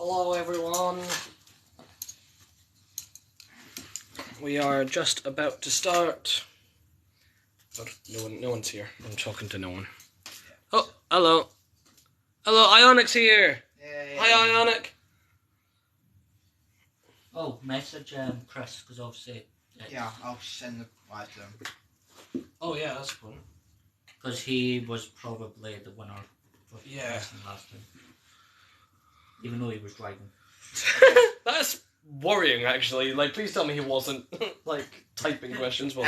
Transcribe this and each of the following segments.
Hello everyone. We are just about to start. But no one's here. I'm talking to no one. Oh, hello. Hello, Ionic's here. Yay. Hi, Ionic. Oh, message Chris, because obviously... Yeah, I'll send the right to him. Oh yeah, that's fun. Because he was probably the winner for Yeah. wrestling last time. Even though he was driving. That's worrying, actually. Like, please tell me he wasn't, like, typing questions while...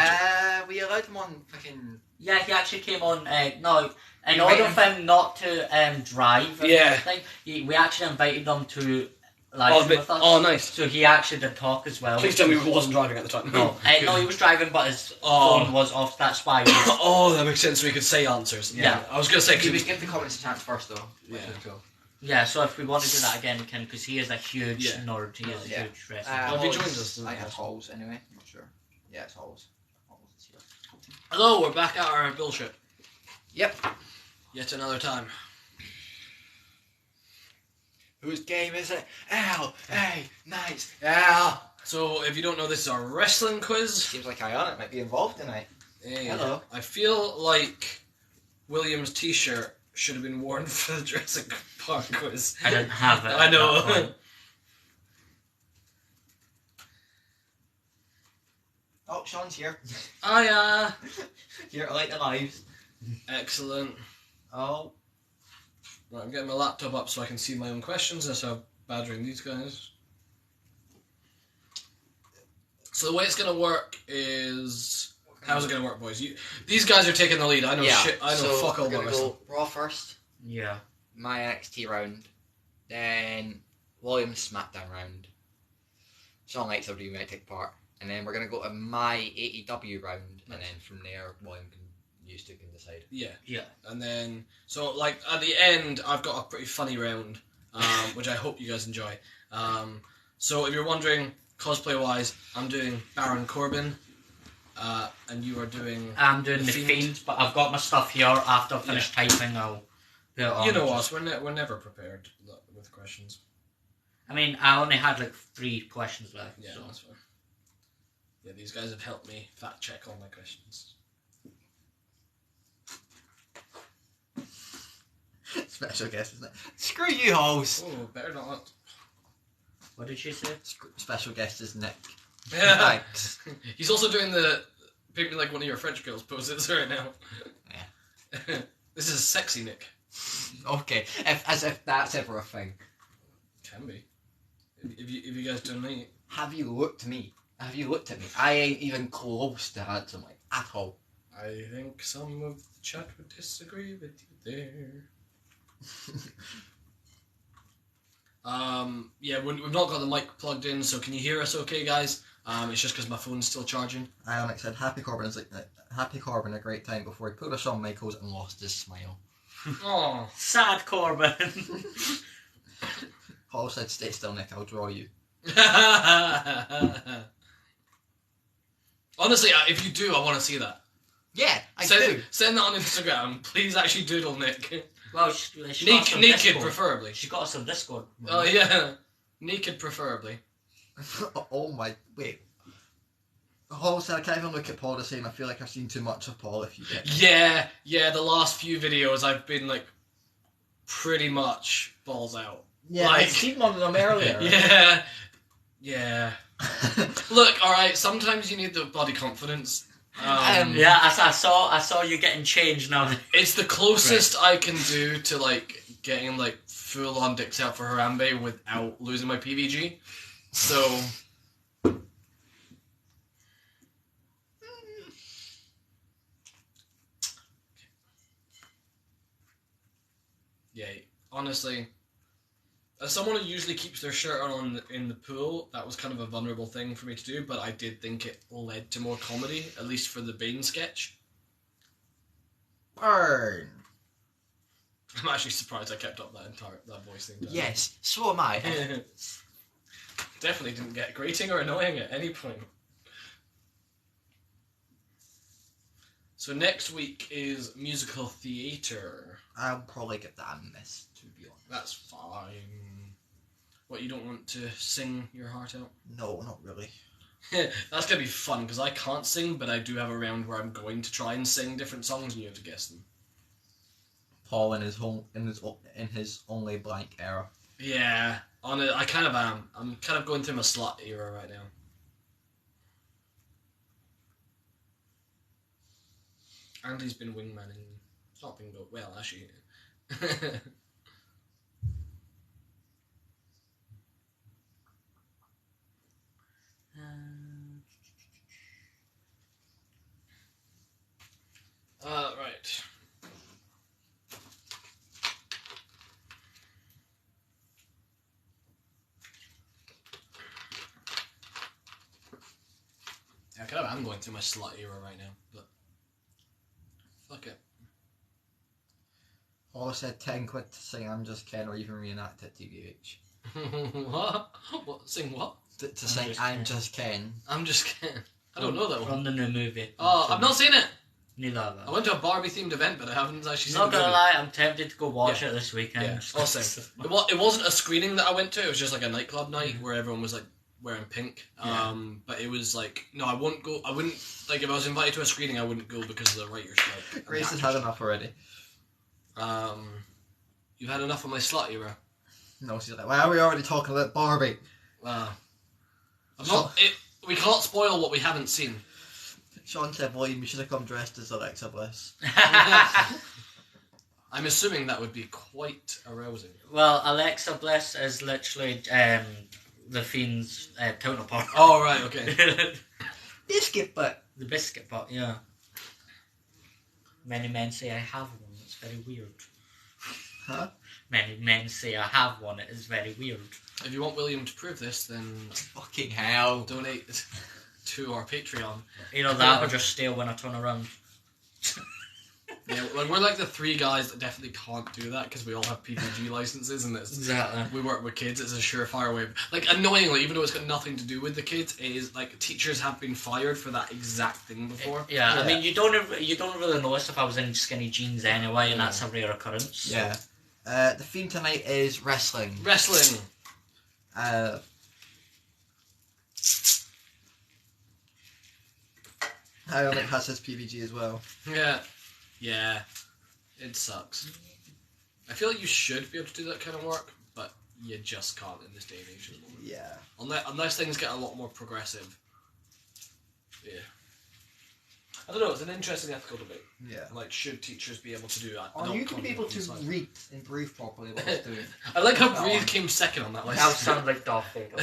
We allowed him on fucking... Yeah, he actually came on, no, in order for him not to drive and Yeah. everything, we actually invited him to live stream with us. Oh, nice. So he actually did talk as well. Please tell me he wasn't driving at the time. No, no, he was driving, but his phone was off, that's why he was... Oh, that makes sense, so we could say answers. Yeah. I was going to say... We give the comments a chance first, though. Yeah. Cool. Yeah, so if we want to do that again, we can, because he is a huge Yeah. nerd, he is a Yeah. huge wrestler. Have you joined us? I think it's Halls, anyway. I'm not sure. Yeah, it's Halls. Halls is here. Hello, we're back at our bullshit. Yep. Yet another time. Whose game is it? L.A. Knights. L. So, if you don't know, this is our wrestling quiz. Seems like Ionic might be involved tonight. Hey, Hello. I feel like William's t-shirt should have been worn for the Jurassic Park quiz. I didn't have it. I know. at that point. Oh, Sean's here. Hiya. Here to light the lives. Excellent. Oh. Right, I'm getting my laptop up so I can see my own questions. That's how badgering these guys. So the way it's going to work is... How's it going to work, boys? These guys are taking the lead. I know shit. I know fuck all about wrestling. Go Raw first. Yeah. My NXT round. Then William's SmackDown round. Sean likes everybody might take part. And then we're going to go to my AEW round. And then from there, William can decide. Yeah. Yeah. And then, so like at the end, I've got a pretty funny round, which I hope you guys enjoy. So if you're wondering, cosplay-wise, I'm doing Baron Corbin, and you are doing... I'm doing the Fiend, but I've got my stuff here. After I finish typing, I'll put it on. You know us, we're never prepared with questions. I mean, I only had like 3 questions left. Yeah, so. that's fine. Yeah, these guys have helped me fact check all my questions. Special guest, isn't it? Screw you, Halls. Oh, better not. What did she say? Special guest is Nick. Yeah. Thanks. He's also doing the pick me like one of your French girls poses right now. Yeah. This is sexy Nick. Okay, as if that's ever a thing. Can be. If you guys don't know. Have you looked at me? Have you looked at me? I ain't even close to handsome, like, at all. I think some of the chat would disagree with you there. Yeah, we've not got the mic plugged in, so can you hear us okay, guys? It's just because my phone's still charging. Ionic said, Happy Corbin a great time before he pulled a Shawn Michaels and lost his smile. Oh, Sad Corbin. Hall said, stay still, Nick, I'll draw you. honestly, if you do, I want to see that. Yeah, I do. Send that on Instagram. Please actually doodle Nick. Well, she got us on Naked, Discord. preferably. She got us on Discord. Oh, yeah. Naked, preferably. Oh my, wait. Hall said, I can't even look at Paul the same. I feel like I've seen too much of Paul, if you get me. Yeah, the last few videos I've been, like, pretty much balls out. Yeah, like, I've seen one of them earlier. Yeah. Look, alright, sometimes you need the body confidence. Yeah, I saw you getting changed now. It's the closest I can do to, like, getting, like, full-on dicks out for Harambe without losing my PVG. So... Yeah, honestly, as someone who usually keeps their shirt on in the pool, that was kind of a vulnerable thing for me to do, but I did think it led to more comedy, at least for the Bane sketch. Burn. I'm actually surprised I kept up that voice thing. Yes, so am I. Definitely didn't get grating or annoying at any point. So next week is musical theatre. I'll probably get that in this, to be honest. That's fine. What, you don't want to sing your heart out? No, not really. That's gonna be fun because I can't sing, but I do have a round where I'm going to try and sing different songs and you have to guess them. Paul in his only blank era. Yeah, I kind of am. I'm kind of going through my slut era right now. Andy's been wingmanning. It's not been good. Well, actually. Right. Yeah, I kind of am going through my slut era right now, but fuck it. Paul said 10 quid to sing I'm Just Ken or even reenact it TVH. What? What? Sing what? To sing I'm Just Ken. I'm just kidding. I don't know that one. From the new movie. Oh, I've not seen it. Neither have I went to a Barbie themed event, but I haven't actually seen Not the gonna movie. lie, I'm tempted to go watch it this weekend. Yeah, awesome. It wasn't a screening that I went to. It was just like a nightclub night where everyone was like wearing pink. Yeah. But it was like no, I wouldn't go. I wouldn't like if I was invited to a screening. I wouldn't go because of the writer's strike. and the Grace has actors' had enough already. strike. You've had enough of my slut era. No, she's like, why are we already talking about Barbie? We can't spoil what we haven't seen. Sean said, William, you should have come dressed as Alexa Bliss. I'm assuming that would be quite arousing. Well, Alexa Bliss is literally the Fiend's counterpart. Oh, right, okay. Biscuit butt. The biscuit pot, yeah. Many men say I have one. It's very weird. Huh? Many men say I have one. It is very weird. If you want William to prove this, then Fucking hell. donate to our Patreon. Either that or just steal when I turn around. Yeah, like we're like the three guys that definitely can't do that because we all have PPG licenses and it's Exactly. we work with kids. It's a surefire way. Like annoyingly, even though it's got nothing to do with the kids, it is like teachers have been fired for that exact thing before. Yeah, Yeah. I mean, you don't really notice if I was in skinny jeans anyway, and that's a rare occurrence. Yeah. The theme tonight is wrestling. Wrestling. Ionic has his PVG as well. Yeah. It sucks. I feel like you should be able to do that kind of work, but you just can't in this day and age at the moment. Yeah. Unless things get a lot more progressive. Yeah. I don't know, it's an interesting ethical debate. Yeah. Like, should teachers be able to do that? Are you going to be able to read and breathe properly what it's doing? I like how That Breathe one. came second on that list. That sound like Darth Vader.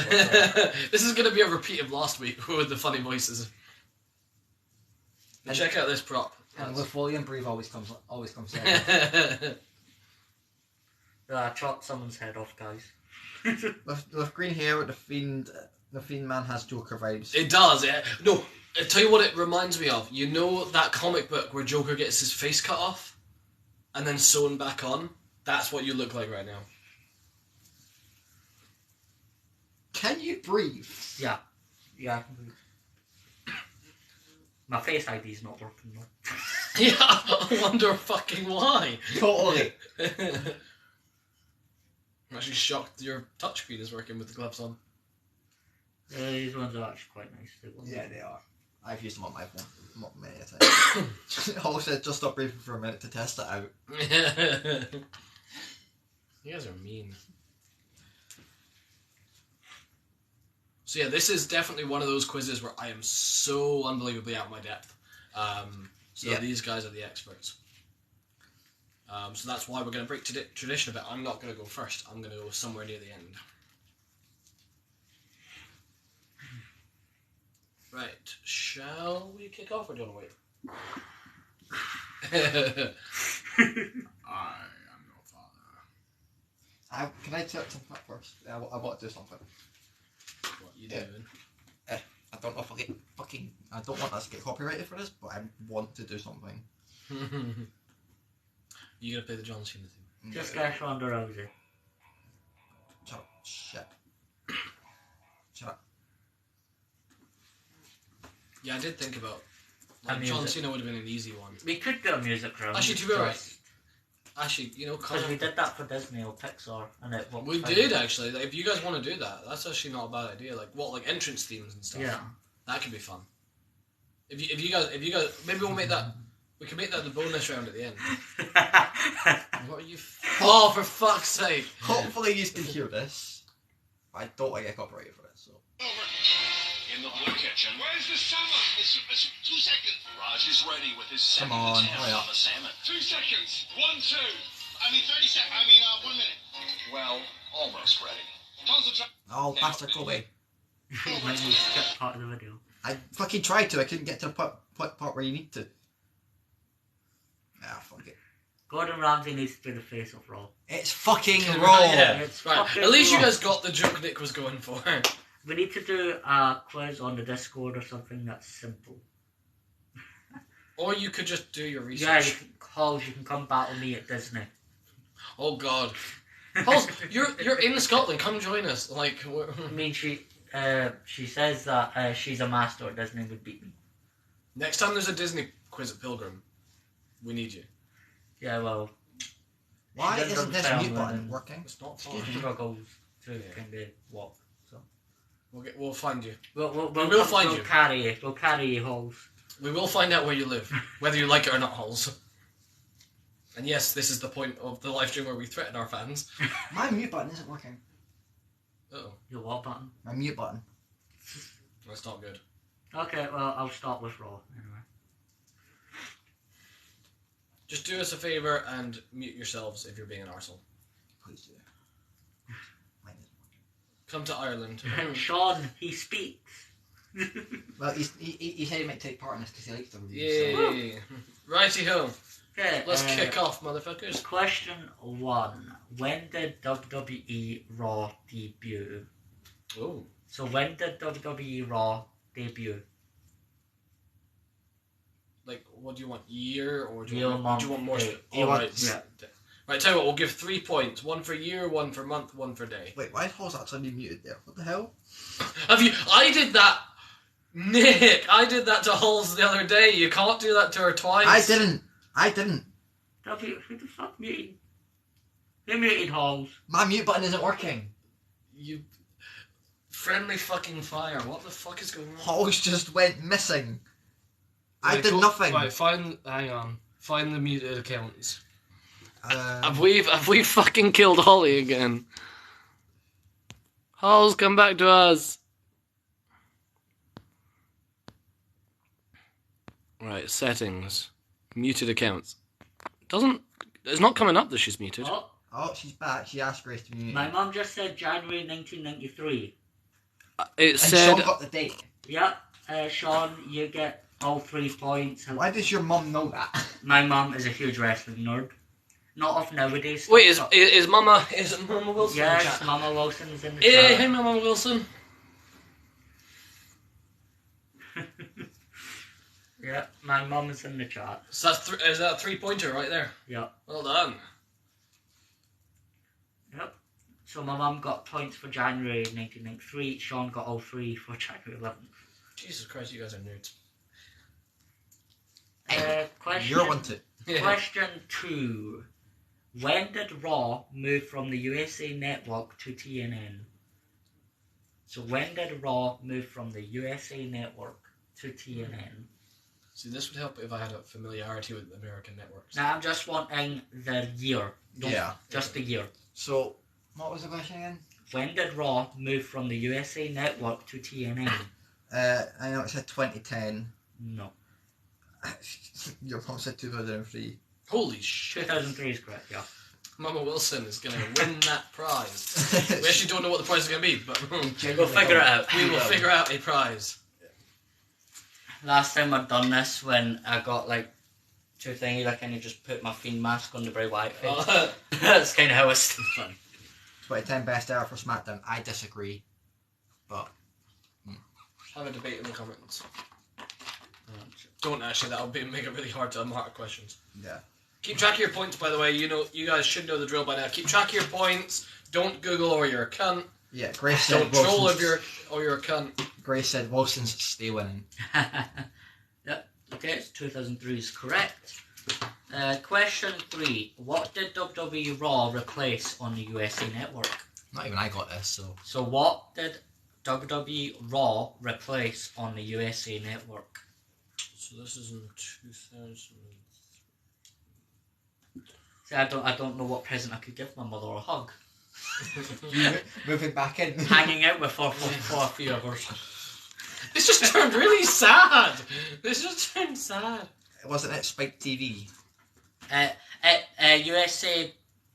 This is going to be a repeat of last week with the funny voices. And- check out this prop. And with William, breathe always comes second. I chopped someone's head off, guys. with green hair, the fiend man has Joker vibes. It does, yeah. No, I tell you what it reminds me of. You know that comic book where Joker gets his face cut off and then sewn back on? That's what you look like right now. Can you breathe? Yeah. Yeah. My face ID's not working though. Yeah, I wonder fucking why. Totally. I'm actually shocked your touchscreen is working with the gloves on. These ones are actually quite nice too. Yeah, they are. I've used them on my phone. Not many a time. Also, just stop breathing for a minute to test it out. You guys are mean. So yeah, this is definitely one of those quizzes where I am so unbelievably out of my depth. So Yeah. these guys are the experts. So that's why we're going to break tradition a bit. I'm not going to go first. I'm going to go somewhere near the end. Right. Shall we kick off or do you want to wait? I am your father. Can I check something first? I want to do something. What you doing? I don't know if I get fucking. I don't want us to get copyrighted for this, but I want to do something. You gonna play the John Cena theme? Just get Ronda Rousey. Shut up. Shit. Shut up. Yeah, I did think about. A Like, John music. Cena would have been an easy one. We could get a music round. Actually, to be honest, Actually, you know, Because we did that for Disney or Pixar, and it worked. we fine. did actually. Like, if you guys want to do that, that's actually not a bad idea. Like like entrance themes and stuff. Yeah. That could be fun. If you guys, maybe we'll make that. We can make that the bonus round at the end. What are you? Oh, for fuck's sake! Hopefully you can hear this. I don't want to get copyrighted for it, so. In the blue kitchen. Where's the salmon? It's 2 seconds. Raj is ready with his Come second on, attempt hurry up. on the salmon. 2 seconds. 1, 2. I mean 30 seconds. 1 minute. Well, almost ready. Tons of time. Oh, Pastor Kobe. When you skip part of the video. I fucking tried to. I couldn't get to the part where you need to. Ah, fuck it. Gordon Ramsay needs to be the face of Raw. It's fucking Right, raw. yeah. It's Right. fucking At least you Raw. guys got the joke Nick was going for. We need to do a quiz on the Discord or something that's simple. Or you could just do your Yeah, research. you can come battle me at Disney. Oh God. Halls, you're in Scotland. Come join us. Like, I mean, she says that she's a master at Disney would beat me. next time there's a Disney quiz at Pilgrim, we need you. Yeah, well, Why She does isn't this film mute button and- working? It's not she fun. struggles to Yeah. kind of walk. So We'll find you. we'll will find you. We'll carry you, Halls. We will find out where you live, whether you like it or not, Halls. And yes, this is the point of the live stream where we threaten our fans. My mute button isn't working. Uh-oh, Your what button? My mute button. that's not good. Okay, well, I'll start with Raw anyway. Just do us a favour and mute yourselves if you're being an arsehole. Please do. Mine isn't Come to Ireland. Sean, he speaks. working. Well, he said he might take part in this because he likes the review. Yay! Righty-ho. Okay, Let's kick off, motherfuckers. Question 1. When did WWE Raw debut? Oh. So when did WWE Raw debut? Like, what do you want? Year or do Year, you want month, more? day. Oh, right. Yeah. Right, tell you what, we'll give 3 points. 1 for year, 1 for month, 1 for day. Wait, why is Halls actually muted there? What the hell? Have you? I did that, Nick. I did that to Halls the other day. You can't do that to her twice. I didn't. Who the fuck muted? Who muted Halls? My mute button isn't working. You friendly fucking fire. What the fuck is going on? Halls just went missing. I Right, did go- nothing. Right, hang on. Find the muted accounts. Um, Have we fucking killed Holly again? Halls, come back to us. Right, settings. Muted accounts. It's not coming up that she's muted. oh, she's back. She asked Grace to mute. My mum just said January 1993. It And said Sean got the date. Yep, Sean, you get all 3 points. Why does your mum know that? My mum is a huge wrestling nerd. Not of nowadays. Wait, stuff, is Mama Wilson? in the Yes, chat? Mama Wilson's in the Hey, chat. Mama Wilson. Yeah, my mum is in the chat. So is that a 3-pointer right there? Yep. Well done. Yep. So my mum got points for January 1993. Sean got all 3 for January 11th. Jesus Christ, you guys are nerds. Question. You're one too. Yeah. Question 2. When did Raw move from the USA Network to TNN? So when did Raw move from the USA Network to TNN? See, this would help if I had a familiarity with American networks. Now I'm just wanting the year. Yeah. Just the year. So, what was the question again? When did Raw move from the USA Network to TNN? I know it said 2010. No. Your mum said 2003. Holy shit. 2003 is correct, yeah. Mama Wilson is going to win that prize. We actually don't know what the prize is going to be, but We'll figure it out. we will figure out a prize. Last time I'd done this when I got like 2 thingies, I kind of just put my Fiend mask on the Bray Wyatt face. That's kind of how it's done. 2010 best ever for SmackDown. I disagree. But, Have a debate in the comments. Don't actually, that'll make it really hard to mark questions. yeah. Keep track of your points, by the way. You guys should know the drill by now. Keep track of your points. Don't Google or you're a cunt. Yeah, Grace said Don't troll Wilson's, or you're a cunt. Grace said Wilson's stay winning. Yep. Okay, 2003 is correct. Question 3. What did WWE Raw replace on the USA Network? Not even I got this, so. So what did WWE Raw replace on the USA Network? So this is in 2000. See, I don't know what present I could give my mother a hug. Moving back in. Hanging out with her for a few hours. This just turned really sad. This just turned sad. Wasn't it Spike TV? USA.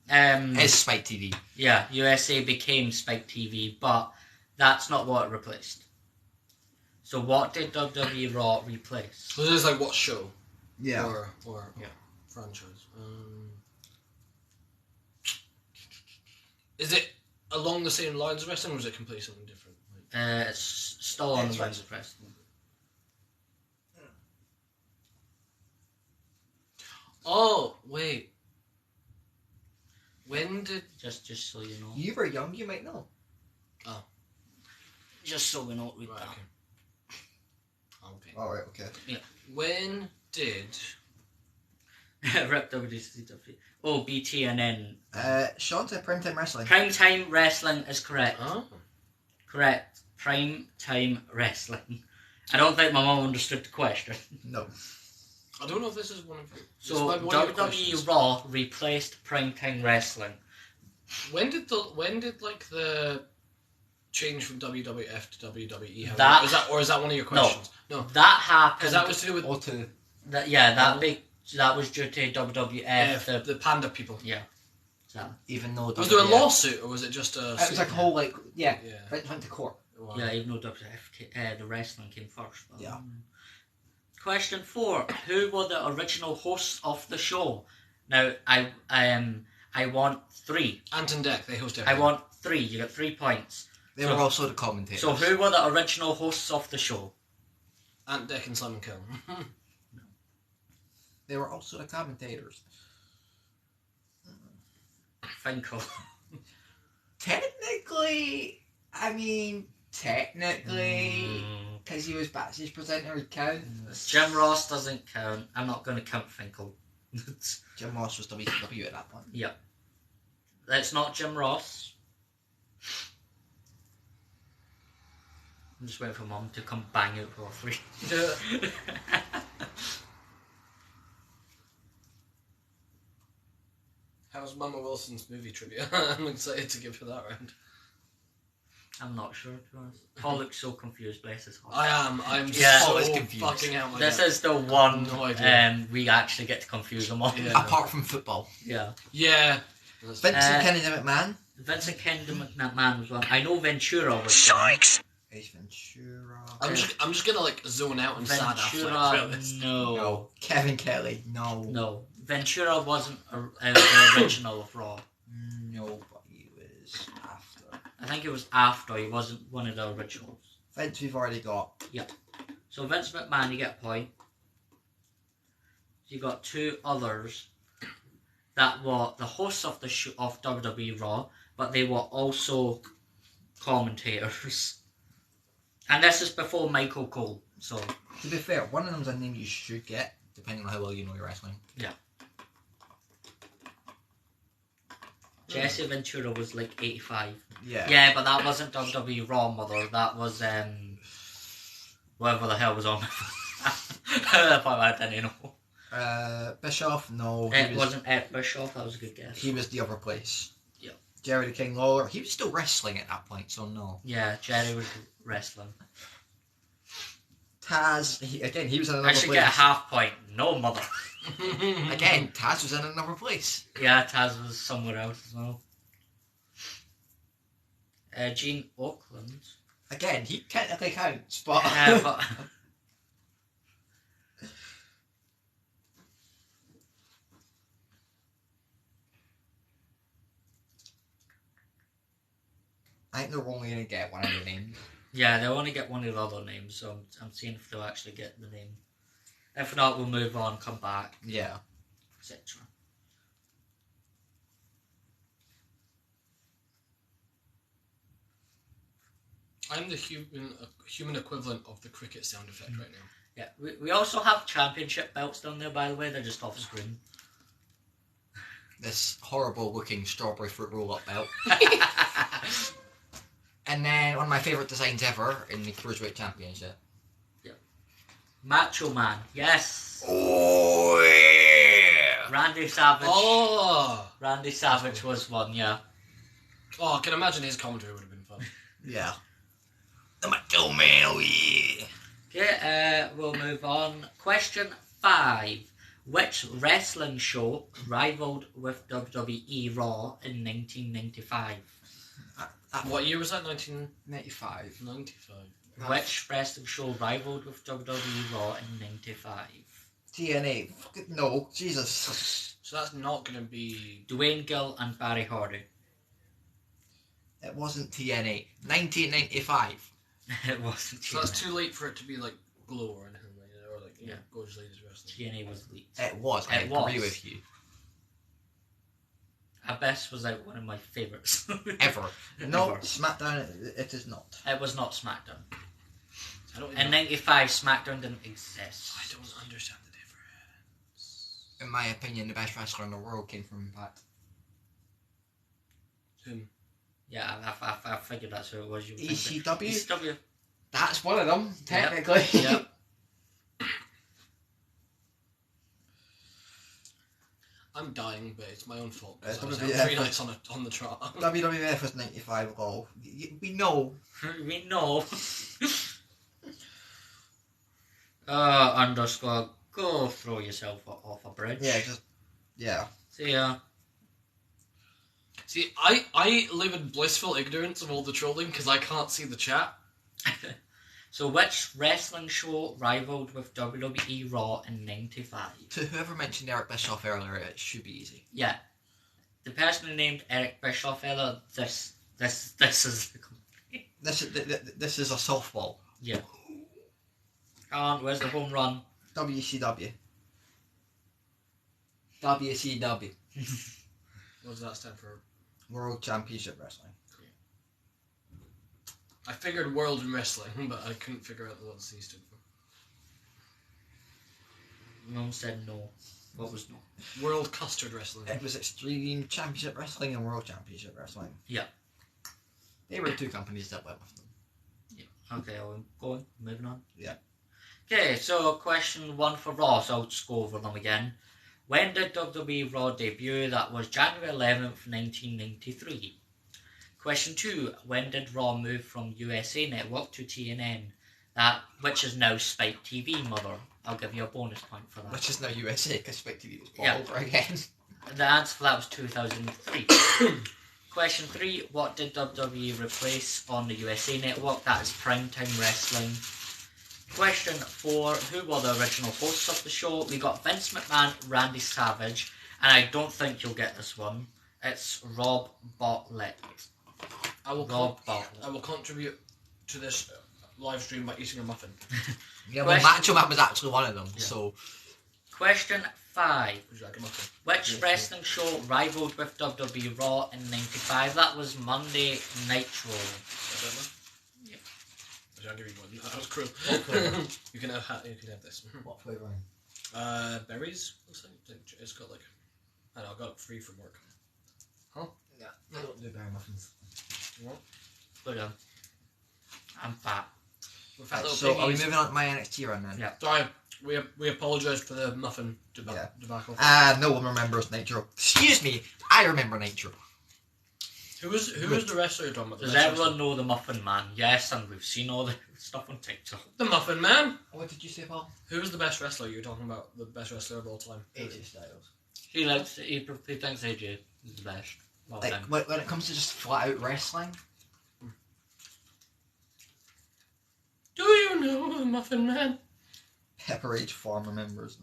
It's Spike TV. Yeah, USA became Spike TV, but that's not what it replaced. So what did WWE Raw replace? So this is like what show? Yeah. Or Yeah. franchise. Is it along the same lines of wrestling, or is it completely something different? Like, It's still on the lines of wrestling. oh wait. When did? Just so you know. You were young, you might know. Just so we know. Right, okay. Alright, okay. When did? Rip WCW. Oh, BT and then Sean said Primetime Wrestling. Primetime Wrestling is correct. Oh. Correct. Primetime Wrestling. I don't think my mum understood the question. No. I don't know if this is one of. So this might be one of your WWE questions. Raw replaced Primetime Wrestling. When did like the change from WWF to WWE happen? That- Is that one of your questions? No. That happened. Because that was to do with O2. That was due to WWF. the panda people. So, Even though Was there a WWF lawsuit or was it just a? It was like a whole, like, yeah. Yeah. Went to court. Wow. yeah, even though WWF, the wrestling came first. But, Yeah. Question 4: Who were the original hosts of the show? Now I want 3. Ant and Deck, they host I everything. want 3. You get 3 points. They So- were also the commentators. So who were the original hosts of the show? Ant Deck and Simon Cowell. They were also the commentators. Finkel. Technically, because he was backstage presenter, he counts. Jim Ross doesn't count. I'm not going to count Finkel. Jim Ross was WCW at that point. That's not Jim Ross. I'm just waiting for Mum to come bang out for 3. How's Mama Wilson's movie trivia? I'm excited to give her that round. I'm not sure, to be honest. Paul looks so confused, bless his heart. I am. I'm Yeah. so Always confused. fucking out my This depth. is the one No idea. we actually get to confuse them on. Yeah. Apart from football. Yeah. Yeah. Vincent Kennedy McMahon. Vincent Kennedy McMahon was one. I know Ventura was one. Ace Ventura. I'm just gonna like zone out and sad after Ventura, this. no. Kevin Kelly. No. No. Ventura wasn't the original of Raw. No, but he was after. I think it was after. He wasn't one of the originals. Vince, we've already got. So Vince McMahon, you get a point. You got 2 others that were the hosts of the show of WWE Raw, but they were also commentators. And this is before Michael Cole. So To be fair, one of them's a name you should get, Depending on how well you know your wrestling. Jesse Ventura was like 85. Yeah. Yeah, but that wasn't WWE Raw, mother. That was whatever the hell was on. I didn't know. Bischoff, no. It wasn't Ed Bischoff. That was a good guess. He was the other place. Yeah. Jerry the King Lawler. He was still wrestling at that point, so no. Yeah, Jerry was wrestling. Taz. He was in another I should place. get a half point. No, mother. Again, Taz was in another place. Yeah, Taz was somewhere else as well. Gene Oakland. Again, he technically counts, but. But I think they're only going to get one of the names. yeah, they'll only get one of the other names, so I'm seeing if they'll actually get the name. If not, we'll move on, come back, Yeah. etc. I'm the human equivalent of the cricket sound effect right now. Yeah, we also have championship belts down there, by the way. They're just off screen. This horrible looking strawberry fruit roll up belt. And then one of my favourite designs ever in the Cruiserweight Championship. Macho Man, yes. Oh yeah! Randy Savage. Oh! Randy Savage was one, yeah. Oh, I can imagine his commentary would have been fun. Yeah. The Macho Man, oh yeah! Okay, we'll move on. Question 5. Which wrestling show rivaled with WWE Raw in 1995? What year was that? 1995. 95. Which wrestling show rivaled with WWE Raw in 95? TNA. Fucking no. Jesus. So that's not going to be... Dwayne Gill and Barry Hardy. It wasn't TNA. 1995. It wasn't So that's TNA. too late for it to be like Glow or anything like that, or like, you know, Yeah. Gorgeous Ladies Wrestling. TNA was leaked. It was. I It agree was. with you. Abyss was like one of my favourites. Ever. No, Ever. SmackDown, it is not. It was not SmackDown. I don't, In even, 95, SmackDown didn't exist. I don't understand the difference. In my opinion, the best wrestler in the world came from Impact. Whom? Yeah, I figured that's who it was. You were thinking. ECW? ECW. That's one of them, technically. Yep. I'm dying, but it's my own fault. 'cause It's I was gonna be out 3 effort. nights on the trot. WWF was 95 goal. We know. We know. Underscore. Go throw yourself off a bridge. Yeah, just. Yeah. See ya. See, I live in blissful ignorance of all the trolling because I can't see the chat. So, which wrestling show rivaled with WWE Raw in 95? To whoever mentioned Eric Bischoff earlier, it should be easy. Yeah. The person who named Eric Bischoff earlier, this is the company. This is a softball. Yeah. Come on, where's the home run? WCW. WCW. What does that stand for? World Championship Wrestling. I figured World in Wrestling, but I couldn't figure out what the C stood for. Mum said no. What was no? World Custard Wrestling. It was Extreme Championship Wrestling and World Championship Wrestling. They were two companies that went with them. Okay, I'll go on. Moving on. Yeah. Okay, so question 1 for Raw, so I'll just go over them again. When did WWE Raw debut? That was January 11th, 1993. Question 2, when did Raw move from USA Network to TNN? Which is now Spike TV, mother. I'll give you a bonus point for that. Which is now USA, because Spike TV was bought Yeah. over again. The answer for that was 2003. Question 3, what did WWE replace on the USA Network? That is Primetime Wrestling. Question 4, who were the original hosts of the show? We got Vince McMahon, Randy Savage, and I don't think you'll get this one. It's Rob Bartlett. I will Rob Bartlett. I will contribute to this live stream by eating a muffin. Yeah, well, Question- Macho Man was actually one of them, Yeah. so... Question 5, Would you like a muffin? which Yes, wrestling show rivaled with WWE Raw in 95? That was Monday Nitro. Yeah. I'll give you one. That was cruel. Okay. you can have this. What flavouring? Berries. Looks like it's got like. I don't know. I got it free from work. Yeah, I don't do berry muffins. But I'm fat. With fat Right, little so are we piggies. moving on to my NXT run then? Yeah. Sorry, we apologise for the muffin Yeah. debacle. No one remembers Nitro. Excuse me, I remember Nitro. Who was the wrestler you're talking about? The Does best everyone wrestler? know the Muffin Man? Yes, and we've seen all the stuff on TikTok. The Muffin Man? What did you say, Paul? Who was the best wrestler you're talking about? The best wrestler of all time? AJ Styles. He thinks AJ is the best. Well Like, done. when it comes to just flat out wrestling, Do you know the Muffin Man? Pepper H Farm remembers.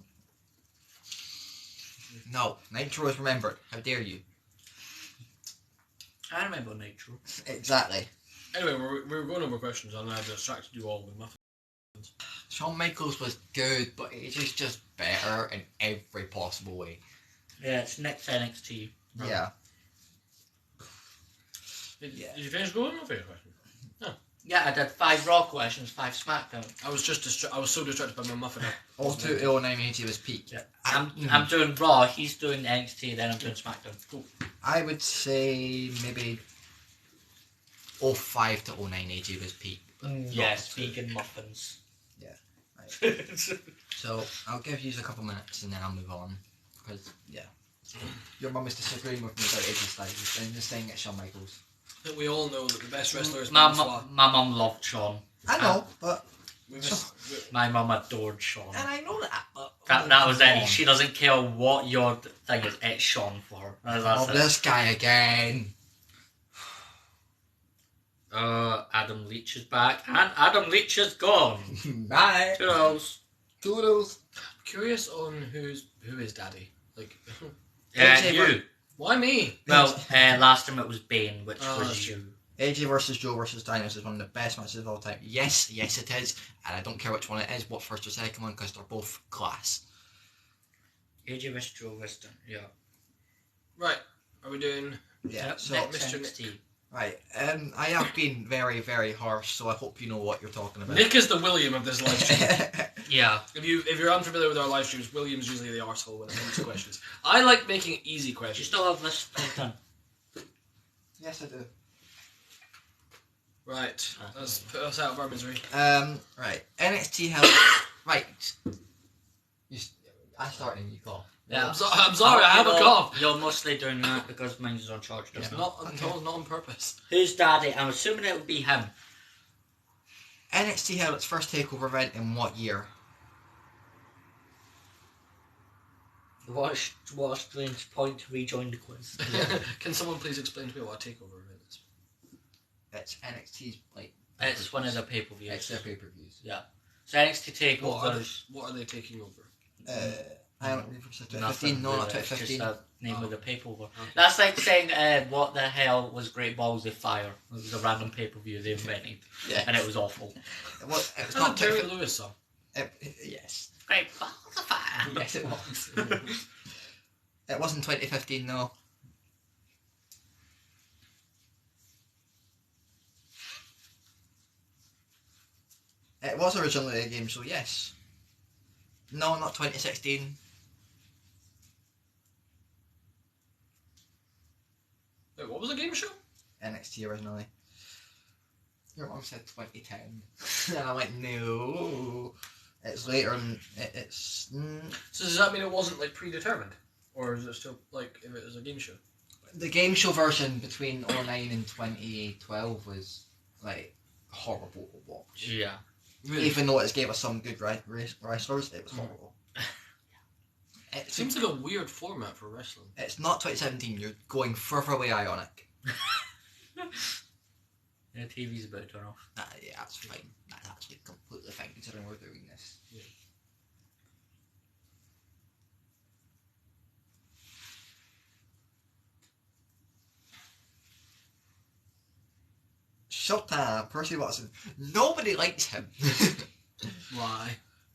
No, Nitro is remembered. How dare you? I remember Nitro. Exactly. Anyway, we were going over questions and I distracted you all with Muffin. Shawn Michaels was good, but it is just better in every possible way. Yeah, it's next NXT. Yeah. Did you finish going over your question? Yeah, I did 5 Raw questions, 5 SmackDown. I was so distracted by my muffin. All 0980 was peak. Yeah. I- I'm doing Raw, he's doing NXT, then I'm doing SmackDown. Cool. I would say maybe 05 to 0980 was peak. Yes, vegan muffins. Yeah, right. So I'll give you a couple minutes and then I'll move on. Because, yeah. Your mum is disagreeing with me about AJ Styles and just saying it's Shawn Michaels. I think we all know that the best wrestler is My Bonsoir. mum loved Shawn. I know, but... My mum adored Shawn. And I know that, but... That was come it. on. She doesn't care what your thing is. It's Shawn for her. That's Oh, it. this guy again. Adam Leach is back, and Adam Leach is gone. Bye. Toodles. Toodles. Curious on who is Daddy? Like, AJ You. why me? Well, last time it was Bane, which Oh, was that's you. AJ versus Joe versus Daniels is one of the best matches of all time. Yes, yes it is. And I don't care which one it is, what first or second one, because they're both class. AJ vs Joe Weston, yeah. Right, are we doing? Yeah, Yep, so... next Mr. NXT. Right, I have been very, very harsh, so I hope you know what you're talking about. Nick is the William of this live stream. Yeah. If you're unfamiliar with our live streams, William's usually the arsehole when it comes to questions. I like making easy Do you questions. still have this done? Yes, I do. Right, let's put us out of our misery. Right, NXT Health... right. I started and you call. Yeah. I'm sorry, I have a cough. You're mostly doing that because mine's on charge. It's Yeah. not on purpose. Who's Daddy? I'm assuming it would be him. NXT held its first takeover event in what year? What a strange point to rejoin the quiz. Can someone please explain to me what a takeover event is? It's NXT's, like... It's one of the pay-per-views. It's their pay-per-views. So NXT What are, takeovers. what are they taking over? I don't know, 2015? Nothing No, not really, it's 2015. Just the name of the pay-per-view. Okay. That's like saying, what the hell was Great Balls of Fire? It was a random pay-per-view they invented, Yeah. and it was awful. Well, it was That's not a Terry 2015. Lewis song. Yes. Great Balls of Fire. Yes, it was. It wasn't 2015, no. It was originally a game show, yes. No, not 2016. Wait, what was the game show? NXT originally. Your mom said 2010. And I went, no. It's later and it's... So does that mean it wasn't like predetermined? Or is it still like if it was a game show? The game show version between 09 and 2012 was like horrible to watch. Yeah. Even though it gave us some good wrestlers, it was horrible. It seems like a weird format for wrestling. It's not 2017, you're going further away, Ionic. The TV's about to turn off. Yeah, that's fine. That's actually completely fine considering we're doing this. Yeah. Showtime, Percy Watson. Nobody likes him. Why?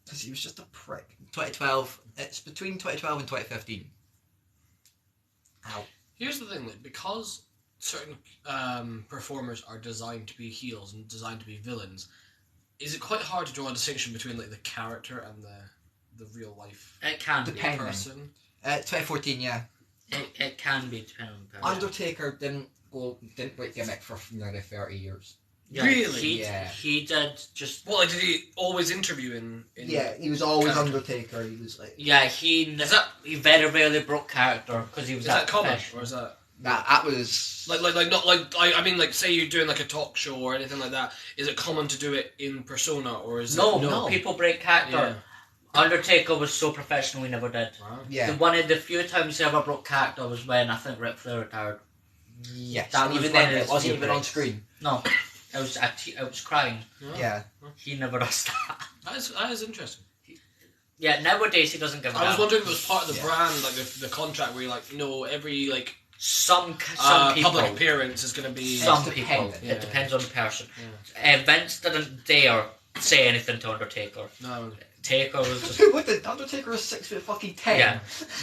Because he was just a prick. 2012, it's between 2012 and 2015. Ow. Here's the thing, like, because certain performers are designed to be heels and designed to be villains, is it quite hard to draw a distinction between like the character and the real life It can be. Depending. person? 2014, yeah. It can be depending on the person. Undertaker didn't break gimmick for nearly 30 years. Yeah, Really? He did just. Well, like, did he always interview in Yeah, he was always Character. Undertaker. He was like Yeah, Is that he very rarely broke character because he was is that common professional. or is that that was like not like I mean like say you're doing like a talk show or anything like that? Is it common to do it in persona or is No, it no, people break character. Yeah. Undertaker was so professional, he never did. Wow. yeah. One of the few times he ever broke character was when I think Ric Flair retired. Yes, That and was even one then of it his wasn't even on favourites. screen. No, it was crying. Yeah, He never does that. That is interesting. Yeah, nowadays he doesn't give a I was damn. wondering if it was part of the Yeah. brand, like the contract where you're like, no, every like Some people. public appearance is going to be. Some It's people. dependent. Yeah. It depends on the person. Vince didn't dare say anything to Undertaker. No, Taker was just... What, the Undertaker is 6'10". Yeah.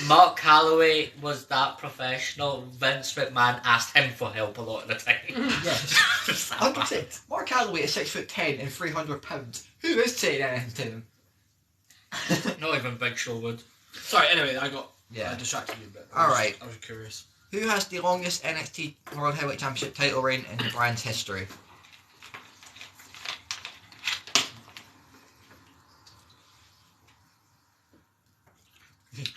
Mark Calloway was that professional. Vince McMahon asked him for help a lot of the time. Yes. Just that Undertaker. Mark Calloway is 6'10" and 300 pounds. Who is saying anything to him? bad. Not even Big Show would. Sorry, anyway, I Yeah. distracted you a bit. Alright. I was curious. Who has the longest NXT World Heavyweight Championship title reign in the brand's history?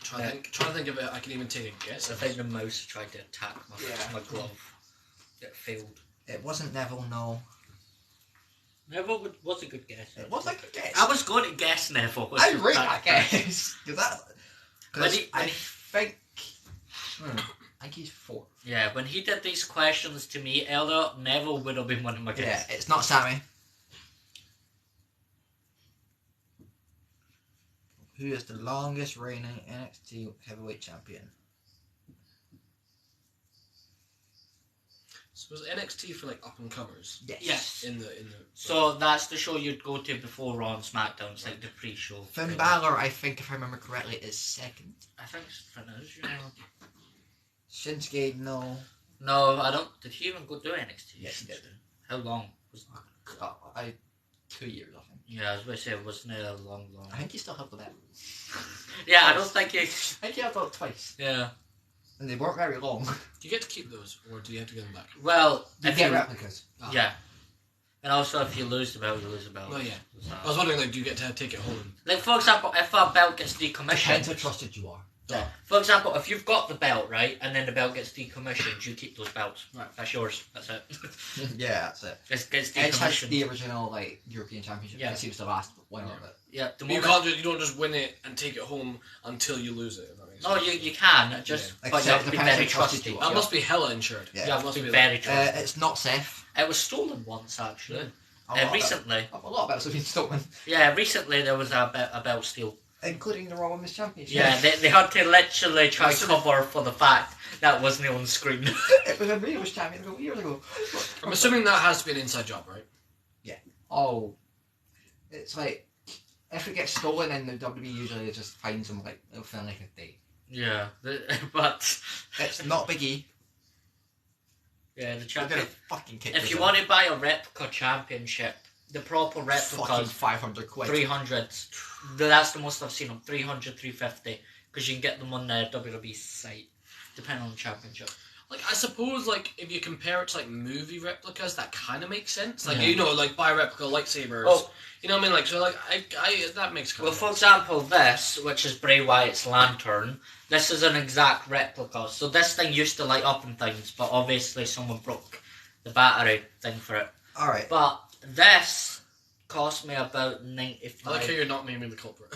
Trying to think of it. I can even take a guess. I think the mouse tried to attack Yeah. my glove. It failed. It wasn't Neville, no. Neville was a good guess. It was like a guess. I was going to guess Neville. I rate that guess. Because I think... I think he's 4. Yeah, when he did these questions to me earlier, Neville would have been one of my Yeah, guesses. it's not Sammy. Who is the longest reigning NXT Heavyweight Champion? So was NXT for like up and comers Yes. in the. So that's the show you'd go to before Raw and SmackDown. It's like the pre-show. Finn Balor, I think, if I remember correctly, is 2nd. I think Finn is, you know. Shinsuke, no. No, I don't. Did he even go do NXT? Yes, he did. How long was that? 2 years, I think. Yeah, I was going to say, wasn't it a long. I think he still had the belt. Yeah, I don't think he. I think he had the belt twice. Yeah. And they weren't very long. Do you get to keep those, or do you have to give them back? Well, You if get you, replicas. yeah. And also, if you lose the belt, you lose the belt. Oh yeah. So, I was wondering, like, do you get to take it home? like, for example, if a belt gets Depends decommissioned. how trusted you are. Oh. For example, if you've got the belt, right, and then the belt gets decommissioned, you keep those belts. Right. That's yours. That's it. Yeah, that's it. It gets Edge has decommissioned. the original like European Championship. Yeah. He seems to have asked winner of it. Yeah, the But you moment. can't. You don't just win it and take it home until you lose it. If that makes No, sense. you can, just, Yeah. but you have to be Except very depends how trusted trusted. you That are. must be hella insured. Yeah. You have must to be be very trusted. It's not Seth. It was stolen once, actually. A lot of Recently. a lot of belts have been stolen, Yeah, recently there was a belt steal. including the Raw Women's Championship. Yeah, they had to literally try to cover for the fact that wasn't on screen. It was a Raw was champion a couple years ago. I'm assuming that has to be an inside job, right? Oh, it's like if it gets stolen, then the WWE usually just finds them like within like a day. Yeah, but It's not Big E. yeah, the They're champion. gonna fucking kick. If you want to buy a replica championship, the proper fucking replicas, 500 quid. 300. That's the most I've seen them. 300, 350, because you can get them on the WWE site, depending on the championship. Like, I suppose, like, if you compare it to, like, movie replicas, that kind of makes sense. Like, Yeah. you know, like, buy replica lightsabers. Oh. You know what I mean? Like, so, like, I that makes kind Well, of for sense. example, this, which is Bray Wyatt's lantern, this is an exact replica. So this thing used to light up and things, but obviously someone broke the battery thing for it. Alright. But this cost me about I like how 95. you're not naming the culprit.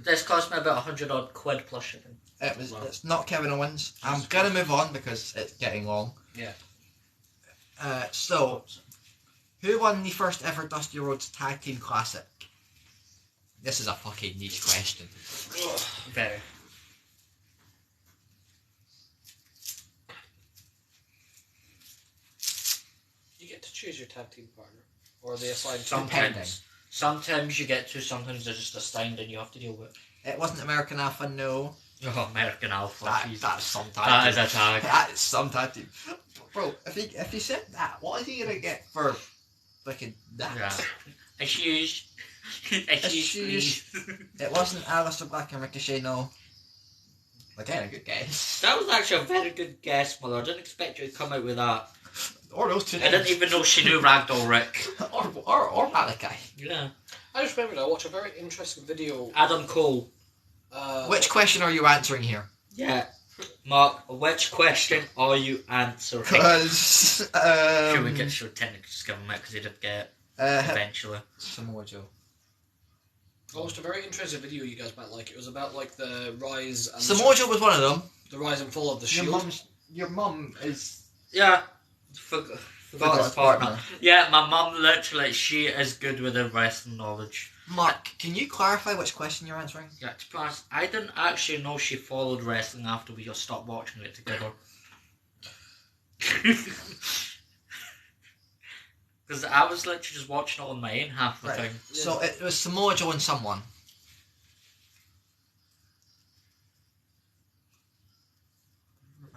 This cost me about 100 odd quid plus shipping. It's not Kevin Owens. I'm gonna move on because it's getting long. Yeah. So, who won the first ever Dusty Rhodes Tag Team Classic? This is a fucking niche question. Very. You get to choose your tag team partner. Or are they assigned to Depending. Sometimes you get to, sometimes they're just assigned and you have to deal with. It wasn't American Alpha, no. Oh, American Alpha. Jesus. That's some tag That team. is a tag. That is some tag team. Bro, if he said that, what is he gonna get for fucking that? Yeah. Excuse. Excuse. It wasn't Aleister Black and Ricochet, no. Again, a good guess. That was actually a very good guess, Mother. I didn't expect you to come out with that. Or those two I didn't names. even know she knew Ragdoll Rick. or Malachi. Yeah. I just remembered I watched a very interesting video. Adam Cole. Which question are you answering here? Yeah. Mark, which question are you answering? Because Should we get should technically just give him it because he did get it eventually. Samoa Joe. I watched a very interesting video. You guys might like. It was about like the rise and Samoa Joe was one of them. the rise and fall of the Shield. Your mum is Yeah. Forgot his partner. Yeah, my mum literally, she is good with her wrestling knowledge. Mark, can you clarify which question you're answering? Yeah, to be honest, I didn't actually know she followed wrestling after we just stopped watching it together. Because I was literally just watching it on my own half the Right. time. So it was Samoa Joe and someone.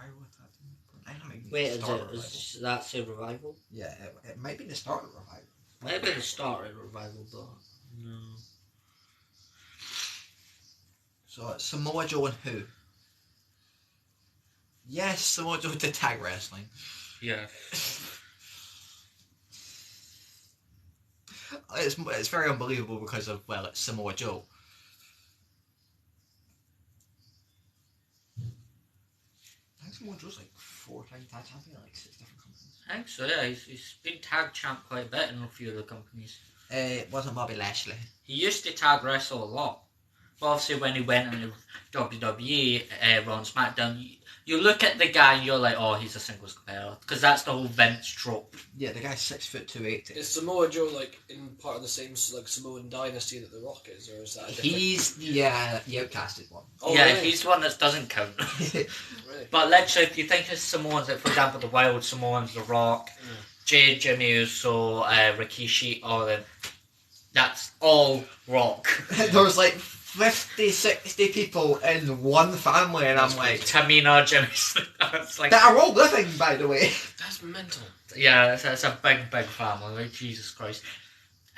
Revival tag team. Dynamite Wait, start of Revival. is that a revival? Yeah, it might be the start of Revival. Might have been the start of revival, but no. So it's Samoa Joe and who? Yes, Samoa Joe did tag wrestling. Yeah. It's very unbelievable because of, well, it's Samoa Joe. I think Samoa Joe's like 4-time tag champion in like 6 different companies. I think so, yeah. He's been tag champ quite a bit in a few of the companies. It wasn't Bobby Lashley. He used to tag wrestle a lot. But obviously when he went into WWE, Raw and SmackDown, you look at the guy and you're like, oh, he's a singles competitor. Because that's the whole Vince trope. Yeah, the guy's 6'2", 280. Is Samoa Joe like in part of the same like Samoan dynasty that The Rock is, or is that a different? He's the outcasted one. Oh, yeah, really? he's one that doesn't count. Really? But literally, if you think of Samoans, like for example, the Wild Samoans, The Rock, Jimmy Uso, Rikishi, all of them, that's all Rock. There was like 50, 60 people in one family, and I'm like... Tamina, Jimmy, it's like... That are all living, by the way. That's mental. Yeah, it's a big, big family, like, Jesus Christ.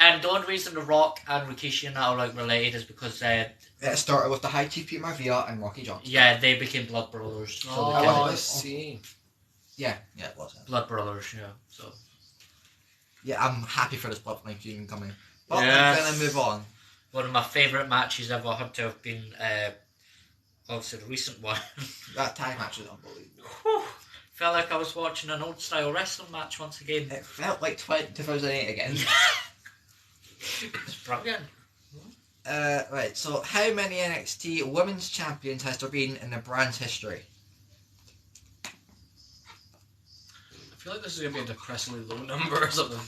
And the only reason The Rock and Rikishi and that are like related is because It started with the High Chief Pete Maravilla and Rocky Johnson. yeah, they became blood brothers. So Oh, they kind I of- see. Yeah, it was. blood brothers, yeah. So Yeah, I'm happy for this bloodline feud coming. But Yes. I'm gonna move on. one of my favourite matches ever had to have been obviously the recent one. That tag match was unbelievable. Whew. Felt like I was watching an old style wrestling match once again. It felt like 2008 again. It's brilliant. Right, so how many NXT Women's Champions has there been in the brand's history? I feel like this is gonna be a depressingly low number or something.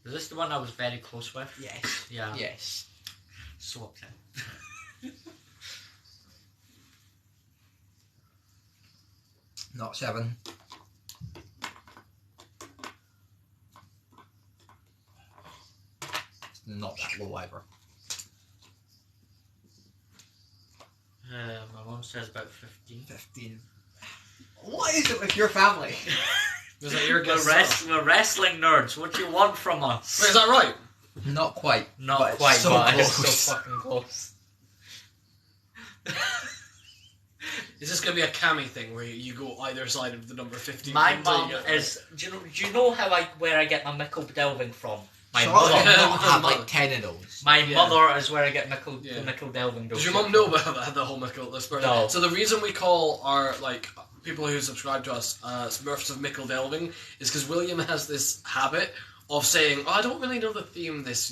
Is this the one I was very close with? Yes. Yeah. Yes. So upset. Not 7. It's not that low either. My mum says about 15. 15. What is it with your family? Was that your guess? We're wrestling nerds. What do you want from us? Wait, is that right? Not quite. Not but it's quite, so but it's close. so fucking close. Is this gonna be a cami thing where you go either side of the number 15? My until mum you get is. Do you know where I get my mickle delving from? My Charlotte mother. did not have like 10 of those. My Yeah. mother is where I get mickle Yeah. delving. Does your mum know about that, the whole Mickle Smurf? No. So the reason we call our people who subscribe to us Smurfs of Mickle Delving is because William has this habit of saying, "Oh, I don't really know the theme this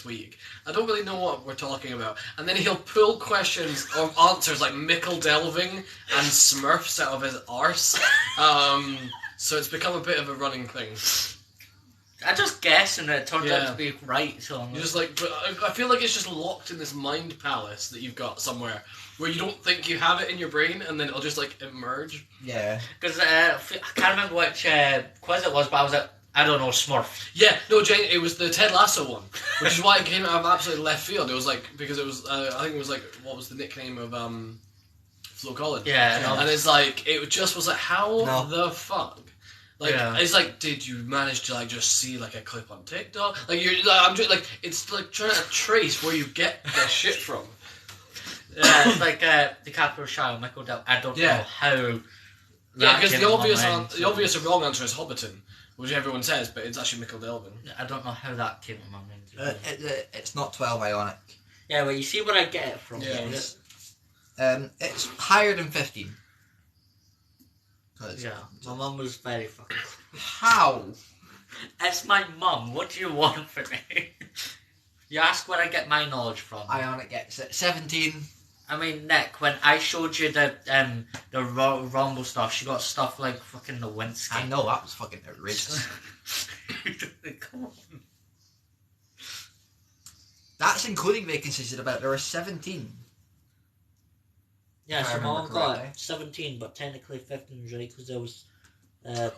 week. I don't really know what we're talking about," and then he'll pull questions or answers like Mickle Delving and Smurfs out of his arse. So it's become a bit of a running thing. I just guessed and it turned Yeah. out to be right. So I'm You're just like, but I feel like it's just locked in this mind palace that you've got somewhere where you don't think you have it in your brain, and then it'll just like emerge. Yeah. because I can't remember which quiz it was, but I was like, I don't know, Smurf. Yeah, no, Jane, it was the Ted Lasso one, which is why it came out of absolutely left field. It was like because it was, I think it was like, what was the nickname of Flo Collins? Yeah, and it's like it just was like, how No. the fuck? Like Yeah. it's like, did you manage to like just see like a clip on TikTok? Like you're like, I'm just like, it's like trying to trace where you get the shit from. Yeah, it's like DiCaprio, Shire, Michael Del. I don't Yeah. know how. Yeah, that because came the to my obvious mind, the obvious and wrong answer is Hobbiton, which everyone says, but it's actually Mickle Delvin. I don't know how that came to my mind. It's not 12 Ionic. Yeah, well, you see where I get it from. Yeah. It's higher than 15. 'Cause- Yeah, my mum was very fucking. How? It's my mum. What do you want from me? You ask where I get my knowledge from. Ionic gets it. 17. I mean, Nick, when I showed you the Rumble stuff, she got stuff like fucking the Winsky. I know, that was fucking outrageous. Come on. That's including vacancies at about, there are 17. Yeah, If I so my mum remember got correctly. 17, but technically 15 was right because there was. Oh,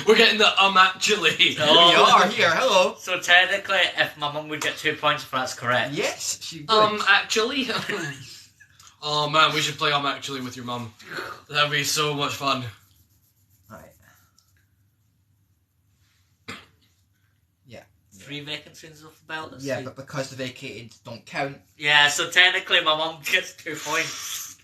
we're getting the actually. Here we are, here, hello. So technically, if my mum would get 2 points if that's correct. Yes, she would. Actually. Oh man, we should play actually with your mum. That'd be so much fun. Right. 3 vacancies of the belt. Let's Yeah, see. but because the vacated don't count. Yeah, so technically my mum gets 2 points.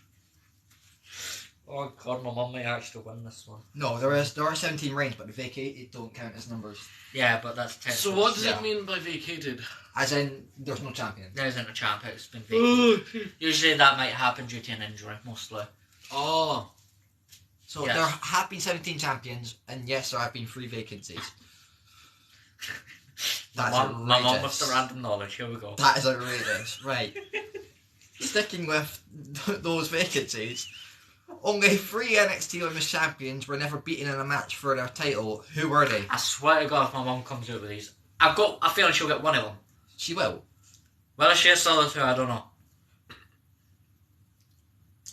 Oh god, my mum might actually win this one. No, there are 17 reigns, but the vacated don't count as numbers. Yeah, but that's 10. So what does Yeah. it mean by vacated? As in, there's no champion. There isn't a champ, it's been vacated. Usually that might happen due to an injury, mostly. Oh. So Yes. there have been 17 champions, and yes, there have been 3 vacancies. My That's mum with outrageous. the random knowledge, here we go. That is outrageous. Right. Sticking with those vacancies, only 3 NXT Women's Champions were never beaten in a match for their title. Who were they? I swear to God if my mum comes out with these, I've got a feeling she'll get one of them. She will. Whether she has the other 2, I don't know.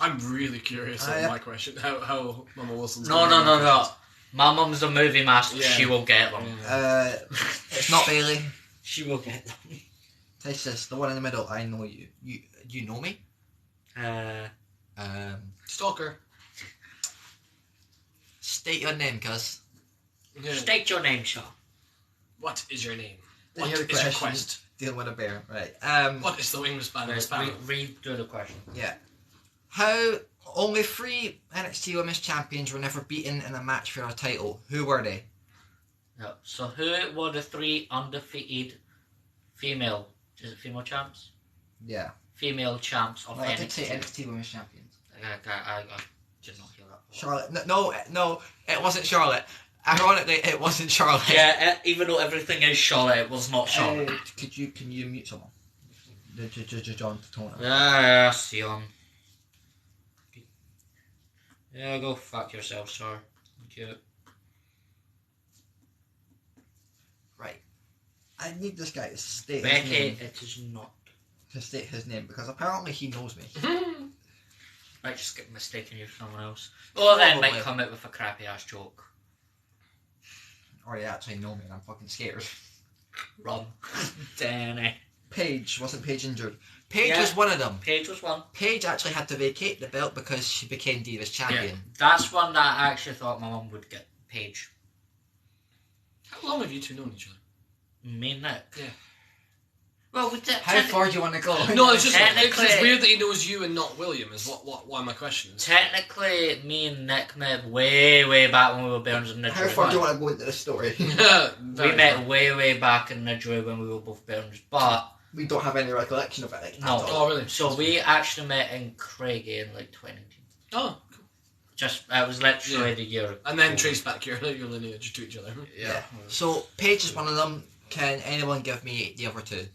I'm really curious on my question. How Mama Wilson's No. My mum's a movie master, Yeah. she will get them. Yeah. It's not Bailey. She will get them. Taste this. The one in the middle. I know you. You know me? Stalker. State your name, cuz. Yeah. State your name, Shaw. What is your name? Didn't What hear is the your question. quest? Dealing with a bear. Right. What is the wingspan of a Read sparrow? through the question. How only 3 NXT Women's Champions were never beaten in a match for their title. Who were they? Yeah. So who were the 3 undefeated female, is it female champs? Yeah. Female champs of Well, I did say NXT. NXT Women's Champions. I did not hear that. Charlotte. No, it wasn't Charlotte. Ironically, it wasn't Charlotte. Yeah, even though everything is Charlotte, it was not Charlotte. Can you mute someone? John Toner. Yeah, see on. Yeah, go fuck yourself, sir. Thank you. Right. I need this guy to state his Becky, name. it is not. To state his name because apparently he knows me. Might just get mistaken you for someone else. Or then might Probably. come out with a crappy ass joke. Or they actually know me and I'm fucking scared. Run. Danny. Paige, wasn't Paige injured? Paige Yeah. was one of them. Paige was one. Paige actually had to vacate the belt because she became Divas champion. Yeah, that's one that I actually thought my mum would get. Paige. How long have you two known each other? Me and Nick. Yeah. Well, we did. How far do you want to go? No, it's just Technically- it's weird that he knows you and not William. Is why my question is. Technically, me and Nick met way back when we were Burns and How Nidru. far do you want to go into the story? We met way back in Nidru when we were both Burns, but We don't have any recollection of it. Like, No. at all. Oh really? so we actually met in Craigie in like 2019. Oh, cool. Just it was literally the year. And then before. trace back your lineage to each other. Yeah. So Paige is one of them. Can anyone give me the other 2?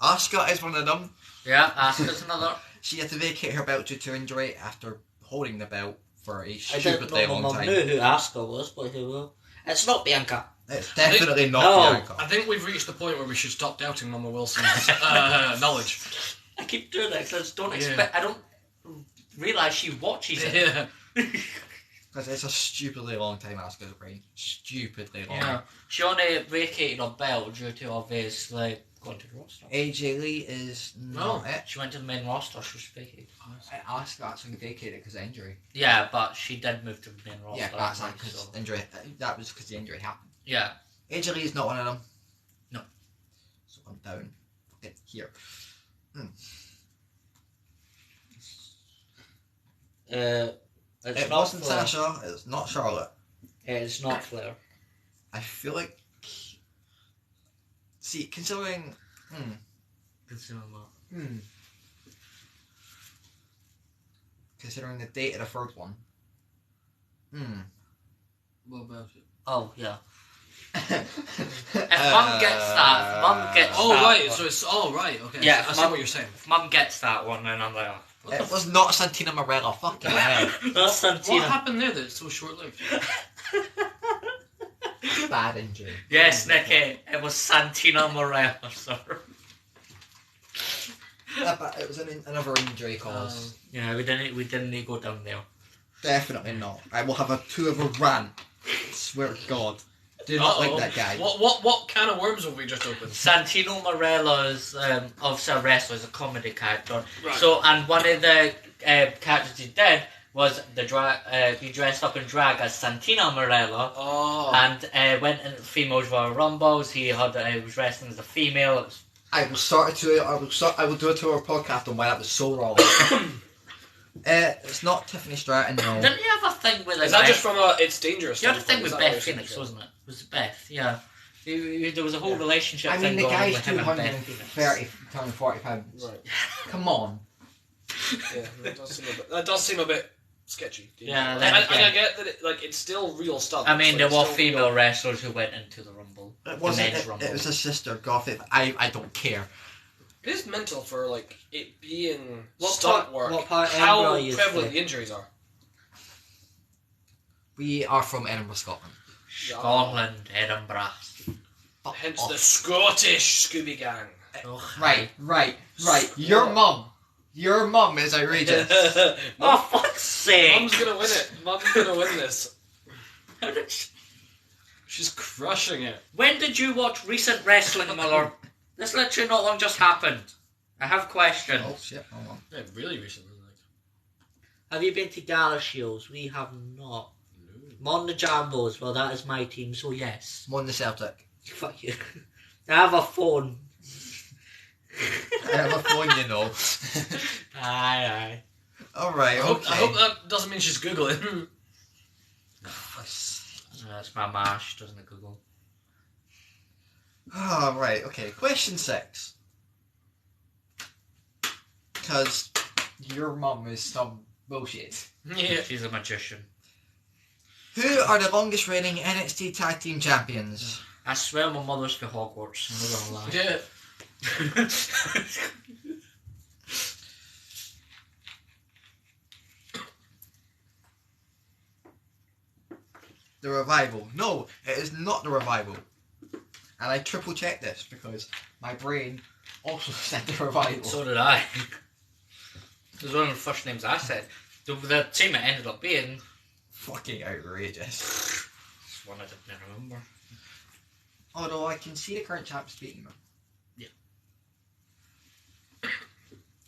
Asuka is one of them. Yeah, Asuka's another. She had to vacate her belt due to injury after holding the belt for a I didn't stupidly know my long mum time. knew who Asuka was, but who will? It's not Bianca. It's definitely not No. Bianca. I think we've reached the point where we should stop doubting Mama Wilson's knowledge. I keep doing that because I just don't Yeah. expect. I don't realise she watches it. Yeah. Because it's a stupidly long time Asuka's reign. Stupidly long. Yeah. She only vacated her belt due to obviously going to the roster. AJ Lee is not it. She went to the main roster, she was vacated. Asuka actually vacated because of injury. Yeah, but she did move to the main roster. Yeah, that's anyway, not because so- injury. That was because the injury happened. Yeah. AJ Lee is not one of them. No. So I'm down. Okay, here. It's It not wasn't Flair. Sasha. It's not Charlotte. It's not Flair. I feel like. See, considering. Considering the date of the third one. What about it? Oh, yeah. If Mum gets that, if Mum gets Oh that right, one- so it's right. Okay, Yeah, I see Mum- what you're saying. if Mum gets that one, then I'm like, oh. It was not Santina Morella. Fucking hell. That's What Santina. happened there that it's so short-lived? Bad injury. Yes, Nicky, it was Santina Morella, sir. Yeah, but it was another injury cause. Yeah, we didn't need to go down there. Definitely not. I will have a 2-hour rant. Swear to God. Do not Uh-oh. like that guy. What can of worms have we just opened? Santino Marella's obviously a wrestler, is a comedy character. Right. So, and one of the characters he did was he dressed up in drag as Santino Marella. Oh. And went in females Royal Rumbles. He was wrestling as a female. It was I will do a tour podcast on why that was so wrong. It's not Tiffany Stratton, no. Didn't you have a thing with Is that just from It's Dangerous? You had a thing with standpoint? Beth Is that Phoenix, what wasn't it? Was it Beth? Yeah. There was a whole relationship I thing mean, the going on guy's with him and Beth Phoenix. 230, 40 pounds. Right. Come on. Yeah, that does seem a bit sketchy. Yeah, and then I again- get that it's still real stuff. I mean, It's there it's were still female real. wrestlers who went into the Rumble. It The wasn't. men's Rumble. It was his sister, Gothic. I don't care. It is mental for it being What stunt part- work. what part how Edinburgh is prevalent the- the injuries are. We are from Edinburgh, Scotland. Scotland, Edinburgh. Fuck Hence off. the Scottish Scooby Gang. Oh, Right. Your mum is outrageous. Oh, fuck's sake! Mum's gonna win it. Mum's gonna win this. How did she- She's crushing it. When did you watch recent wrestling, Miller? This literally not long just happened. I have questions. Oh shit! Hold on. Yeah, really recently. Have you been to Gala Shields? We have not. Mon the Jambos, well that is my team, so yes. I'm on the Celtic. Fuck you. I have a phone. I have a phone, you know. Aye, All right. I hope Okay. that doesn't mean she's googling. That's my mash, doesn't it, Google? Oh, right. Okay. Question 6. Because your mum is some bullshit. Yeah. She's a magician. Who are the longest reigning NXT Tag Team Champions? I swear my mother's for Hogwarts, I'm not gonna Yeah. lie. The Revival. No, it is not the Revival. And I triple checked this because my brain also said the Revival. So did I. It was one of the first names I said. The team it ended up being Fucking outrageous. is one I didn't remember. Although I can see the current champs beating them.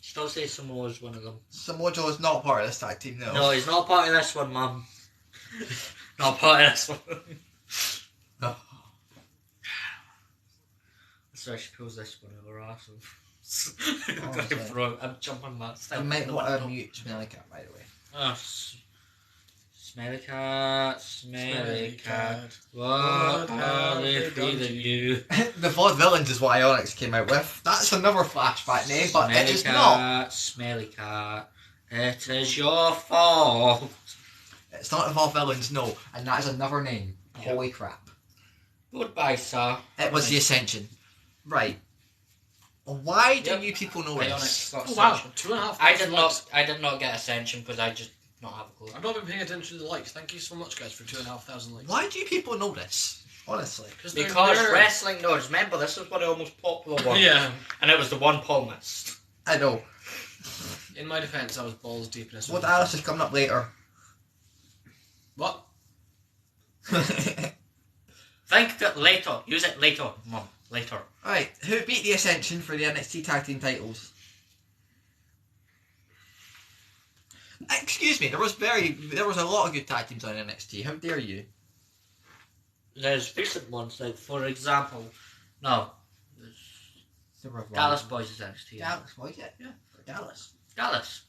Still say Samoa's one of them. Samoa Joe is not part of this tag team, no. No, he's not part of this one, Mum. Not part of this one. No. So she pulls this one over her ass. Oh, I'm jumping that I step. might want to mute Smelly Cat, by the way. Oh, smelly cat, smelly cat. What What are have they they done feeding to you? The Vaudevillains is what Ionix came out with. That's another flashback name, but it is not. Smelly cat, it is your fault. It's not the Vaudevillains, no. And that is another name. Yep. Holy crap. Goodbye, sir. It was the Ascension. Right. Why do Yep. you people know Ionix this? got Oh wow, Ascension. 2.5. I did not get Ascension because I just not have a clue. I've not been paying attention to the likes. Thank you so much, guys, for 2,500 likes. Why do you people know this? Honestly. Because Because wrestling nerds, remember this was one of the most popular ones. Yeah. And it was the one Paul missed. I know. In my defence, I was balls deep in this. What Alice is coming up later. What? Think that later. Use it later, Mum. Later. Right, who beat the Ascension for the NXT Tag Team titles? Excuse me, there was a lot of good tag teams on NXT. How dare you? There's recent ones, like for example, no, The Revival. Dallas Boys is NXT. Dallas, was it? Yeah, for Dallas. Dallas.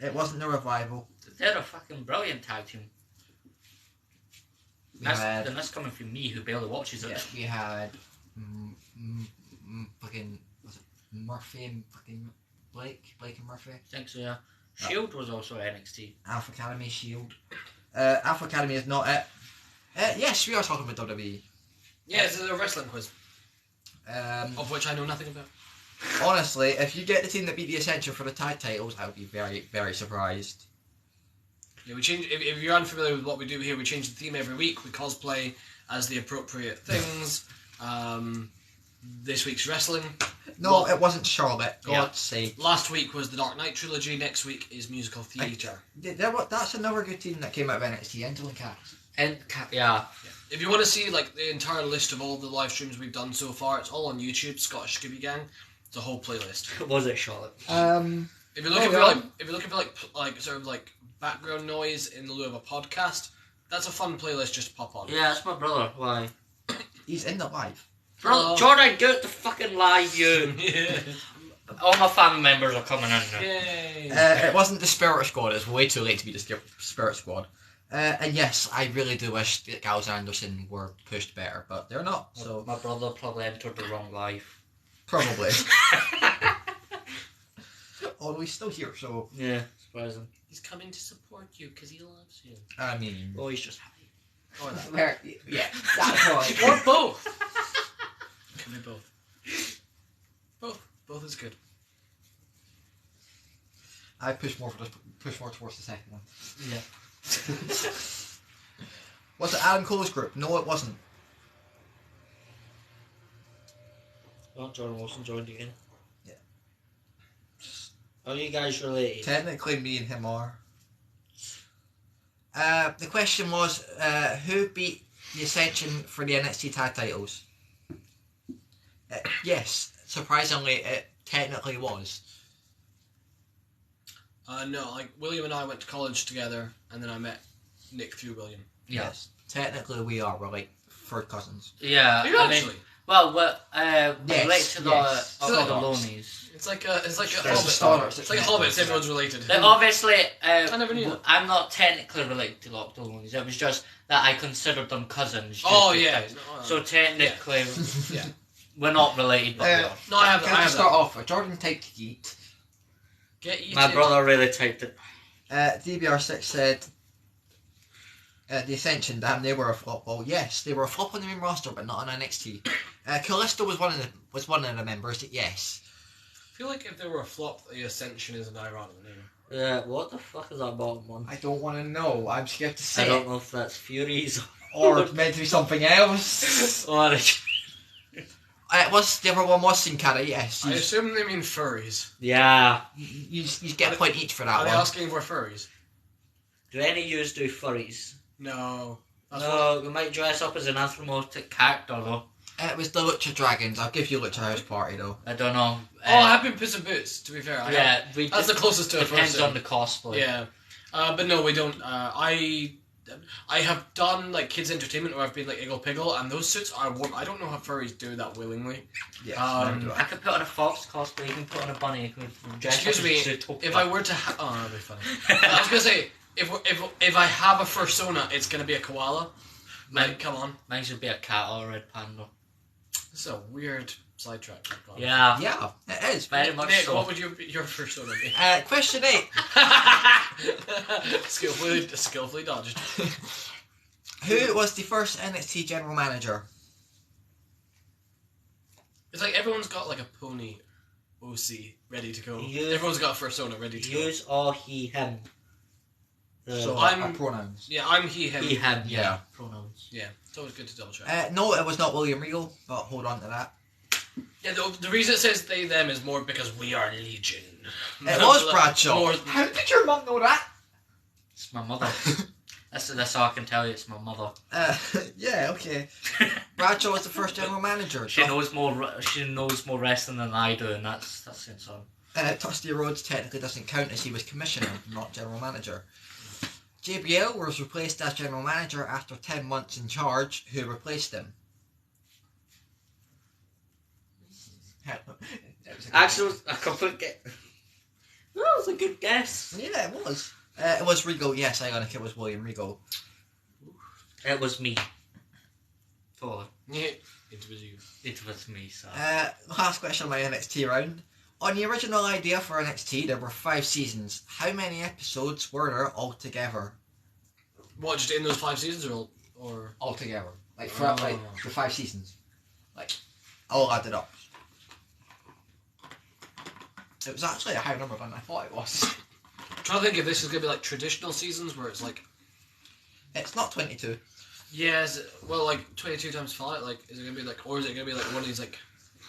It wasn't the Revival. They're a fucking brilliant tag team. We had, And that's coming from me who barely watches it. yeah, we had fucking, was it Murphy and fucking Blake and Murphy? I think so, yeah. Shield was also NXT. Alpha Academy, Shield. Alpha Academy is not it. Yes, we are talking about WWE. Yeah, it's a wrestling quiz, Um, of which I know nothing about. honestly, if you get the team that beat the Ascension for the tag titles, I would be very, very surprised. Yeah, we change. If you're unfamiliar with what we do here, we change the theme every week. We cosplay as the appropriate things. This week's wrestling. No, it wasn't Charlotte. Yeah. God's sake. Last week was the Dark Knight trilogy. Next week is musical theatre. That's another good team that came out of NXT. Angel and Cass. And yeah, If you want to see like the entire list of all the live streams we've done so far, it's all on YouTube. Scottish Scooby Gang. It's a whole playlist. was it Charlotte? If you're looking for like sort of like background noise in lieu of a podcast, that's a fun playlist just to pop on. Yeah, that's my brother. Why? He's in the live. Bro, Jordan, get the fucking live, you. Yeah. All my family members are coming in now. Yay. It wasn't the Spirit Squad. It's way too late to be the Spirit Squad. And yes, I really do wish that Gallows and Anderson were pushed better, but they're not. So My brother probably entered the wrong life. probably. Although he's still here, so Yeah, surprising. He's coming to support you because he loves you. I mean, Oh, he's just happy. Or that. yeah, that's right. Or both. Can be both. Both is good. I push more towards the second one. Yeah. Was it Adam Cole's group? No, it wasn't. Oh, Jordan Wilson joined again. Yeah. Are you guys related? Technically, me and him are. The question was, who beat the Ascension for the NXT tag titles? Yes, surprisingly, it technically was. No, like William and I went to college together, and then I met Nick through William. Yeah. Yes, technically we are. We're like third cousins. Yeah. Are you actually? Well, Yes, relate to the yes. the Sort of. Lonies. It's like a There's Hobbit. the starters. It's like a Hobbit. Everyone's related. They obviously, I never knew that. I'm not technically related to the Lonies. It was just that I considered them cousins. Oh just yeah. because. No, So technically, yeah. we're not related, but we are. No, I have. Can I I have start that. off? Jordan typed Yeet. Get eaten. My brother really typed it. DBR6 said, the Ascension, damn, they were a flop. Well, yes, they were a flop on the main roster, but not on NXT. Callisto was one of the members. Yes. I feel like if there were a flop, the Ascension is an ironic name. Yeah, what the fuck is that bottom one? I don't want to know. I'm scared to I say don't it. know if that's Furies Or it's meant to be something else. or The other one was Sin Cara, yes. I assume they mean furries. yeah. You get a point each for that Are they one. asking for furries? Do any of you do furries? No. That's No, we might dress up as an anthropomorphic character though. It was the Lucha Dragons. I'll give you Lucha House Party though. I don't know. Oh, I have been Puss in Boots, to be fair. That's the closest to a depends fursuit. on the cosplay. Yeah. But no, we don't. I have done like kids entertainment where I've been like Iggle Piggle, and those suits are warm. I don't know how furries do that willingly. Yes, Um, never do I could put on a fox cosplay, you can put on a bunny, you can dress Excuse up me, as Zootopia. if I were to oh, that'd be funny. I was gonna say, if I have a fursona, it's gonna be a koala. Like, come on. Mine should be a cat or a red panda. This is a weird sidetrack. Yeah. Yeah, it is. Very much Nick, so. what would your fursona be? Question 8. skillfully dodged. Who was the first NXT general manager? It's like everyone's got like a pony OC ready to go. Use- Everyone's got a fursona ready to go. Use or he, him. So I'm- pronouns. Yeah, I'm he, him. He, him, yeah. Yeah. Pronouns. Yeah, it's always good to double check. No, it was not William Regal, but hold on to that. Yeah, the reason it says they, them is more because we are legion. It was Bradshaw. More, How did your mum know that? It's my mother. that's all I can tell you, it's my mother. Yeah, okay. Bradshaw was the first general manager. She knows more wrestling than I do, and that's sense on. Dusty Rhodes technically doesn't count as he was commissioner, not general manager. JBL was replaced as general manager after 10 months in charge. Who replaced him? Actually, I complete get. That was a good guess. Yeah, it was. It was Regal, yes, Ionic, it was William Regal. It was me. Totally. yeah, it was you. It was me, so. Last question on my NXT round. On the original idea for NXT, there were 5 seasons. How many episodes were there altogether? What, just in those 5 seasons or? Altogether. Like, throughout like, the 5 seasons. Like, all added up. It was actually a higher number than I thought it was. I'm trying to think if this is going to be like traditional seasons where it's like... It's not 22. Yeah, well, like 22 times 5, like, is it going to be like... Or is it going to be like one of these like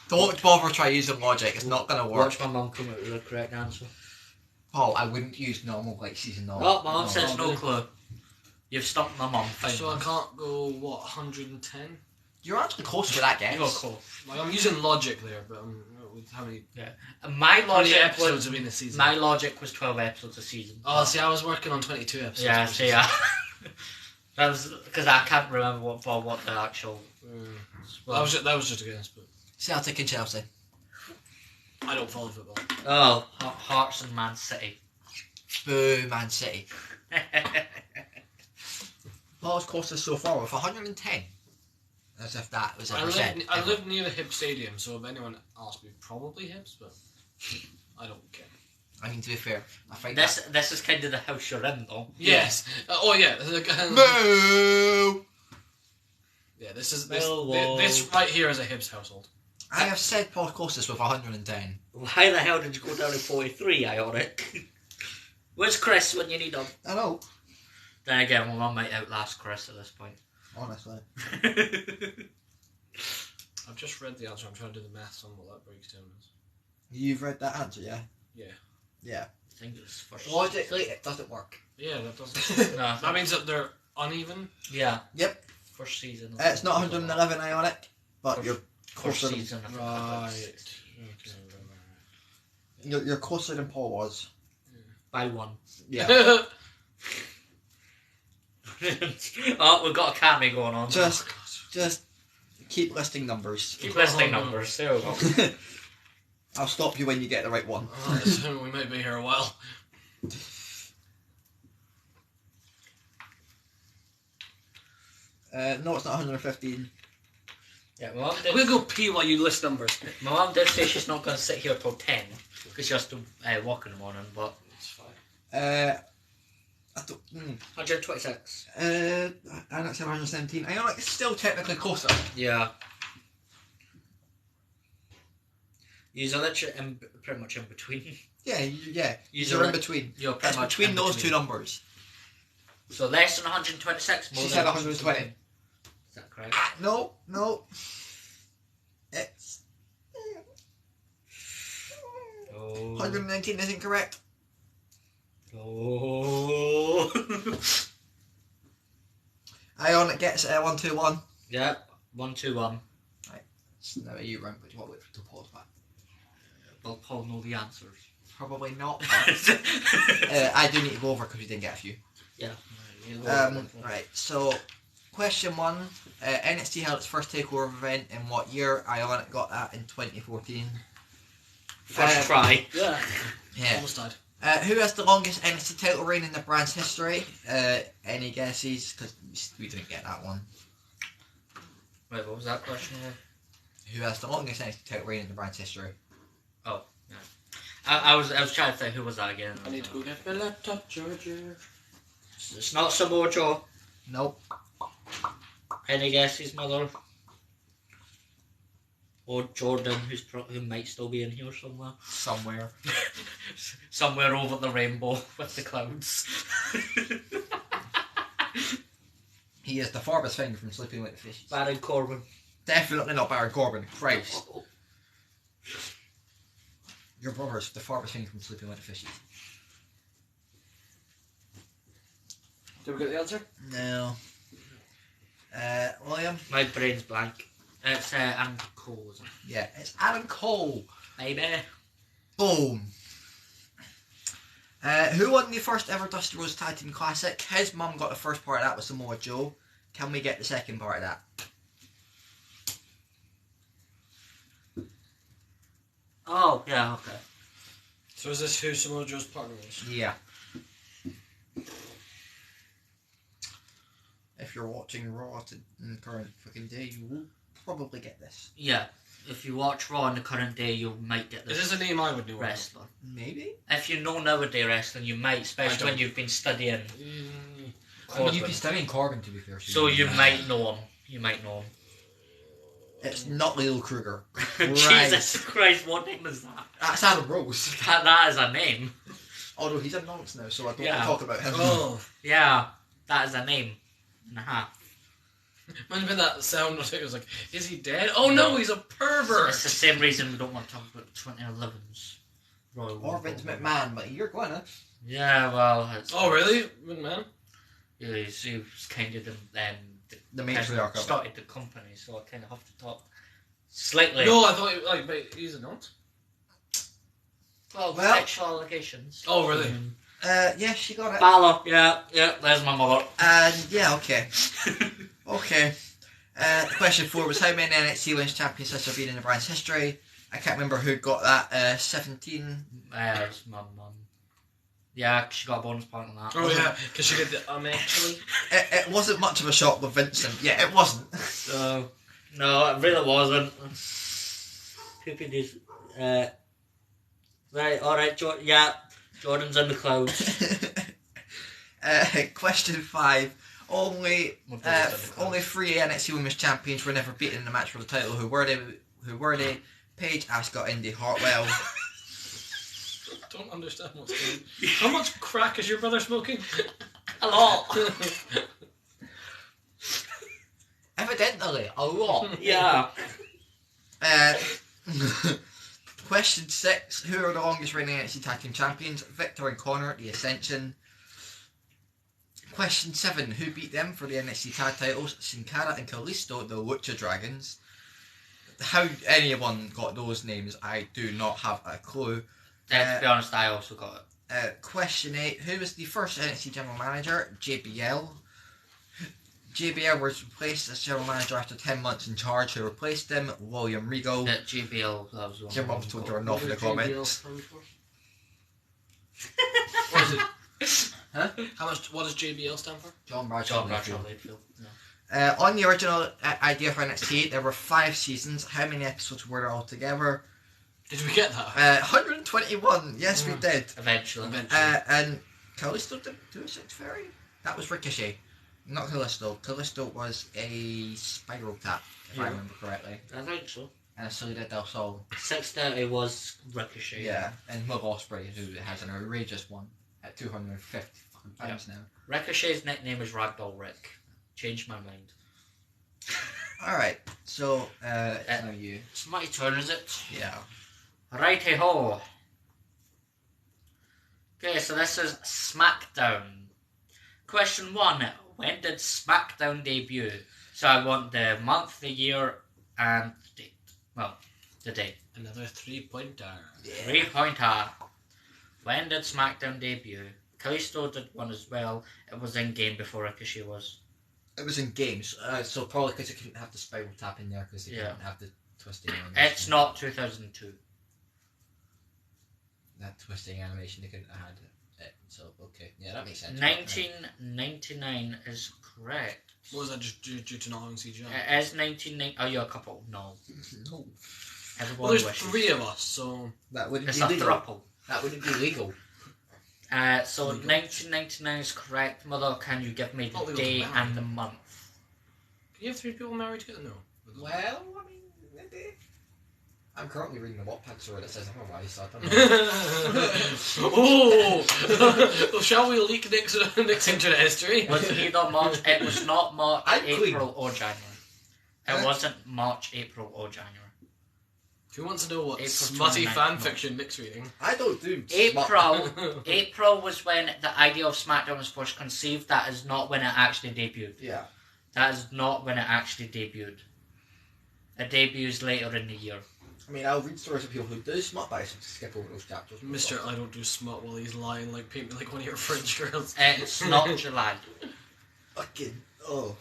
Don't bother try using logic. It's not gonna work. Watch my mum come out with the correct answer. Paul, I wouldn't use normal like season normal. Oh, my mum says no, no really? clue. You've stumped my mum. Fine. So I can't go, what, 110? You're actually close to that, guess. You got close. Like, I'm using logic there, but how many My logic episodes was have been a season? my logic was 12 episodes a season. Oh, see, I was working on 22 episodes. Yeah, which see, is- yeah. That was because I can't remember what the actual. That was just a guess, but Celtic and Chelsea. I don't follow football. Oh, Hearts and Man City. Boo, Man City. Paul's cost us so far with 110. As if that was a percent. I live near the Hibs Stadium, so if anyone asks me, probably Hibs, but I don't care. I mean, to be fair, I think This is kind of the house you're in, though. Yes. Oh yeah. Boo! Yeah. This is Millwall. this right here is a Hibs household. I have said Paul's closest with 110. Why the hell did you go down to 43, Ionic? Where's Chris when you need him? I know. Then again, my mum might outlast Chris at this point. Honestly. I've just read the answer. I'm trying to do the maths on what that breaks down as. You've read that answer, yeah? Yeah. Yeah. I think it's first. Logically, it doesn't work. Yeah, that doesn't. No, That means that they're uneven. yeah. Yep. First season. It's not 111 Ionic, but you're First closer. season. I think. Right. You're closer than Paul was. By one. Yeah. Oh, we've got a camera going on. Just keep listing numbers. Keep listing numbers. There we go. I'll stop you when you get the right one. Oh, we might be here a while. No, it's not 115. Yeah, my mum I'm did. gonna go pee while you list numbers. My mum did say she's not going to sit here till 10 because she has to walk in the morning. But It's fine. I don't. 126. I don't say 117. Ionic is still technically closer. Yeah. You're literally pretty much in between. Yeah, yeah. You're You're in between. You're pretty It's much between in those between. two numbers. So less than 126. More She than said 120. Is that correct? No. It's Oh. 119 isn't correct. Oh. Ionic gets 121. Yeah. 121. So now you round, but you want to wait for to pause back. Will Paul know the answers? Probably not. But, I do need to go over because we didn't get a few. Right, so question 1. NXT held its first takeover event in what year? Ionic got that in 2014. First try. Yeah. Yeah. Almost died. Who has the longest NXT title reign in the brand's history? Any guesses? Because we didn't get that one. Wait, what was that question? Who has the longest NXT title reign in the brand's history? Oh, yeah. I was trying to think who was that again. I need to go get my laptop charger. It's not Samoa Joe. Nope. Any guesses, mother? Or Jordan, who might still be in here somewhere. Somewhere. Somewhere over the rainbow with the clouds. He is the farthest thing from sleeping with the fishes. Baron Corbin. Definitely not Baron Corbin. Christ. Your brother's the farthest thing from sleeping with the fishes. Did we get the answer? No. William? My brain's blank. It's Adam Cole, isn't it? Yeah, it's Adam Cole. Maybe. Boom. Who won the first ever Dusty Rhodes Tag Team Classic? His mum got the first part of that with Samoa Joe. Can we get the second part of that? Oh, yeah, okay. So is this who Samoa Joe's partner is? Yeah. If you're watching Raw in the current fucking day, you will probably get this. Yeah. If you watch Raw in the current day, you might get Is this this a name I would know? wrestler. Maybe? If you know nowadays wrestling, you might, especially when you've been studying Corbin. You'd be studying Corbin, to be fair. So you might know him. You might know him. It's not Leo Kruger. Jesus Christ, what name is that? That's Adam Rose. That is a name. Although he's a nonce now, so I don't Yeah. want to talk about him. Oh. Yeah, that is a name and a half. Imagine when that sound was like, is he dead? Oh no, he's a pervert! It's the same reason we don't want to talk about 2011's Royal Or Rumble. Vince McMahon, but you're going to. Yeah, well... Oh really? Man? Yeah, he was kind of The kind of matriarch of it. started the company, so I kind of have to talk slightly. No, I thought but he's not. Well, Well- sexual allegations. Oh really? Yeah, she got it. Balor, yeah, there's my mother. And yeah, okay. Okay. Question 4 was how many NXT Women's Champions has there been in the brand's history? I can't remember who got that. 17. It's my mum. Yeah, she got a bonus point on that. Oh yeah, because she did the actually. It wasn't much of a shock with Vincent. Yeah, it wasn't. No, it really wasn't. Poopy this. Right, alright, Jordan's in the clouds. Question 5. Only We'll do this in the clouds. 3 NXT Women's Champions were never beaten in a match for the title. Who were they? Paige, Asuka, Indy, Hartwell. Don't understand what's going on. How much crack is your brother smoking? A lot. Evidently, a lot. Yeah. Question 6. Who are the longest reigning NXT Tag Team Champions? Victor and Connor, The Ascension. Question 7. Who beat them for the NXT Tag titles? Sin Cara and Kalisto, the Lucha Dragons. How anyone got those names, I do not have a clue. To be honest, I also got it. Question 8. Who was the first NXT General Manager? JBL. JBL was replaced as General Manager after 10 months in charge. Who replaced him? William Regal. GBL, that was one. Your mum's told you enough in the comments. What is it? Huh? What does JBL stand for? John Bradshaw. John Bradshaw Layfield. On the original idea for NXT, there were 5 seasons. How many episodes were there altogether? Did we get that? 121. Yes, we did. Eventually. And Kalisto did do a 6 fairy? That was Ricochet. Not Kalisto. Kalisto was a spiral tap, if I remember correctly. I think so. And a Salida del Sol. 630 was Ricochet. Yeah. And Will Ospreay, who has an outrageous one at 250 fucking pounds now. Ricochet's nickname is Ragdoll Rick. Changed my mind. Alright, so, it's now you. It's my turn, is it? Yeah. Righty ho. Okay, so this is SmackDown. Question 1. When did SmackDown debut? So I want the month, the year, and the date. Well, the date. Another 3-pointer. 3-pointer. When did SmackDown debut? Kalisto did one as well. It was in game before Ricochet was. It was in games, so probably because it couldn't have the spiral tap in there because it couldn't have the twisting animation. It's not 2002. That twisting animation, they couldn't have had it. So, okay. Yeah, that makes sense. 1999 is correct. What was that, just due to not having CGI? It is 1990. Oh, you're a couple. No. No. Everyone Well, there's wishes. 3 of us, so... That wouldn't It's be a legal. thruple. That wouldn't be legal. So Legal. 1999 is correct. Mother, can you give me Not the legal to day marry. and the month? Can you have 3 people married together? No. Well, I mean, maybe. I'm currently reading the Wattpad story that says otherwise, so I don't know. Oh! Well, shall we leak Nick's internet history? Was it either March? It was not March, I'm clean. April, or January. It wasn't March, April, or January. Who wants to know what April smutty 29th, fan no. fiction Nick's reading? I don't do April was when the idea of SmackDown was first conceived. That is not when it actually debuted. Yeah. That is not when it actually debuted. It debuts later in the year. I mean, I'll read stories of people who do smut, but I skip over those chapters. Mr. I don't do smut while he's lying, like paint me like one of your French girls. It's not July. Fucking, oh.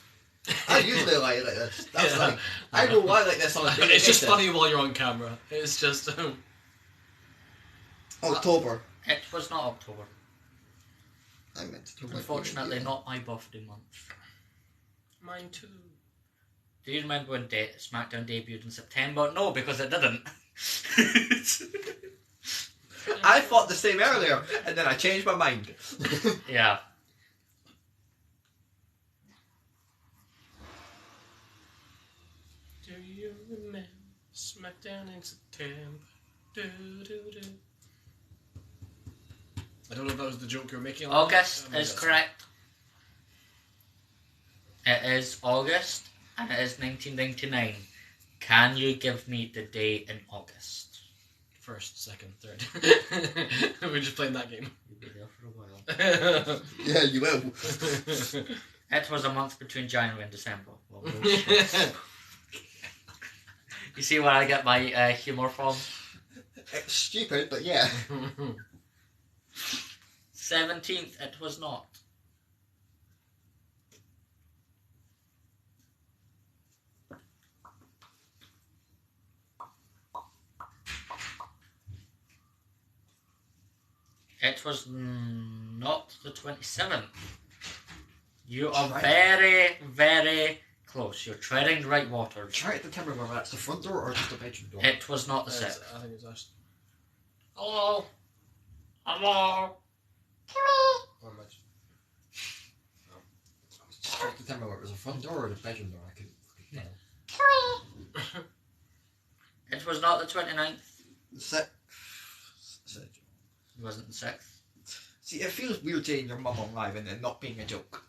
I usually lie like this. That's Yeah. like, I will lie like this on a daily It's just basis. funny while you're on camera. It's just... October. It was not October. I meant to do Unfortunately, not my birthday month. Mine too. Do you remember when SmackDown debuted in September? No, because it didn't. I thought the same earlier, and then I changed my mind. Yeah. Do you remember SmackDown in September? Do, do, do. I don't know if that was the joke you were making. August I mean, is that's- correct. It is August. and it is 1999. Can you give me the day in August? First, second, third. We're just playing that game. You'll be there for a while. Yeah, you will. It was a month between January and December. Well, you see where I get my humour from? It's stupid, but yeah. 17th, it was not. It was not the 27th. You are very, very close. You're treading the right waters. Try to determine whether that's the front door or just the bedroom door. It was not the 6th. I think it's actually... Hello? Hello? Or am I just... I was just trying to determine whether it was the front door or the bedroom door. I couldn't tell. It was not the 29th. The 6th. It wasn't the 6th. See, it feels weird saying your mum on live and it not being a joke.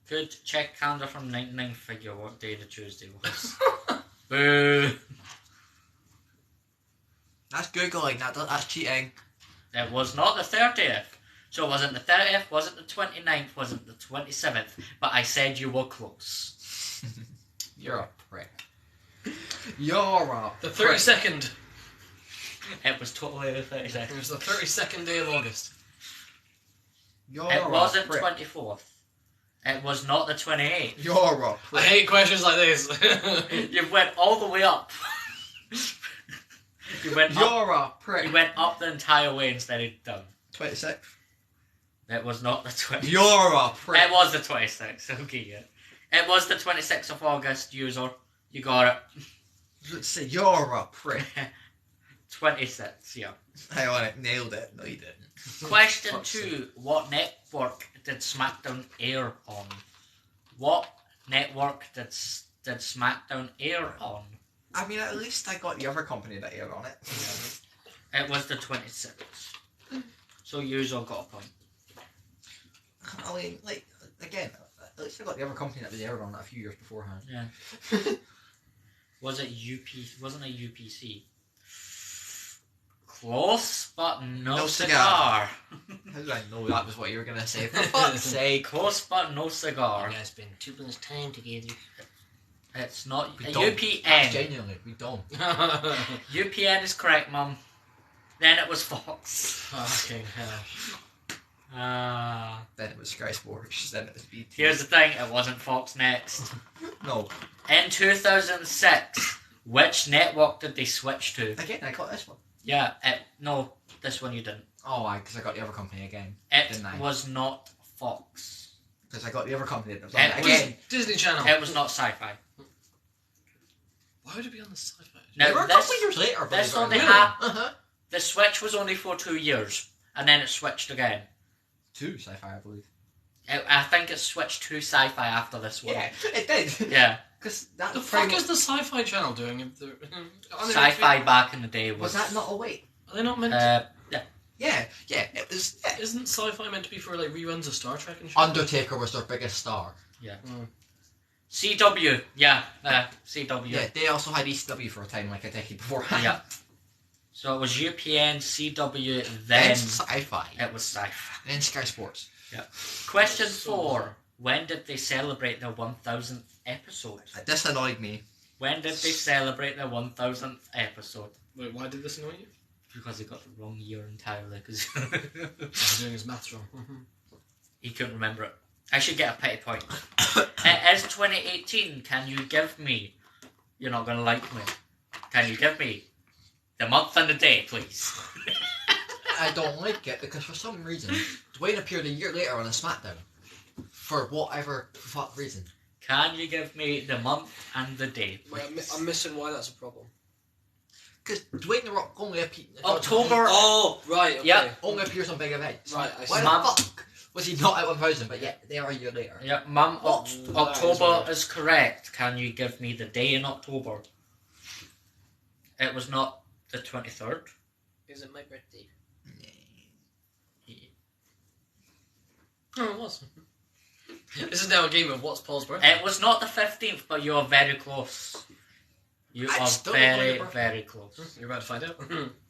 Good. Check calendar from 99. Figure what day the Tuesday was. Boo. That's Googling, that's cheating. It was not the 30th. So it wasn't the 30th, wasn't the 29th, wasn't the 27th. But I said you were close. You're a prick. You're a The prick. 32nd. It was totally the 32nd. It was the 32nd day of August. You're It a wasn't prick. 24th. It was not the 28th. You're a I prick. hate questions like this. You went all the way up. You went up. You're a prick. You went up the entire way instead of down. 26th. It was not the 20th. You're a prick. It was the 26th. Okay, yeah. It was the 26th of August, user. You got it. Let's say you're a prick. 26th, yeah. Hang on, it nailed it. No, you didn't. Question Fuck's 2. What network did SmackDown air on? What network did SmackDown air on? I mean, at least I got the other company that aired on it. It was the 26th. So user got a point. I mean, like, again, at least I got the other company that was aired on it a few years beforehand. Yeah. Was it Wasn't it UPC? Close, but no cigar. How did I know that was what you were going to say? For fuck's sake. Close, but no cigar. You guys spend too much time together. It's not We don't. UPN. Genuinely, we don't. UPN is correct, Mum. Then it was Fox. Fucking hell. Then it was Sky Sports, then it was BT. Here's the thing, it wasn't Fox next. No. In 2006, which network did they switch to? Again, I got this one. Yeah, no, this one you didn't. Oh, because I got the other company again. It Didn't I? was not Fox. Because I got the other company that was It on it was- again. Disney Channel. It was not Sci-Fi. Why would it be on the sci-fi? Now, They were a this- couple years later. this believe it or only not. happened. Uh-huh. The switch was only for 2 years, and then it switched again. 2 sci-fi, I believe. I think it switched to Sci-Fi after this one. Yeah, it did. Yeah. Because that The was fuck is the sci-fi channel doing? If they're- are they Sci-Fi back in the day was... Was that not a wait? Are they not meant to... Yeah, it was. Yeah. Isn't sci-fi meant to be for like reruns of Star Trek and shit? Undertaker was their biggest star. CW. Yeah, CW. Yeah, they also had ECW for a time, like a decade beforehand. Yeah. So it was UPN, CW, Then then sci-fi. it was Sci-Fi. Then Sky Sports. Question So 4. When did they celebrate their 1000th episode? This annoyed me. When did they celebrate their 1000th episode? Wait, why did this annoy you? Because he got the wrong year entirely, because He's doing his maths wrong. he couldn't remember it. I should get a petty point. It is 2018. Can you give me... You're not going to like me. Can you give me the month and the day, please? I don't like it because for some reason, Dwayne appeared a year later on a SmackDown. For whatever fuck reason. Can you give me the month and the day, Wait, please? I'm missing why that's a problem. Because Dwayne The Rock only, October. Oh, right, okay. Yep. only appears on big events. Right, I Why see. the Mum- fuck was he not at 1000? But yeah, they are a year later. Yeah, Mum, That is October weird. is correct. Can you give me the day in October? It was not The 23rd. Is it my birthday? Oh, it was. This is now a game of what's Paul's birthday. It was not the 15th, but you are very close. You I are still don't know very, your very close. You're about to find out.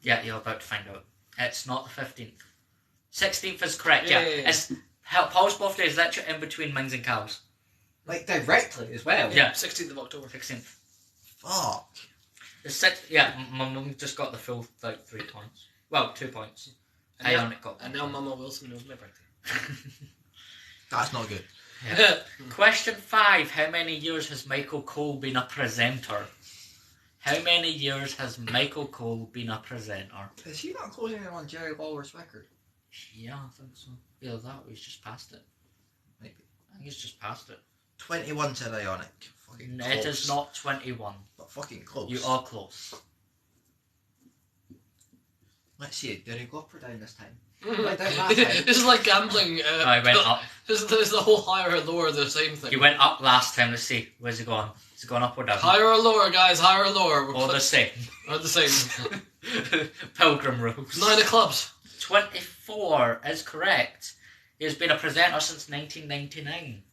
Yeah, you're about to find out. It's not the 15th. 16th is correct, yeah. Yeah. It's Paul's birthday is literally in between Mings and Cows. Like directly as well. Yeah. 16th of October. 16th. Fuck. The sixth, yeah, my mum just got the full, 3 points. Well, 2 points. And And now Mama Wilson knows my birthday. That's not good. Yeah. Question 5. How many years has Michael Cole been a presenter? How many years has Michael Cole been a presenter? Is he not closing in on Jerry Lawler's record? Yeah, I think so. Either that or he's just passed it. Maybe. I think he's just passed it. 21 said Ionic. Fucking No, close. it is not 21. But fucking close. You are close. Let's see it. Did he go up or down this time? Mhm. Went down last time. This is like gambling. I went up. This is the whole higher or lower, the same thing. He went up last time. Let's see. Where's he gone? Is he gone up or down? Higher or lower, guys? Higher or lower? Or the same. Or the same. Pilgrim rules. 9 of clubs. 24 is correct. He has been a presenter since 1999.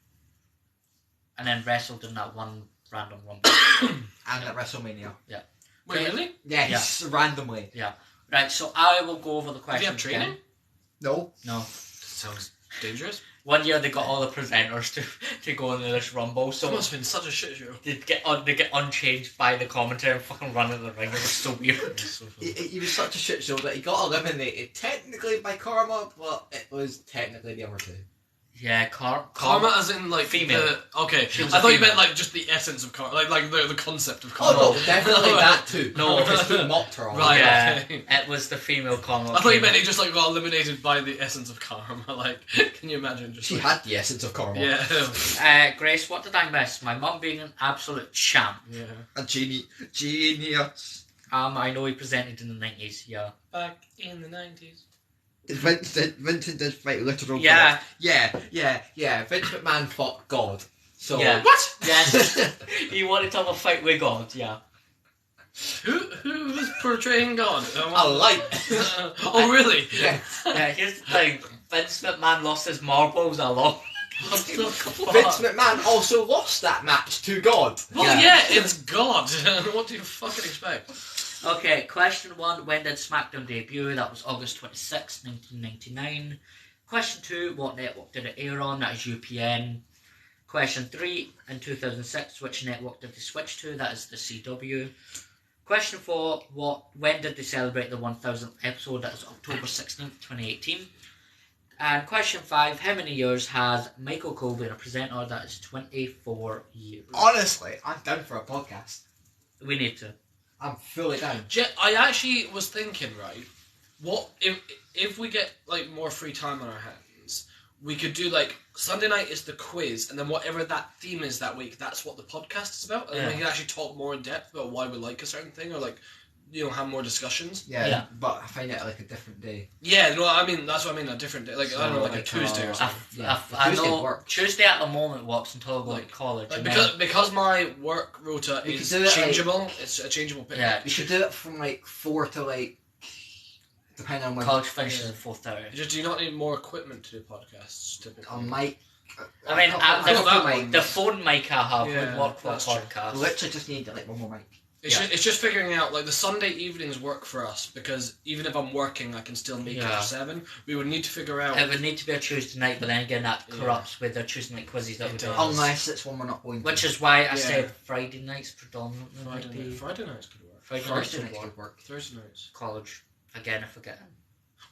And then wrestled in that one random rumble. And at WrestleMania. Wait, really? Yes, randomly. Right, so I will go over the Did you questions have training? again. No. No. Sounds dangerous. One year they got all the presenters to go into this rumble, It so must have been such a shit show. they get unchanged by the commentary and fucking run in the ring. It was so weird. So funny. He was such a shit show that he got eliminated technically by Karma, but it was technically the other two. Yeah, Karma as in like Female. Okay, She was I a thought you female. meant like just the essence of karma, like the concept of Oh karma. no, definitely that too. No. Because he mocked her on Right. it. Yeah, okay. it was the female Karma. I thought you meant he just like got eliminated by the essence of karma. Like, can you imagine? Just She like, had the essence of Karma. yeah, Grace, what did I miss? My mum being an absolute champ. yeah. A genius. I know he presented in the 90s, yeah. Back in the 90s. Vincent did fight literal Yeah. God. Yeah. Vince McMahon fought God. So Yeah. What? Yes. He wanted to have a fight with God, yeah. Who was portraying God? a light. Oh really? Yeah. Yeah, here's the thing. Vince McMahon lost his marbles a lot. What the fuck? Vince McMahon also lost that match to God. Well, yeah, it's God. What do you fucking expect? Okay, question 1. When did SmackDown debut? That was August 26, 1999. Question 2. What network did it air on? That is UPN. Question 3. In 2006, which network did they switch to? That is the CW. Question 4. When did they celebrate the 1000th episode? That is October 16th, 2018. And question 5. How many years has Michael Cole been a presenter? That is 24 years. Honestly, I'm down for a podcast. We need to. I'm fully down. I actually was thinking, right? What if we get like more free time on our hands? We could do like Sunday night is the quiz, and then whatever that theme is that week, that's what the podcast is about, and Yeah. we can actually talk more in depth about why we like a certain thing, or like have more discussions. Yeah, but I find it like a different day. Yeah, no, I mean that's what I mean. A different day, like I don't know, like a like, Tuesday or something. I Tuesday know works. Tuesday at the moment works until I go to college. Like, and then- because my work rota We is could do it, changeable. It's a changeable pick. yeah, We should do it from like 4 to like, depending on when. college finishes at 4:30. Just do you not need more equipment to do podcasts? Typically? On mic. I mean, I've got that one. the phone mic I have Yeah, would work for a that's true. podcast. Literally just need like one more mic. It's just figuring out, like, the Sunday evenings work for us, because even if I'm working, I can still make it Yeah. for 7. We would need to figure out... It would need to be a Tuesday night, but then again, that Yeah. corrupts with the Tuesday night quizzes that It we do. does. Unless it's one we're not going to. Which is why I Yeah. said Friday nights predominantly. Friday, might be Friday nights could work. Friday nights Thursday would nights work. would work. Thursday nights. College again if I get in.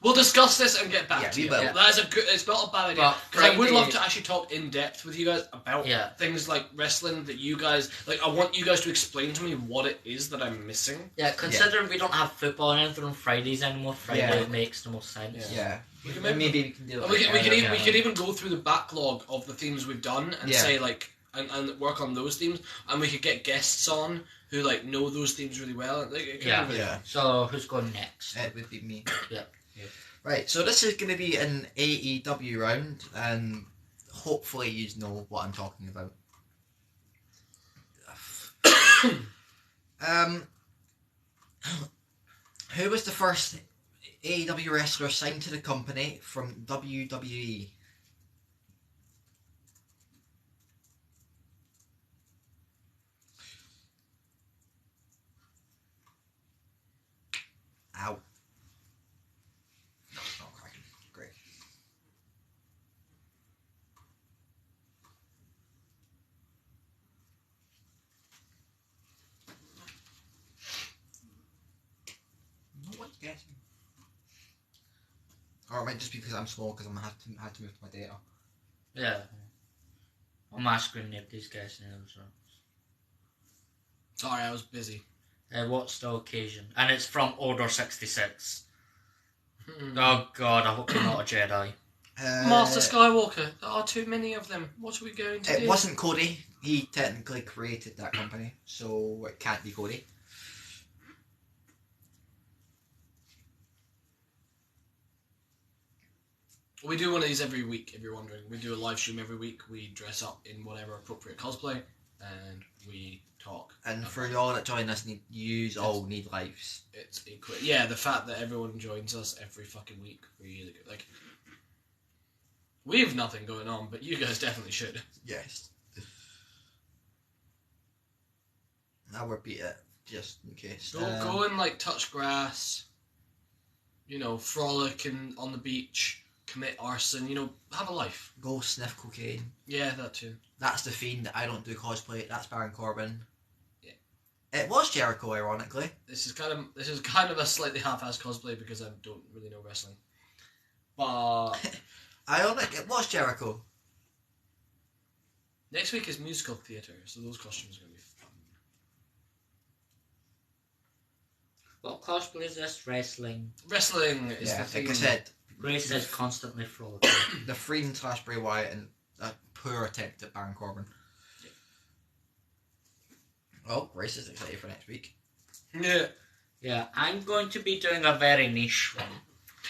We'll discuss this and get back Yeah, to we you. will. That is a good... It's not a bad idea. But Because I would Friday- love to actually talk in depth with you guys about Yeah. things like wrestling that you guys... Like, I want you guys to explain to me what it is that I'm missing. Yeah, considering we don't have football and anything on Fridays anymore, Friday Yeah. makes the most sense. Yeah. We can Maybe we can do it. We like could earlier. even go through the backlog of the themes we've done and Yeah. say like and work on those themes, and we could get guests on who like know those themes really well. Like, it could Yeah. be really Yeah. So who's going next? It would be me. Yeah. Right, so this is going to be an AEW round, and hopefully you know what I'm talking about. Who was the first AEW wrestler signed to the company from WWE? Ow. No, it's not cracking. Great. No one's guessing. Or it might just be because I'm slow because I had to move to my data. Yeah. On my screen, nobody's guessing it. So. Sorry, I was busy. What's the occasion? And it's from Order 66. Oh God, I hope you're not a Jedi. Master Skywalker. There are too many of them. What are we going to do? It wasn't Cody. He technically created that company, so it can't be Cody. We do one of these every week, if you're wondering. We do a live stream every week. We dress up in whatever appropriate cosplay, and we talk. And for y'all that join us, you all need lives. It's yeah, the fact that everyone joins us every fucking week, really good. Like, we have nothing going on, but you guys definitely should. Yes. I'll repeat it, just in case. Go and, like, touch grass, frolic on the beach, commit arson, have a life. Go sniff cocaine. Yeah, that too. That's the Fiend. I don't do cosplay. That's Baron Corbin. Yeah. It was Jericho, ironically. This is kind of a slightly half-assed cosplay because I don't really know wrestling. But Ironic, it was Jericho. Next week is musical theatre, so those costumes are going to be fun. What cosplay is this? Wrestling. Wrestling is the theme. Like I said, Grace is constantly frolicking. the Fiend / Bray Wyatt and a poor attempt at Baron Corbin. Yeah. Well, Grace is excited for next week. Yeah. Yeah, I'm going to be doing a very niche one.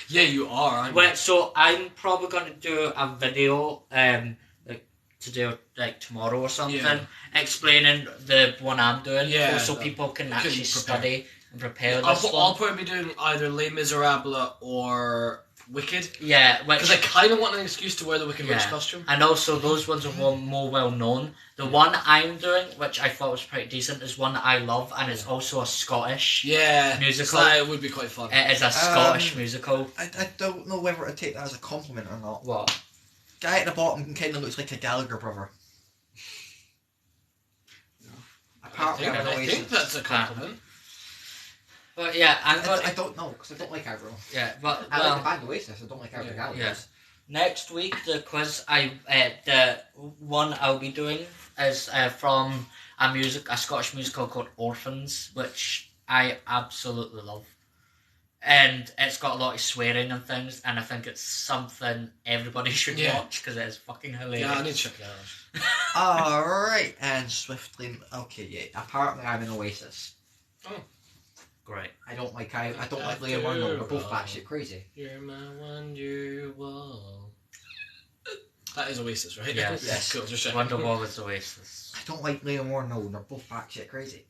Yeah, you are, aren't you? Well, so I'm probably going to do a video, to do tomorrow or something, explaining the one I'm doing, so people can actually study and prepare this one. I'll probably be doing either Les Miserables or Wicked. Yeah, because I kind of want an excuse to wear the Wicked Witch costume. And also, those ones are more well known. The one I'm doing, which I thought was pretty decent, is one that I love, and it's also a Scottish musical. So it would be quite fun. It is a Scottish musical. I don't know whether to take that as a compliment or not. What? Guy at the bottom kind of looks like a Gallagher brother. I think that's a compliment. But yeah, I don't know, because I don't like Aggro. Yeah, but I like the band Oasis, I don't like Aggro Gallagher. Yeah. Next week, the quiz the one I'll be doing is from a Scottish musical called Orphans, which I absolutely love. And it's got a lot of swearing and things, and I think it's something everybody should watch because it is fucking hilarious. Yeah, I need to check that out. Alright, and swiftly. Okay, yeah. Apparently, I'm in Oasis. Oh, great. I don't like Liam Arnold. They're both batshit crazy. You're my Wonderwall. That is Oasis, right? Yes. Yes. Cool, just checking. Wonderwall is Oasis. I don't like Liam Arnold. They're both batshit crazy.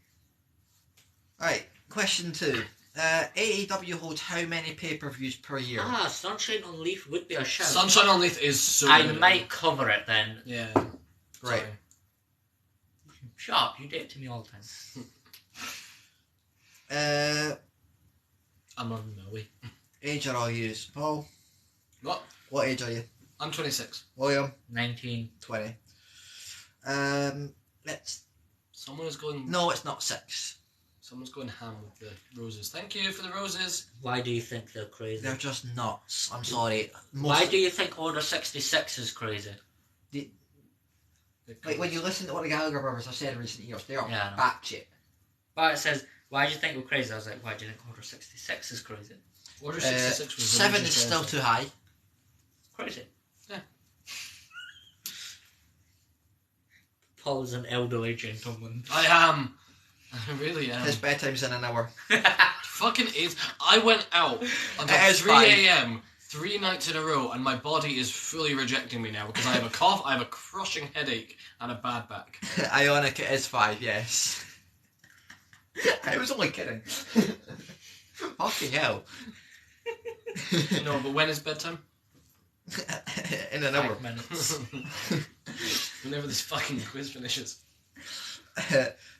Alright, question 2. AEW holds how many pay-per-views per year? Sunshine on Leaf would be a shout. Sunshine on Leaf is so I good. might cover it then. Yeah. Right. Shut up, you do it to me all the time. I'm on my way. Age are all yous. Paul? What age are you? I'm 26. William? 19. 20. Let's... Someone is going... No, it's not 6. Someone's going ham with the roses. Thank you for the roses. Why do you think they're crazy? They're just nuts. I'm sorry. Why do you think Order 66 is crazy? Like, when you listen to what the Gallagher brothers have said in recent years, they are batshit. But it says, why do you think we're crazy? I was like, why do you think Order 66 is crazy? Order 66 was 7 is still too high. Crazy. Yeah. Paul's an elderly gentleman. I am. I really am. His bedtime's in an hour. Fucking is. I went out until 3 a.m. 3 nights in a row, and my body is fully rejecting me now because I have a cough, I have a crushing headache, and a bad back. Ionic, it is 5, yes. I was only kidding. Fucking hell. No, but when is bedtime? In an hour. 5 minutes. Whenever this fucking quiz finishes.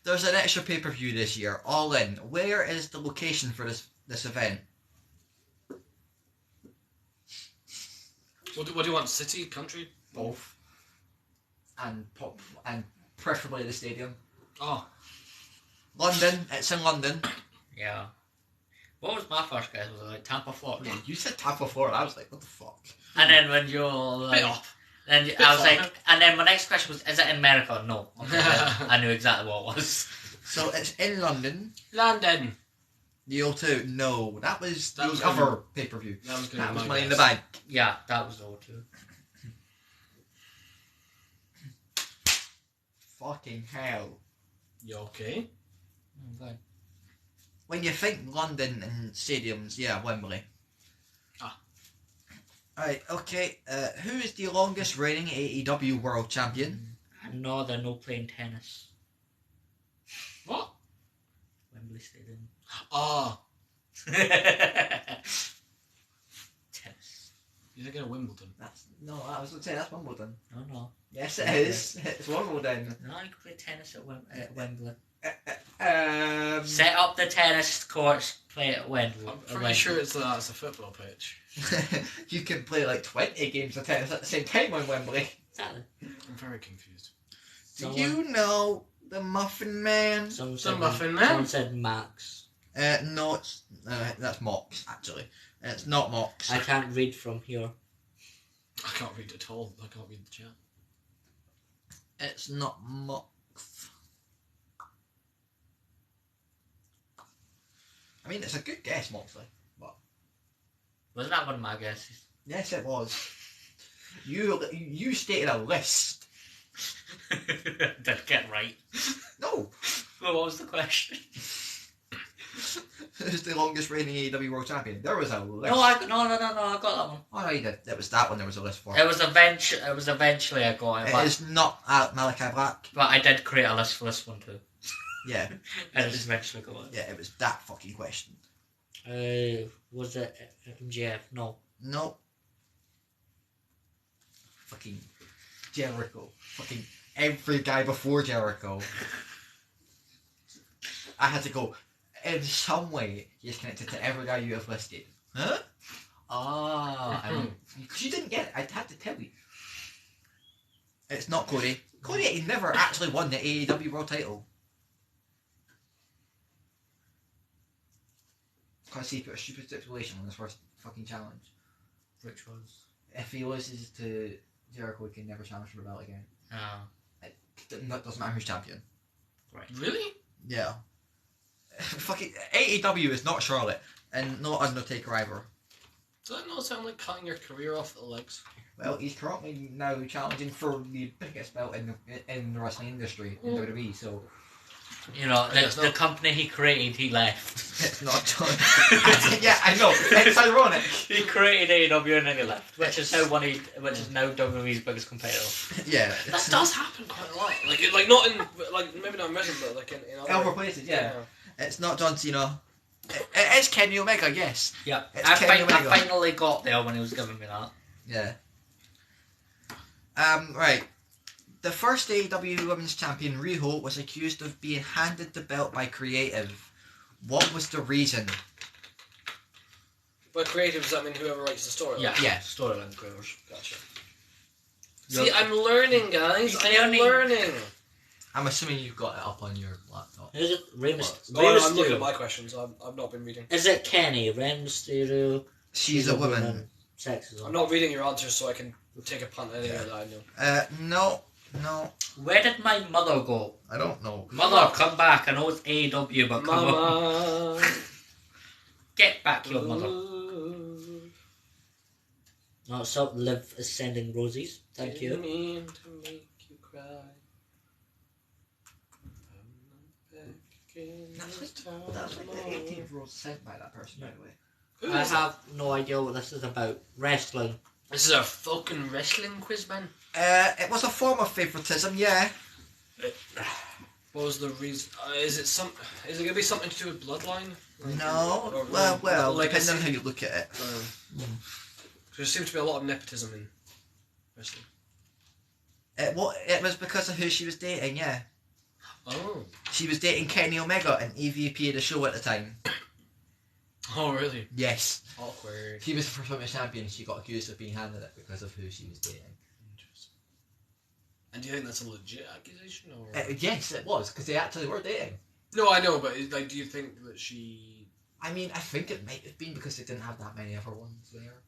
There's an extra pay-per-view this year, All In. Where is the location for this event? What do you want? City? Country? Both. And preferably the stadium. Oh. London. It's in London. Yeah. What was my first guess? Was it like Tampa, Florida? Yeah, you said Tampa, Florida. I was like, what the fuck? And then when you're like, Bit up. then Bit I was far. like, and then my next question was, is it in America? No. Okay, I knew exactly what it was. So it's in London. London. The O2. No, that was That the was other gonna pay-per-view. That was Money in the Bank. Yeah, that was all too. Fucking hell. You okay? Okay. When you think London and stadiums, yeah, Wembley. Ah. Alright, okay. Who is the longest reigning AEW World Champion? No, they're no playing tennis. What? Wembley Stadium. Oh. Tennis. You're thinking of Wimbledon. No, I was going to say that's Wimbledon. No. Yes, it is. It's Wimbledon. No, you can play tennis at Wembley. Um, Set up the tennis courts, play at Wembley. I'm pretty sure it's a football pitch. you can play like 20 games of tennis at the same time on Wembley. Exactly. I'm very confused. Do you know the Muffin Man? Someone The said, Muffin Man? Someone said Max. No, it's that's Mox actually. It's not Mox. I can't read from here. I can't read at all. I can't read the chat. It's not Mox. I mean, it's a good guess, Moxley. But Wasn't that one of my guesses? yes, it was. You stated a list. Didn't get right. No. Well, what was the question? Who's the longest reigning AEW World Champion? There was a list. No, I got that one. Oh no, you did. It was that one. There was a list for. It was eventually I got it, It but, is not Malachi Black. but I did create a list for this one too. Yeah, And I just eventually got it. yeah. It was that fucking question. Was it MJF? No. No. Fucking Jericho. Fucking every guy before Jericho. I had to go, in some way, he's connected to every guy you have listed. Huh? Ah, I mean, because you didn't get it, I had to tell you. It's not Cody. Cody, he never actually won the AEW World title. Because he put a stupid stipulation on his first fucking challenge. Which was? If he loses to Jericho, he can never challenge for the belt again. Oh. That doesn't matter who's champion. Right. Really? Yeah. Fucking AEW is not Charlotte, and not Undertaker either. Does that not sound like cutting your career off at the legs? Well, he's currently now challenging for the biggest belt in the wrestling industry in WWE, so You know, It's the not- company he created, he left. it's not John. Yeah, I know. It's ironic. He created AEW and then he left, which is now WWE's biggest competitor. Yeah. That does happen quite a lot. Like not in maybe not in wrestling, but like in other Other places, yeah. It's not John Cena. It is Kenny Omega, yes. Yeah, It's I Kenny Omega. finally got there when he was giving me that. Yeah. Right. The first AEW Women's Champion, Riho, was accused of being handed the belt by Creative. What was the reason? But creative, does that mean whoever writes the story? Yeah, Yeah. storyline creators. Gotcha. See, I'm learning, guys. I'm learning. I'm assuming you've got it up on your laptop. Is it Rey Oh, Mysterio? I'm looking at my questions. I've not been reading. Is it Kenny? Rey Mysterio? She's a woman. Sexism. I'm not reading your answers, so I can take a punt at anything that I know. No. Where did my mother go? I don't know. Mother, come back. I know it's AEW, but come on. Mama. Get back here, mother. No, so Liv is sending roses. Thank you. Didn't mean to make you cry. That's like the 18th rose sent by that person, by the way. Who I is have no idea what this is about. Wrestling. This is a fucking wrestling quiz, man. It was a form of favoritism, yeah. What was the reason? Is it going to be something to do with bloodline? No. Or Well, legacy? depending on how you look at it. There seems to be a lot of nepotism in wrestling. It was because of who she was dating, yeah. Oh. She was dating Kenny Omega, an EVP of the show at the time. Oh, really? Yes. Awkward. He was the first women's champion and she got accused of being handed it because of who she was dating. Interesting. And do you think that's a legit accusation? Or? Yes, it was, because they actually were dating. No, I know, but do you think that she... I mean, I think it might have been because they didn't have that many other ones there.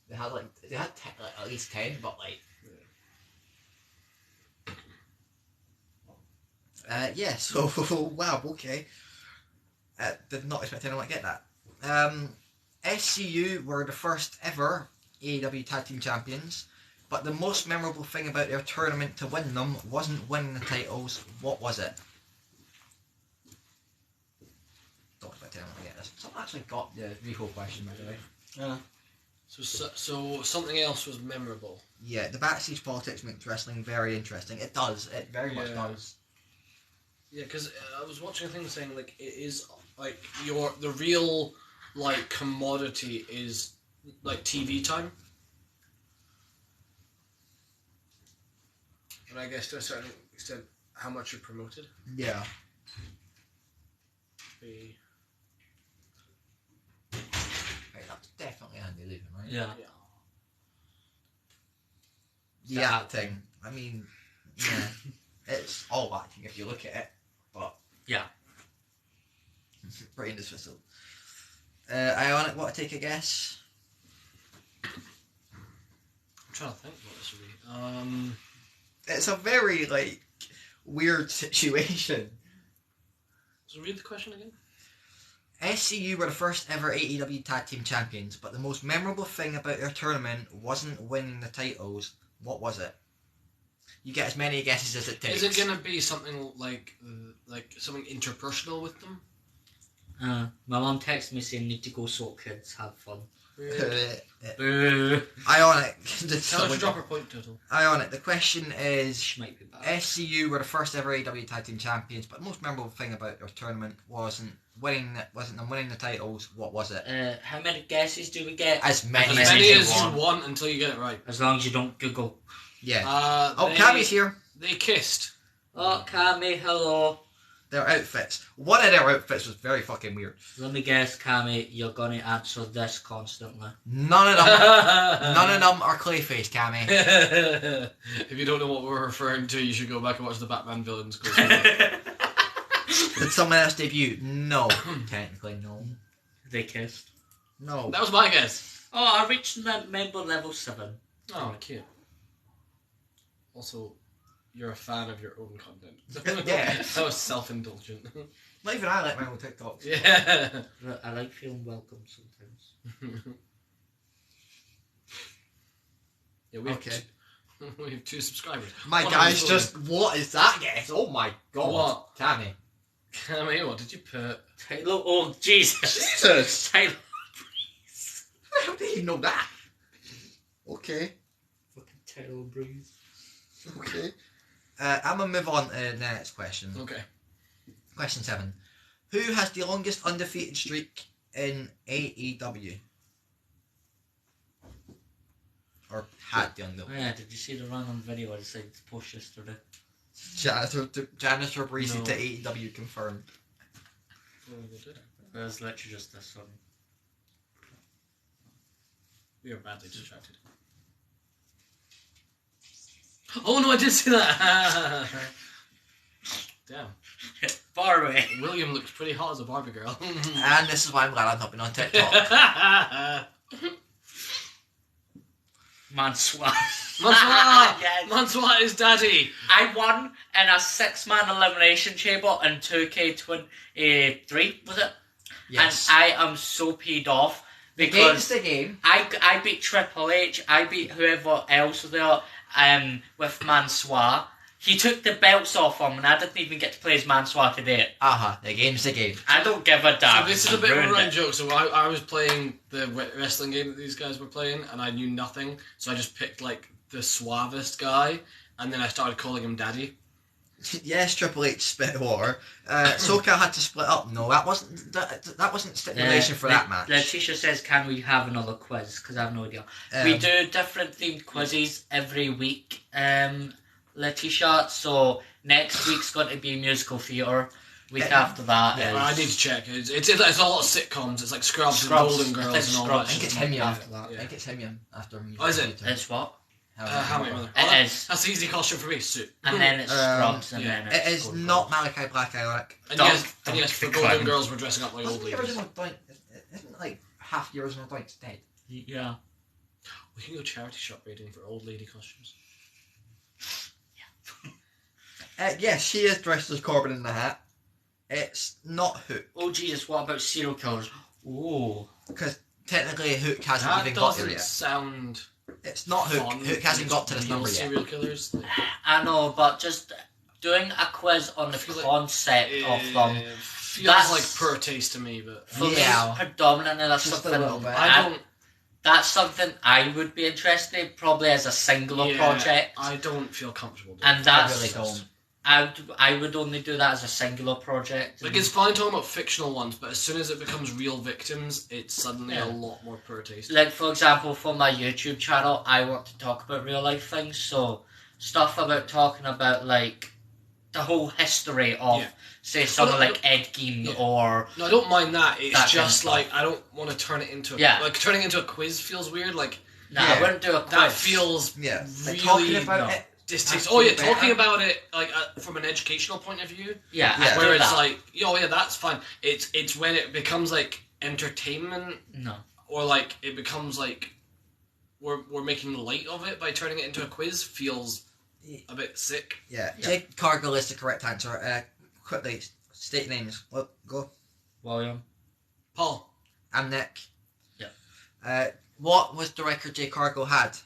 They had at least 10, but yeah, so, wow, okay. Did not expect anyone to get that. SCU were the first ever AEW Tag Team Champions, but the most memorable thing about their tournament to win them wasn't winning the titles. What was it? Don't expect anyone to get this. Someone actually got the Rico question, by the way. Yeah. So something else was memorable. Yeah, the backstage politics makes wrestling very interesting. It does. It very much does. Yeah, because I was watching a thing saying like it is like the real like commodity is like TV time, and I guess to a certain extent how much you're promoted. Yeah. Be... Right, that's definitely Andy leaving, right? Yeah. The acting. I mean, yeah, it's all acting if you look at it, but yeah, pretty indismissible. Ionic, want to take a guess? I'm trying to think what this would be. It's a very like weird situation. So read the question again. SCU were the first ever AEW Tag Team Champions, but the most memorable thing about their tournament wasn't winning the titles. What was it? You get as many guesses as it takes. Is it gonna be something like something interpersonal with them? My mum texted me saying need to go sort kids, have fun. Ionic. Tell her to drop her point total. Ionic. The question is: She might be bad. SCU were the first ever AEW Tag Team Champions, but the most memorable thing about their tournament wasn't them winning the titles. What was it? How many guesses do we get? As many As many as you you want until you get it right. As long as you don't Google. Yeah. Cammy's here. They kissed. Oh, Cammy, hello. Their outfits. One of their outfits was very fucking weird. Let me guess, Cammy, you're gonna answer this constantly. None of them are Clayface, Cammy. If you don't know what we're referring to, you should go back and watch the Batman villains. Did someone else debut? No. Technically, no. They kissed. No. That was my guess. Oh, I reached member level 7. Oh, cute. Also, you're a fan of your own content. Yeah. That was self-indulgent. Not even I like my own TikToks. Yeah. I like feeling welcome sometimes. Yeah, we have 2 subscribers. My One guy's of just, what is that guess? Oh my god. What? Cammy. Cammy, what did you put? Taylor, oh Jesus. Jesus. Taylor. How did he know that? Okay. Fucking Taylor Breeze. Okay. I'm going to move on to the next question. Okay. Question 7. Who has the longest undefeated streak in AEW? Or had the undefeated? Oh, yeah, did you see the random video I decided to post yesterday? Janitor Breezy No. to AEW confirmed. It was literally just this one. We are badly distracted. Oh no, I did see that! Damn. Far away. William looks pretty hot as a Barbie girl. And this is why I'm glad I've not been on TikTok. Mansoir. Mansoir! Yes. Mansoir is daddy! I won in a 6-man elimination chamber in 2K23, was it? Yes. And I am so peed off Against because the game. I beat Triple H, I beat whoever else was there with Mansoir. He took the belts off him and I didn't even get to play as Mansoir today. The game's the game. I don't give a damn. So this is a bit of a Ruined running it. joke. So I was playing the wrestling game that these guys were playing, and I knew nothing. So I just picked like the suavest guy, and then I started calling him Daddy. Yes, Triple H spit water. SoCal had to split up. No, that wasn't stipulation for that match. Letitia says, "Can we have another quiz?" Because I have no idea. We do different themed quizzes every week, Letitia. So next week's going to be musical theatre. Week after that, I need to check. It's a lot of sitcoms. It's like Scrubs and Golden Girls and all that. I think it's Himian after that. I think it's Himian after. Oh, is it? It's what? How many mother? It is. That's the easy costume for me. Suit. And then it's Scrubs, and then it's it is not Malachi Black, Alec. And yes, for Golden Girls, we're dressing up like old ladies. Isn't like half the original Doink's dead? Yeah. We can go charity shop raiding for old lady costumes. Yes, she is dressed as Corbin in the hat. It's not Hook. Oh, Jesus, what about serial killers? Oh. Because technically Hook hasn't even got there yet. Sound. It's not Hook. Hook hasn't got to this number yet. Serial killers. I know, but just doing a quiz on the concept of them. Feels like poor taste to me, but for me, predominantly that's just something. A little bit. That's something I would be interested in, probably as a singular project. I don't feel comfortable doing and that's, I really don't. I would only do that as a singular project. Like, it's fine talking about fictional ones, but as soon as it becomes real victims, it's suddenly a lot more poor taste. Like, for example, for my YouTube channel, I want to talk about real life things, so stuff about talking about, like, the whole history of, say, someone like Ed Gein or... No, I don't mind that. It's that just, kind of like, I don't want to turn it into a... Yeah. Like, turning it into a quiz feels weird, like... No, I wouldn't do a quiz. That feels like really... talking about it. Distasteful. Oh yeah, talking about it like from an educational point of view. Yeah. Where it's like, that's fine. It's when it becomes like entertainment. No. Or like it becomes like we're making light of it by turning it into a quiz feels a bit sick. Yeah. Jake Cargill is the correct answer. Quickly state names. Go. William. Paul. I'm Nick. Yeah. What was the record Jake Cargill had?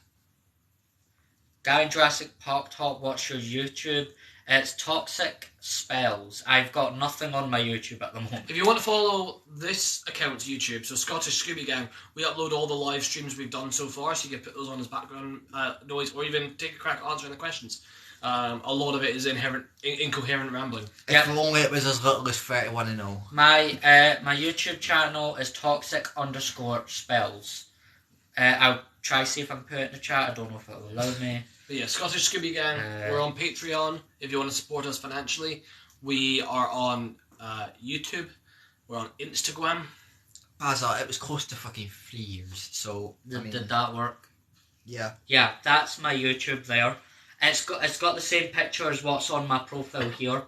Guy in Jurassic Park Talk, what's your YouTube? It's Toxic Spells. I've got nothing on my YouTube at the moment. If you want to follow this account's YouTube, so Scottish Scooby Gang, we upload all the live streams we've done so far, so you can put those on as background noise, or even take a crack at answering the questions. A lot of it is incoherent rambling. If only it was as little as 31 and 0. My YouTube channel is Toxic_Spells. I'll try see if I can put it in the chat. I don't know if it will allow me. But yeah, Scottish Scooby Gang. We're on Patreon if you want to support us financially. We are on YouTube. We're on Instagram. Baza, it was close to fucking 3 years. So did that work? Yeah. Yeah, that's my YouTube there. It's got the same picture as what's on my profile here.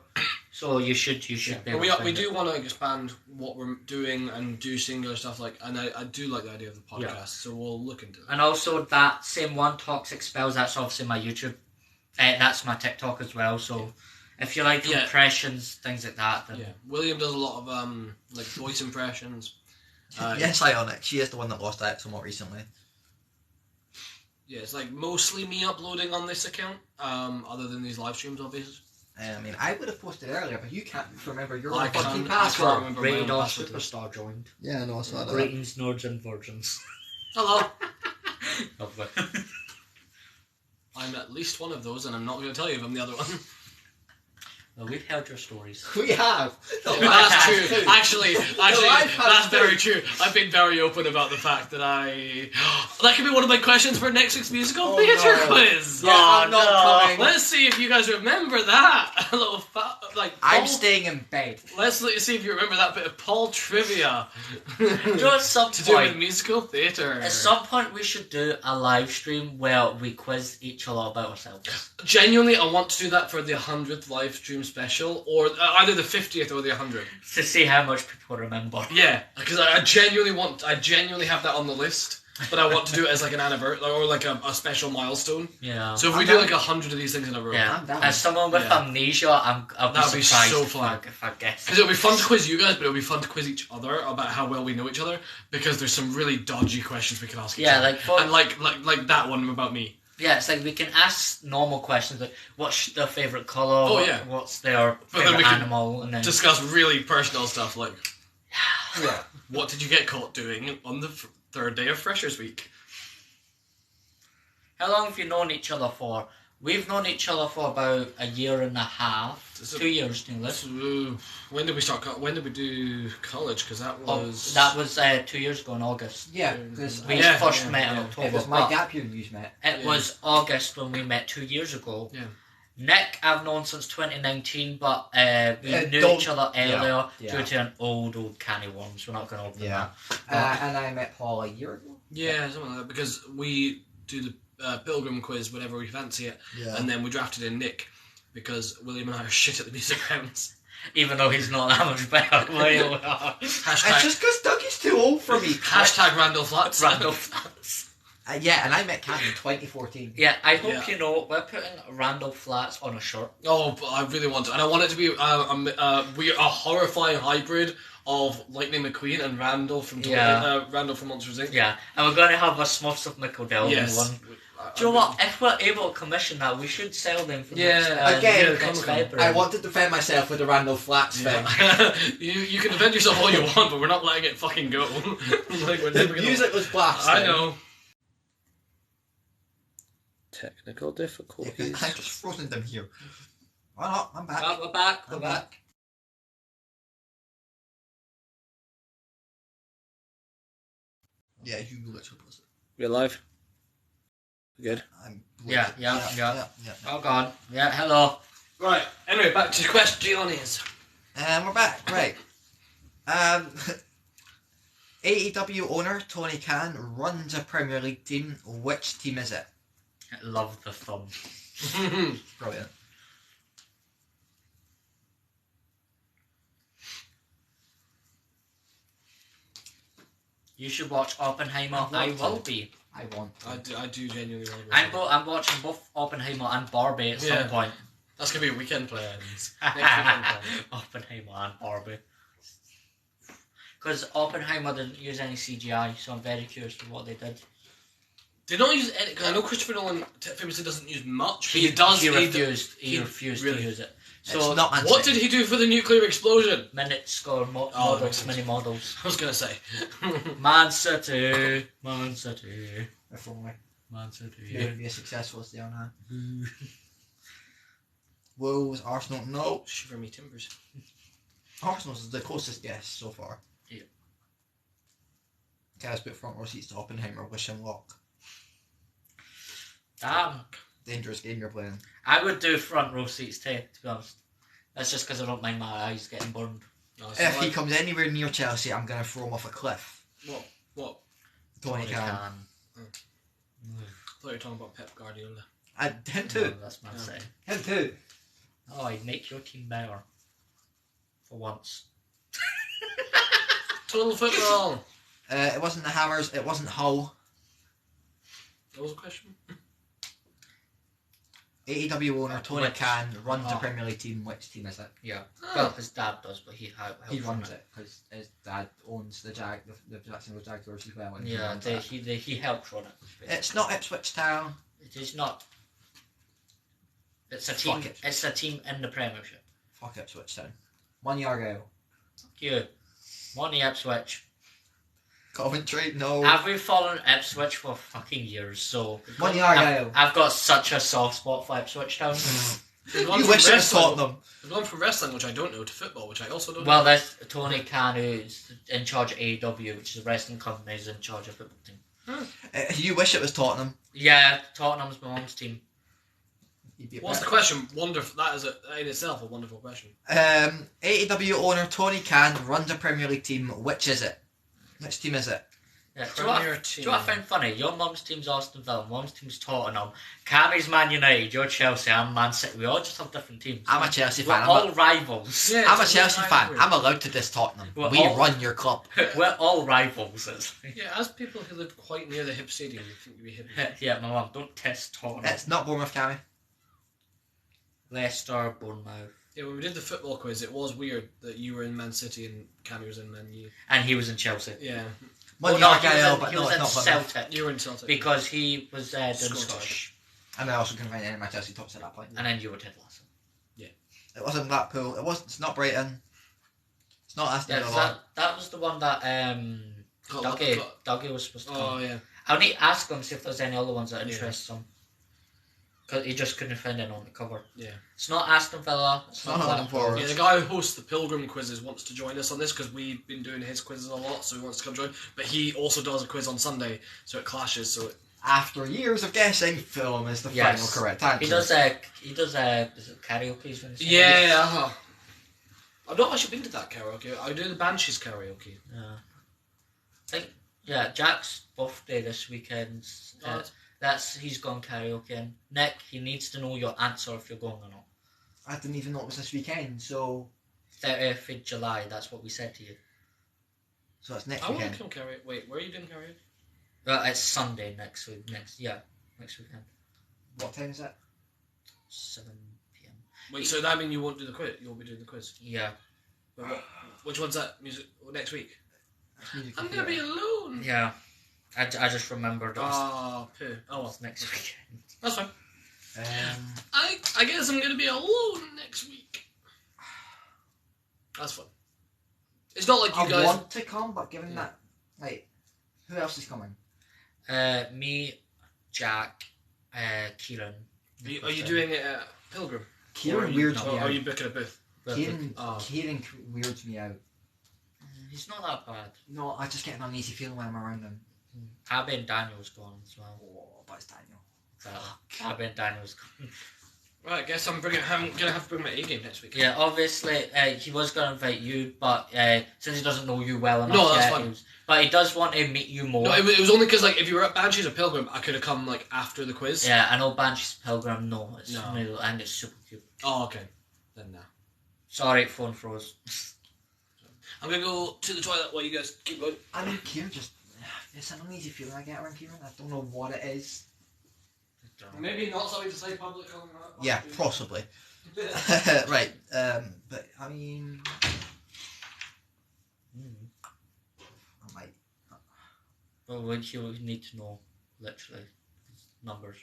So you should be able to find we do want to expand what we're doing and do singular stuff and I do like the idea of the podcast, so we'll look into it. And also that same one, Toxic Spells, that's obviously my YouTube. That's my TikTok as well, so if you like impressions, things like that, then... Yeah, William does a lot of like voice impressions. Yes, Ionic, she is the one that lost that somewhat recently. Yeah, it's like mostly me uploading on this account, other than these live streams, obviously. I mean, I would have posted earlier, but you can't remember your I fucking can't password. remember Rated my own R password. Superstar joined. Yeah, no, I saw that. Greetings, nerds and virgins. Hello. Lovely. I'm at least one of those, and I'm not going to tell you if I'm the other one. Well, we've heard your stories. We have. That's true. Actually, that's very true. I've been very open about the fact that that could be one of my questions for next week's musical theatre quiz. Yeah, I'm not coming. Let's see if you guys remember that. A little I'm staying in bed. Let's see if you remember that bit of Paul trivia. At some to do with musical theatre. At some point, we should do a live stream where we quiz each other about ourselves. Genuinely, I want to do that for the 100th live stream special, or either the 50th or the 100th. To see how much people remember. Yeah, because I genuinely have that on the list, but I want to do it as like an anniversary, or like a special milestone. Yeah. So if we do like 100 of these things in a row. Yeah. As someone with amnesia, I'll be That'd surprised be so fun. if I guess. Because it'll be fun to quiz you guys, but it'll be fun to quiz each other about how well we know each other, because there's some really dodgy questions we can ask each other. And like that one about me. Yeah, it's like we can ask normal questions like what's their favourite colour, what's their favourite animal, and then discuss really personal stuff like what did you get caught doing on the third day of Freshers Week? How long have you known each other for? We've known each other for about a year and a half, 2 years nearly. When did we start? When did we do college? Because that was 2 years ago in August. Yeah, because We first met in October. it was my gap year you met. It was August when we met 2 years ago. Yeah. Nick, I've known since 2019, but we knew each other earlier due to an old canny ones. We're not going to open that. And I met Paul a year ago. Yeah, something like that. Because we do the Pilgrim quiz whenever we fancy it, and then we drafted in Nick because William and I are shit at the music rounds. Even though he's not that much better. It's just because Dougie's too old for me. Hashtag Randall Flats. Randall Flats. Yeah, and I met Cam in 2014. Yeah, I hope you know, we're putting Randall Flats on a shirt. Oh, but I really want to. And I want it to be a horrifying hybrid of Lightning McQueen and Randall from Randall from Monsters Inc. Yeah, and we're going to have a Smurfs of Nickelodeon one. Do you know what? If we're able to commission that, we should sell them for next February. I want to defend myself with the Randall Flats thing. you can defend yourself all you want, but we're not letting it fucking go. The music was blasted. I know. Technical difficulties. I'm just frozen them here. Why not? I'm back. We're back. We're back. Yeah, you literally was it. We're live. Good. Yeah. Oh god. Yeah, hello. Right, anyway, back to questions. And we're back, right. AEW owner Tony Khan runs a Premier League team. Which team is it? I love the thumb. Brilliant. You should watch Oppenheimer. I will be. I want. I do genuinely want to. I'm watching both Oppenheimer and Barbie at some point. That's gonna be a weekend plans. Oppenheimer and Barbie. Because Oppenheimer didn't use any CGI, so I'm very curious to what they did. They don't use any. Cause I know Christopher Nolan famously doesn't use much. He does. He refused to use it. So it's not what did he do for the nuclear explosion? Minute score models, mini models. I was gonna say. Man City. Man City. If only. Man City. It would be as successful as they are now. Wolves, Arsenal, no. Shiver me timbers. Arsenal's the closest guess so far. Yeah. Okay, let's put front row seats to Oppenheimer, wish him luck. Damn. Dangerous game you're playing. I would do front row seats too, to be honest. That's just because I don't mind my eyes getting burned. No, if he comes anywhere near Chelsea, I'm going to throw him off a cliff. What? Tony Khan. I thought you were talking about Pep Guardiola. Him too. No, that's my say. Him too. Oh, I'd make your team better. For once. Total football. It wasn't the Hammers, it wasn't Hull. That was a question. AEW owner Tony Khan runs a Premier League team. Which team is it? Yeah. Well, his dad does, but he runs it because his dad owns the Jacksonville Jaguars as well. And yeah, he helps run it. Basically. It's not Ipswich Town. It is not. It's a team. It's a team in the Premiership. Fuck Ipswich Town. 1 year ago. Fuck you. 1 year Ipswich. Coventry, no. I've been following Ipswich for fucking years, so 1 year ago. I've got such a soft spot for Ipswich Town. You wish it was Tottenham. We've gone from wrestling, which I don't know, to football, which I also don't know. Well, there's Tony Khan, who's in charge of AEW, which is a wrestling company, is in charge of football team. You wish it was Tottenham. Yeah, Tottenham's my mom's team. What's the question? Wonderful. That is in itself a wonderful question. AEW owner Tony Khan runs a Premier League team. Which is it? Which team is it? Yeah, do you know what I find funny? Your mum's team's Aston Villa, mum's team's Tottenham, Cammy's Man United, you're Chelsea, I'm Man City. We all just have different teams. I'm a Chelsea fan. We're all rivals. Yeah, I'm a Chelsea fan. I'm allowed to diss Tottenham. We run your club. We're all rivals. Yeah, as people who live quite near the Hip Stadium, you think you'd be hip. Yeah, my mum, don't test Tottenham. It's not Bournemouth, Cammy. Leicester, Bournemouth. Yeah, when we did the football quiz, it was weird that you were in Man City and Cammy was in Man U. And he was in Chelsea. Yeah. Well, he was in Celtic. You were in Celtic. Because he was doing Scottish. And I also couldn't find any of my Chelsea tops at that point. And then you were Ted Lasso. Yeah. It wasn't Blackpool. It's not Brighton. It's not Aston Villa. That was the one that Dougie was supposed to come. Oh, yeah. I'll need to ask him, see if there's any other ones that interest him. Because he just couldn't find it on the cover. Yeah. It's not Aston Villa. It's not Nottingham Blackpool. Forest. Yeah, the guy who hosts the Pilgrim quizzes wants to join us on this because we've been doing his quizzes a lot, so he wants to come join. But he also does a quiz on Sunday, so it clashes. So After years of guessing, film is the final correct answer. He does is it karaoke? yeah. I've not actually been to that karaoke. I do the Banshees karaoke. Yeah. I think, Jack's birthday this weekend. He's gone karaoke. Nick, he needs to know your answer if you're going or not. I didn't even know it was this weekend, so 30th of July, that's what we said to you. So it's next I want weekend. to come karaoke. Wait, where are you doing karaoke? It's Sunday next weekend. What time is it? 7 p.m. Wait, so that means you won't do the quiz? You'll be doing the quiz? Yeah. But which one's that? Music next week? I'm Theatre. gonna be alone. Yeah. I just remembered it was, Poo. it was next weekend. That's fine. Um, I guess I'm gonna be alone next week. That's fun. It's not like you I guys. want to come, but given that, like, who else is coming? Me, Jack, Kieran. Are you doing it at Pilgrim? Kieran weirds Or me are out. you booking a booth? Kieran weirds me out. He's not that bad. No, I just get an uneasy feeling when I'm around him. Abby and Daniel's gone as well. Oh, but it's Daniel. Abby and Daniel's gone. Right, I guess I'm gonna have to bring my A game next week. Yeah, obviously, he was going to invite you, but since he doesn't know you well enough, No, that's yet, fine. But he does want to meet you more. No, it was only because like if you were at Banshees or Pilgrim, I could have come like after the quiz. Yeah, I know Banshee's Pilgrim. No, it's No. really, and it's super cute. Oh, okay. Then no. Sorry, phone froze. I'm gonna go to the toilet while you guys keep going. I mean, Kieran just... It's an uneasy feeling I get around Kieran. I don't know what it is. Maybe not something to say public on that. Yeah, possibly. Right, but, I mean... I might... But what you need to know, literally, his numbers,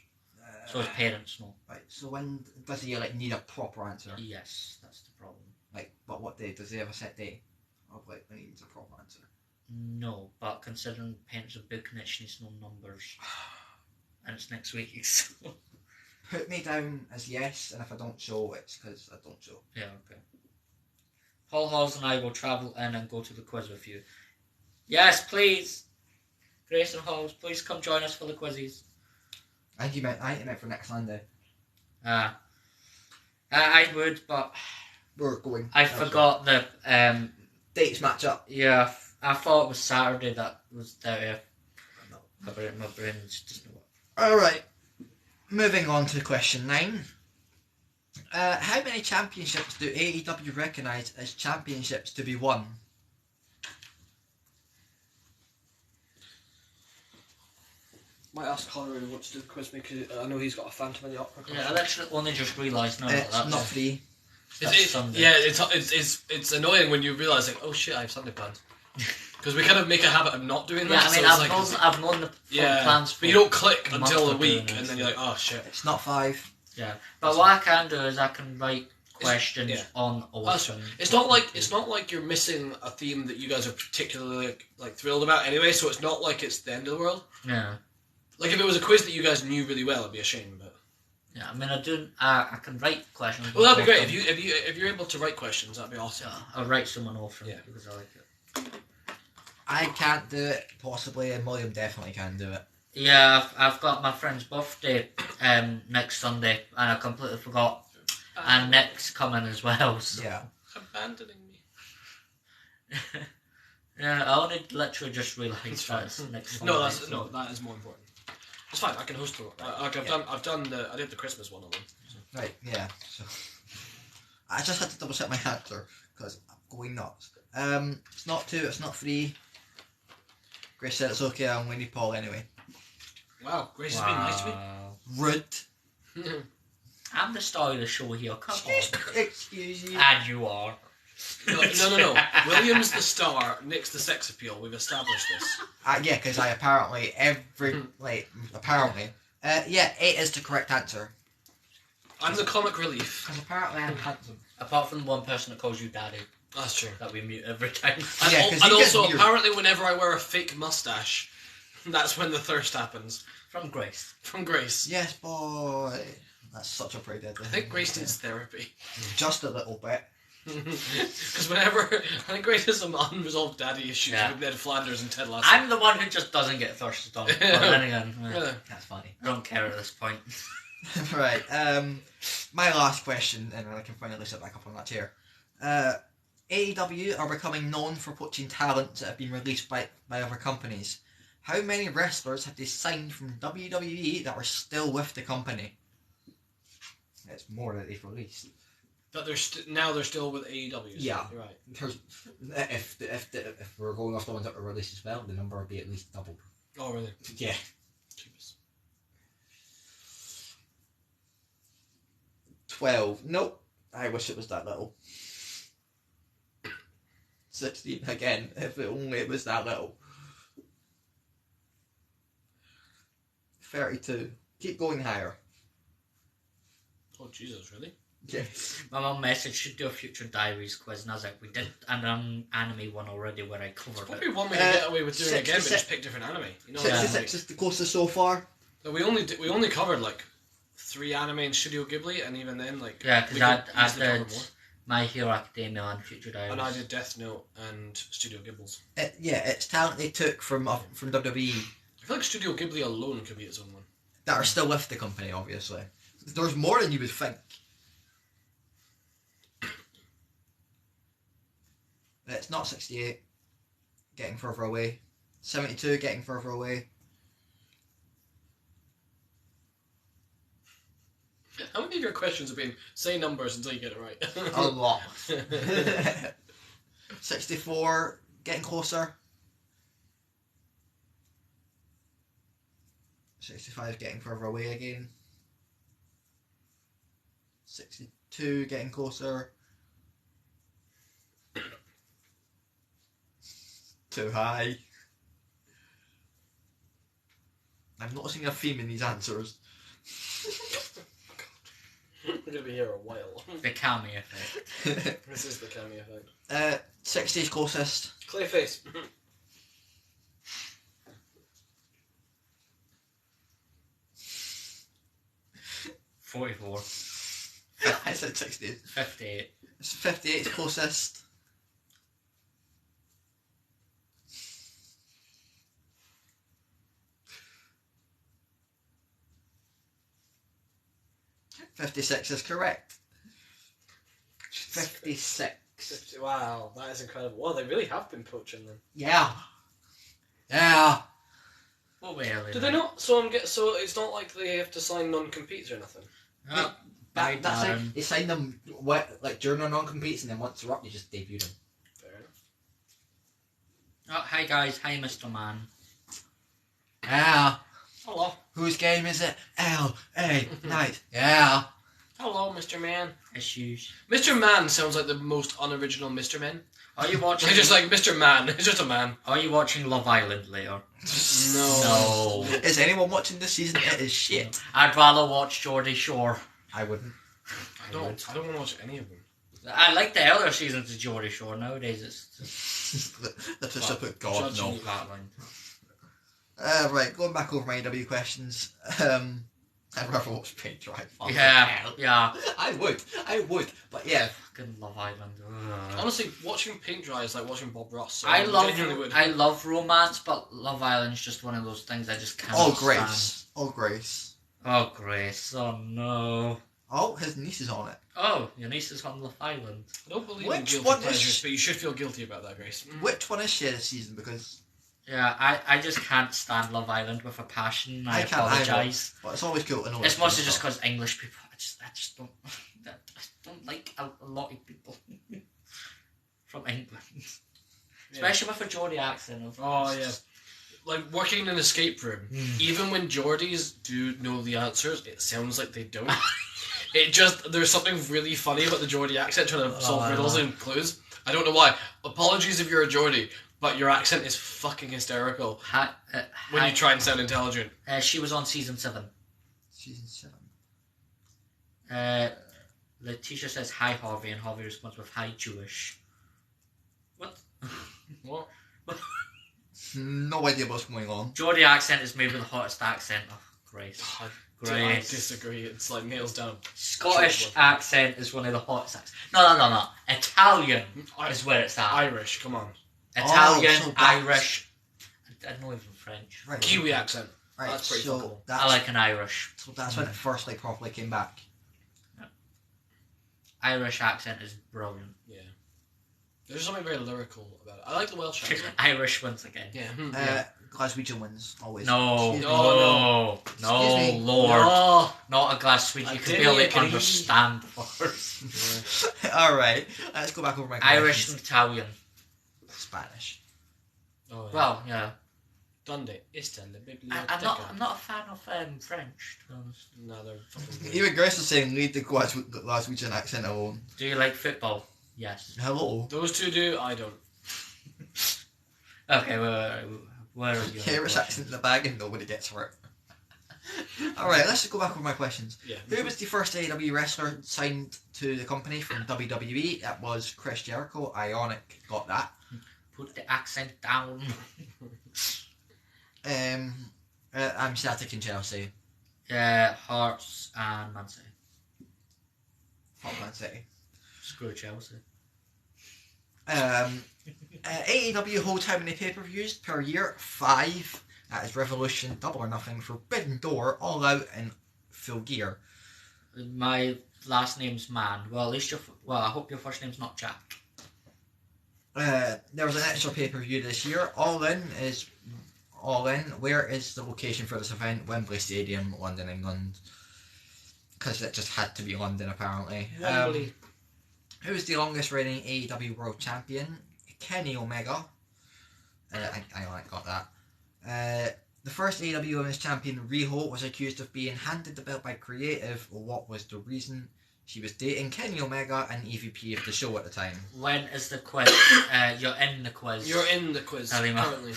so his parents know. Right, so when... Does he, like, need a proper answer? Yes, that's the problem. Like, but what day? Does he have a set day? Of, like, when he needs a proper answer? No, but considering parents are booking it, she needs to know numbers. And it's next week, so... Put me down as yes, and if I don't show, it's because I don't show. Yeah, okay. Paul Halls and I will travel in and go to the quiz with you. Yes, please! Grayson Halls, please come join us for the quizzes. I think you meant for next Sunday. I would, but We're going. I forgot the... Dates match up. Yeah, I thought it was Saturday that was there. My brain's just not... Alright. Moving on to question 9. How many championships do AEW recognise as championships to be won? Might ask Connor who wants to do the quiz because I know he's got a Phantom in the Opera. Yeah, I literally only just realised now that It's that's... not free. Sunday. Yeah, it's annoying when you realise like, oh shit, I have Sunday plans. Because we kind of make a habit of not doing Yeah, that. I mean, so it's I've known the full plans for but you don't click a month until the of doing week, and this, then you're like, oh shit. It's not 5. Yeah, but what I can do is I can write questions yeah. on That's Ocean. right. It's not like you're missing a theme that you guys are particularly like thrilled about anyway. So it's not like it's the end of the world. Yeah, Like if it was a quiz that you guys knew really well, it'd be a shame. But yeah. I mean, I can write questions. well, that'd be great on Ocean. if you're able to write questions. That'd be awesome. Yeah, I'll write some on Ocean Yeah. because I like it. I can't do it, possibly, and William definitely can do it. Yeah, I've got my friend's birthday next Sunday, and I completely forgot. And Nick's coming as well. So. Yeah. Abandoning me. Yeah, I only literally just realised that it's next Sunday. No, so- that is more important. It's fine. I can host the. Like I did the Christmas one of them. So. Right, yeah. So I just had to double check my answer because I'm going nuts. It's not 2, it's not 3. Grace said it's okay, I'm going to need Paul anyway. Wow, Grace has been nice to me. Rude. I'm the star of the show here, come on. Excuse you. And you are. No. William's the star, Nick's the sex appeal. We've established this. Yeah, because I apparently, yeah, 8 is the correct answer. I'm the comic relief. Because apparently I'm handsome. Apart from the one person that calls you daddy, That's true. that we mute every time. And, Yeah, 'cause and he gets also, weird. apparently, whenever I wear a fake mustache, that's when the thirst happens. From Grace. From Grace. Yes, boy. That's such a pretty deadly. I think Grace needs therapy. Just a little bit. Because whenever I think Grace has some unresolved daddy issues with Ned Flanders and Ted Lasso. I'm the one who just doesn't get thirsted on. But then again, That's funny. I don't care at this point. Right. My last question, and I can finally sit back up on that chair. AEW are becoming known for poaching talent that have been released by other companies. How many wrestlers have they signed from WWE that are still with the company? It's more that they've released. But now they're still with AEW. Yeah. You're right. If we're going off the ones that were released as well, the number would be at least double. Oh, really? Yeah. Jeez. 12. Nope. I wish it was that little. 16 again, if it was that little. 32. Keep going higher. Oh, Jesus, really? Yes. My mum messaged, should do a future diaries quiz, and I was like, we did an anime one already where I covered Probably it. one we can get away with doing again, but just pick different anime. You know, 66 is the closest so far. we only covered like 3 anime in Studio Ghibli, and even then, like Yeah, because we I could easily did cover more. My Hero Academia and Future Diaries. And I did Death Note and Studio Ghiblis. It's talent they took from WWE I feel like Studio Ghibli alone could be its own one. that are still with the company, obviously. There's more than you would think. It's not 68, getting further away. 72, getting further away. How many of your questions have been say numbers until you get it right? A lot. 64, getting closer. 65, getting further away again. 62, getting closer. Too high. I'm noticing a theme in these answers. We're going to be here a while. The Kami effect. This is the Kami effect. 60 is closest. Clayface. 44. I said 60. 58. 58 is closest. $56 is correct. 56. Wow, that is incredible. Well, they really have been poaching them. Yeah. Yeah. What way are they? Do they not? So it's not like they have to sign non-competes or nothing. Oh, bye, That's Darren. it. They sign them during their non-competes, and then once they're up, they just debut them. Fair enough. Oh, hi guys. Hi, Mr. Man. Yeah. Hello. Whose game is it? L.A. Knight. Yeah. Hello, Mr. Man. Issues. Mr. Man sounds like the most unoriginal Mr. Men. Are you watching? They're just like Mr. Man. It's just a man. Are you watching Love Island later? No. Is anyone watching this season? It is shit. I'd rather watch Geordie Shore. I wouldn't. I don't want to watch any of them. I like the earlier seasons of Geordie Shore. Nowadays it's Let's just put God judging no. you. flatlined. Right, going back over my AW questions. I'd rather watch Paint Dry. Fucking Yeah, hell. yeah. I would. But yeah. Fucking Love Island. Ugh. Honestly, watching paint dry is like watching Bob Ross. So I genuinely love romance, but Love Island's just one of those things I just can't Oh, stand. Grace. Oh, Grace. Oh, Grace. Oh, no. Oh, his niece is on it. Oh, your niece is on Love Island. I don't believe in Which guilty one is pleasures, but you should feel guilty about that, Grace. Which one is she this season? Because Yeah, I just can't stand Love Island with a passion. I can't either. apologise. but it's always cool to know. It's mostly just because English people. I just don't. I don't like a lot of people from England, especially with a Geordie accent. Oh yeah, like working in an escape room. Even when Geordies do know the answers, it sounds like they don't. There's something really funny about the Geordie accent trying to solve riddles and clues. I don't know why. Apologies if you're a Geordie, but your accent is fucking hysterical when you try and sound intelligent. She was on season 7. Season 7. Letitia says hi Harvey, and Harvey responds with hi Jewish. What? What? No idea what's going on. Geordie accent is maybe the hottest accent. Oh, Grace. I Grace. disagree. It's like nails down. Scottish accent is one of the hottest accents. No. Italian is where it's at. Irish, come on. Italian, so that's- Irish. I don't know even French. Right. Kiwi accent. Right, That's pretty so fuckable. that's, I like an Irish. so that's when it first like properly came back. Irish accent is brilliant. Yeah. There's something very lyrical about it. I like the Welsh accent. Irish once again. Yeah. Glaswegian wins always. No, Excuse me. no, Excuse me. Lord. Oh, Not a glass sweet. I You can didn't barely agree. understand words. All right, let's go back over my Irish questions. and Italian. Spanish. oh yeah. Well, yeah. Donde está la I'm not a fan of French, to be honest. No, they're fucking Even Grace was saying leave the Glaswegian accent alone. Do you like football? Yes. Hello. Those two do, I don't. Okay, where are you? Irish accent in the bag and nobody gets hurt. Alright, let's just go back over my questions. Yeah. Who was the first AEW wrestler signed to the company from WWE? That was Chris Jericho. Ionic got that. Put the accent down. I'm static in Chelsea. Hearts and Man City. Fuck Man City. Screw Chelsea. AEW holds how many pay-per-views per year? 5. That is Revolution, Double or Nothing, Forbidden Door, All Out, and Full Gear. My last name's Man. Well, at least I hope your first name's not Jack. There was an extra pay-per-view this year. All In. Where is the location for this event? Wembley Stadium, London, England. Because it just had to be London, apparently. Wembley. Who is the longest reigning AEW World Champion? Kenny Omega. I got that. The first AEW Women's Champion, Riho, was accused of being handed the belt by Creative. What was the reason? She was dating Kenny Omega and EVP of the show at the time. When is the quiz? You're in the quiz. You're in the quiz Halima. currently.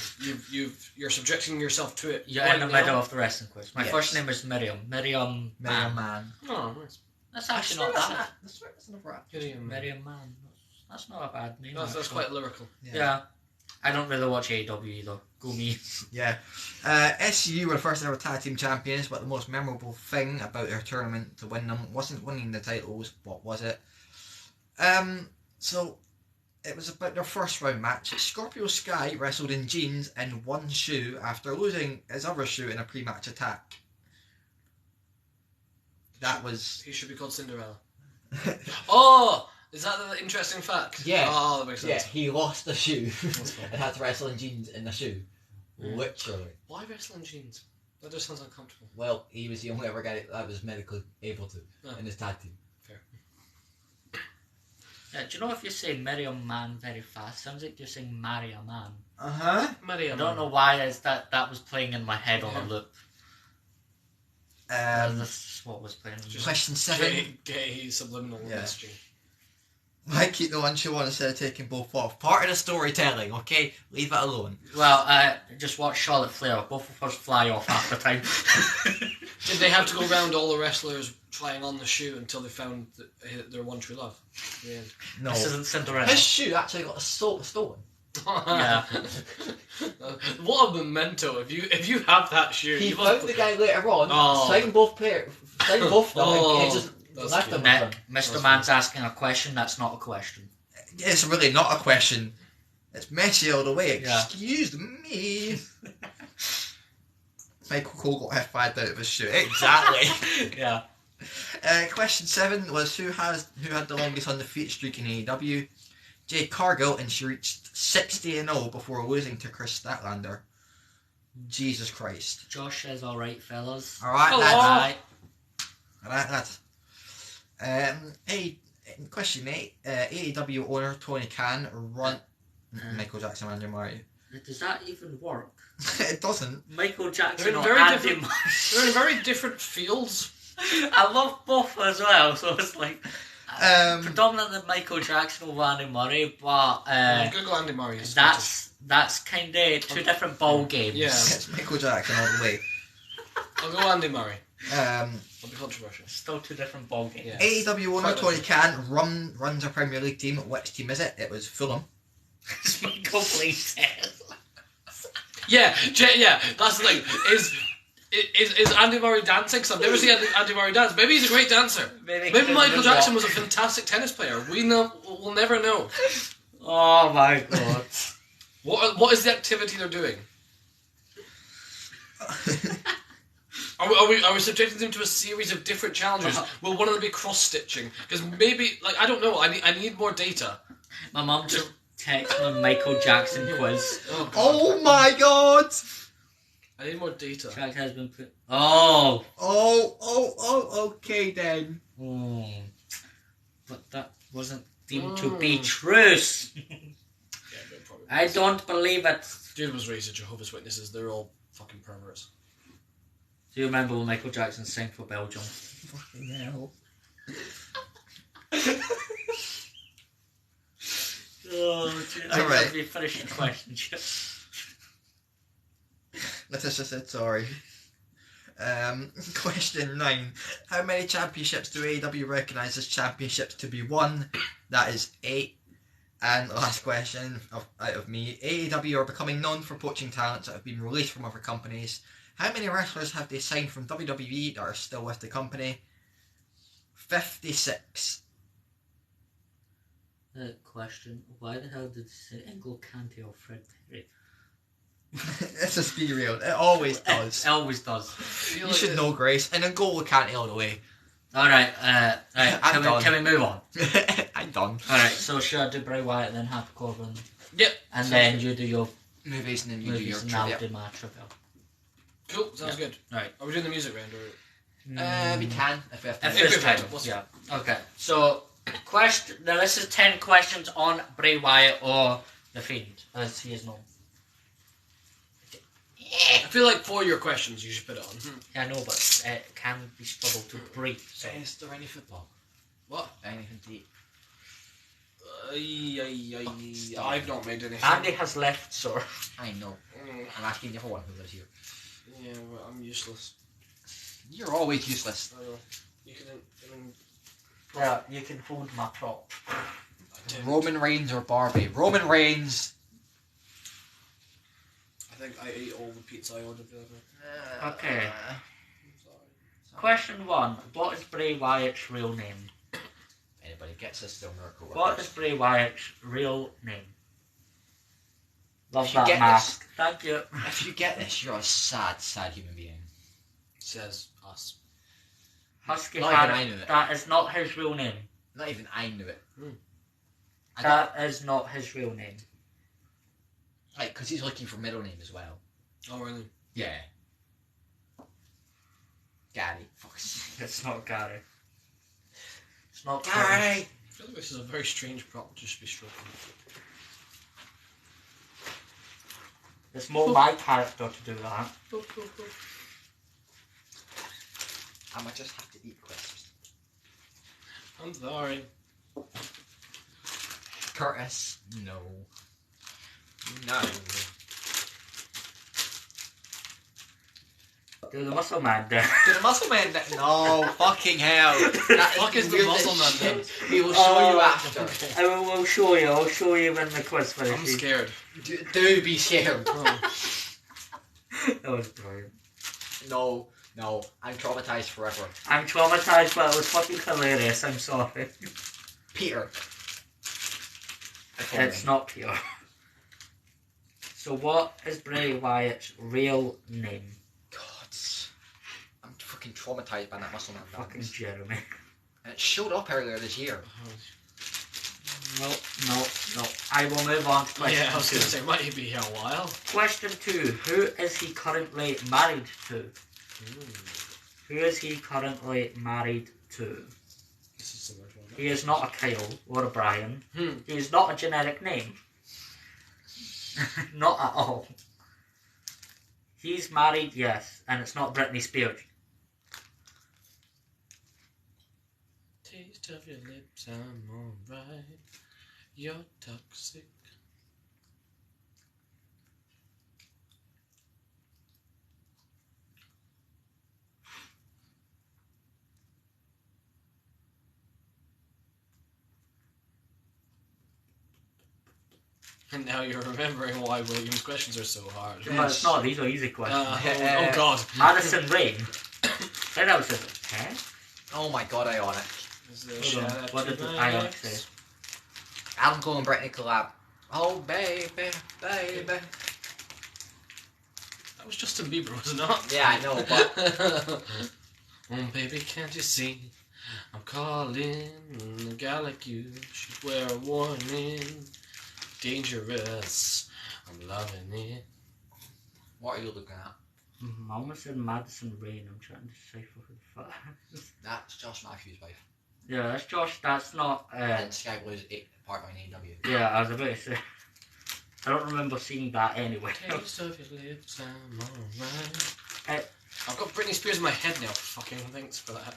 You're subjecting yourself to it. You're right in the now. middle of the wrestling quiz. My Yes. first name is Miriam. Miriam Miriam Man. Man. Oh, nice. That's actually not bad. That's not right. Miriam Man. That's not a bad name. That's actually. quite lyrical. Yeah. I don't really watch AEW either. Go me. Yeah. SCU were the first ever tag team champions, but the most memorable thing about their tournament to win them wasn't winning the titles. What was it? So it was about their first round match. Scorpio Sky wrestled in jeans and one shoe after losing his other shoe in a pre-match attack. That was He should be called Cinderella. Oh, is that the interesting fact? Yeah. Oh, that makes sense. Yeah, he lost the shoe That's fine. and had to wrestle in jeans in the shoe. Mm. Literally. Why wrestle in jeans? That just sounds uncomfortable. Well, he was the only other guy that was medically able to Oh. in his tag team. Yeah, do you know if you say Miriam Man very fast, sounds like you're saying Maria Man. Maria. I don't know why that was playing in my head on a loop. That's what was playing. Just Question 7. Gay subliminal Yeah. messaging. Why keep the one shoe on instead of taking both off? Part of the storytelling, okay? Leave it alone. Well, just watch Charlotte Flair. Both of us fly off half the time. Did they have to go around all the wrestlers trying on the shoe until they found their one true love? Yeah. No. This isn't Cinderella. His shoe actually got stolen. Yeah. What a memento! If you have that shoe, He you found must the guy later on, Oh. signed both of them, Oh, and he just that's left cute. them with him. Mr. Man's asking a question that's not a question. It's really not a question. It's messy all the way. Yeah. Excuse me. Michael Cole got F5'd out of his shoe. Exactly. Yeah. Question 7 was who had the longest undefeated streak in AEW? Jade Cargill, and she reached 60-0 before losing to Chris Statlander. Jesus Christ. Josh says, alright, fellas. Alright, Hello. lads. Alright. Alright, lads. Question 8. AEW owner Tony Khan run... Michael Jackson, Andrew Murray. Does that even work? It doesn't. Michael They're Jackson in or very Andy different. Murray? They're in very different fields. I love both as well, so it's like predominantly Michael Jackson over Andy Murray, but Google Andy Murray. that's kind of two different ball games. Yeah. It's Michael Jackson all the way. I'll go Andy Murray. I'll be controversial. Still two different ball games. Yeah. AEW owner Quite Tony Khan runs a Premier League team. Which team is it? It was Fulham. It's my complete test. Yeah, yeah. That's the thing. Is Andy Murray dancing? Because I've never seen Andy Murray dance. Maybe he's a great dancer. Maybe Michael Jackson was a fantastic tennis player. We'll never know. Oh my god. What is the activity they're doing? Are we subjecting them to a series of different challenges? Will one of them be cross-stitching? Because maybe, like, I don't know, I need more data. My mum just texted me Michael Jackson quiz. Oh my god! I need more data. Track has been put. Oh, okay then. But that wasn't deemed to be truth. Yeah, no problem. I don't believe it. Dude was raised as Jehovah's Witnesses. They're all fucking perverts. Do you remember when Michael Jackson sang for Belgium? Fucking hell. Oh, Alright. Have you finished your question, Chip? Natasha said sorry. Question 9. How many championships do AEW recognise as championships to be won? That is 8. And the last question out of me. AEW are becoming known for poaching talents that have been released from other companies. How many wrestlers have they signed from WWE that are still with the company? 56. Question. Why the hell did they say Engel Canty or Fred Perry? Let's just be real. It always does. It always does. You should know, Grace. And then goal can't all the way. Alright, I'm can we move on? I'm done. Alright, so should I do Bray Wyatt and then Happy Corbin? Yep. And then you do your Movies and then you do your movies and I'll trivia. do my trivia. Cool, sounds good. Right. Are we doing the music round or? We can if we have to. If If it's we have time. to, what's- Yeah. Okay. So now this is 10 questions on Bray Wyatt or The Fiend, as he is known. I feel like for your questions you should put it on. Yeah, I know, but it can be struggled to breathe. So. Is there any football? What? Anything to eat? I've not made anything. Andy has left, sir. I know. Mm, I'm asking everyone who lives here. yeah, well, I'm useless. You're always useless. I know. You can. I mean, Yeah, you can hold my prop. I don't- Roman Reigns or Barbie? Roman Reigns. I think I ate all the pizza I ordered the other night. Okay. I'm sorry. Question 1. What is Bray Wyatt's real name? Anybody gets this, still miracle. What is Bray Wyatt's real name? Love If you that get mask. Thank you. If you get this, you're a sad, sad human being. Says us. Husky Not even I Harris. knew it. That is not his real name. Not even I knew it. That is not his real name. Like, because he's looking for middle name as well. Oh really? Yeah. Gary. Fuck's It's not Gary. It's not Gary! I feel like this is a very strange prop to just be stroking. It's more my character to do that. I might just have to eat crisps. I'm sorry. Curtis. No. No. Do the muscle man there. Do the muscle man no, fucking hell. That Fuck is the weird muscle as man then? shit. We will show you after. I will show you. I'll show you when the quiz I'm finishes. scared. Do be scared. That was brilliant. No, I'm traumatized forever. I'm traumatized, but it was fucking hilarious. I'm sorry. Peter. It's not pure. So what is Bray Wyatt's real name? God. I'm fucking traumatized by that muscle man. Fucking dance. Jeremy. And it showed up earlier this year. No. I will move on to question Yeah, I was 2. gonna say, might he be here a while? Question 2. Who is he currently married to? Who is he currently married to? This is similar to one. He is not a Kyle or a Brian. Hmm. He is not a generic name. Not at all. He's married, yes, and it's not Britney Spears. Taste of your lips, I'm alright. You're toxic. And now you're remembering why William's questions are so hard. But it's not, these are easy questions. Oh God. Madison Rain. Said I was a 10? Oh my god, Ionic. Is there a Hold on, shout out what to did my Ionic ex? say? Alan Cole and Britney collab. Oh baby, baby. That was Justin Bieber, was it not? Yeah, I know, but Oh baby, can't you see? I'm calling. A guy like you should wear a warning. Dangerous. I'm loving it. what are you looking at? I almost said Madison Rain. I'm trying to decipher who the fuck. That's Josh Matthews' wife. Yeah, that's Josh. That's not. And Sky Blue's part by AEW. Yeah, I was about to say. I don't remember seeing that anyway. Taste of your lips, I'm alright. Uh, I've got Britney Spears in my head now. Fucking thanks for that.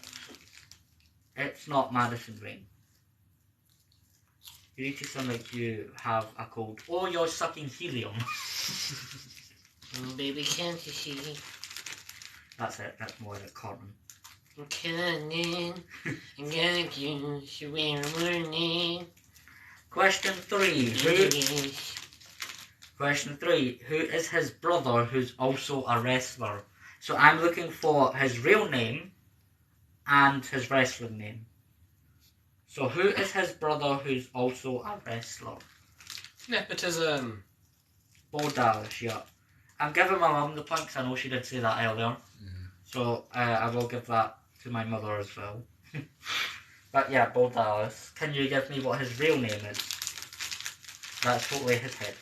It's not Madison Rain. You need to sound like you have a cold. Or you're sucking helium. Baby, can't you see? That's it. That's more like Cartman. I'm coming. I'm gonna give you a warning. Question 3. Question 3. Who is his brother who's also a wrestler? So I'm looking for his real name and his wrestling name. So who is his brother who's also a wrestler? Nepotism. Bo Dallas, yeah. I'm giving my mum the point because I know she did say that earlier. So I will give that to my mother as well. But yeah, Bo Dallas. Can you give me what his real name is? That's totally his head.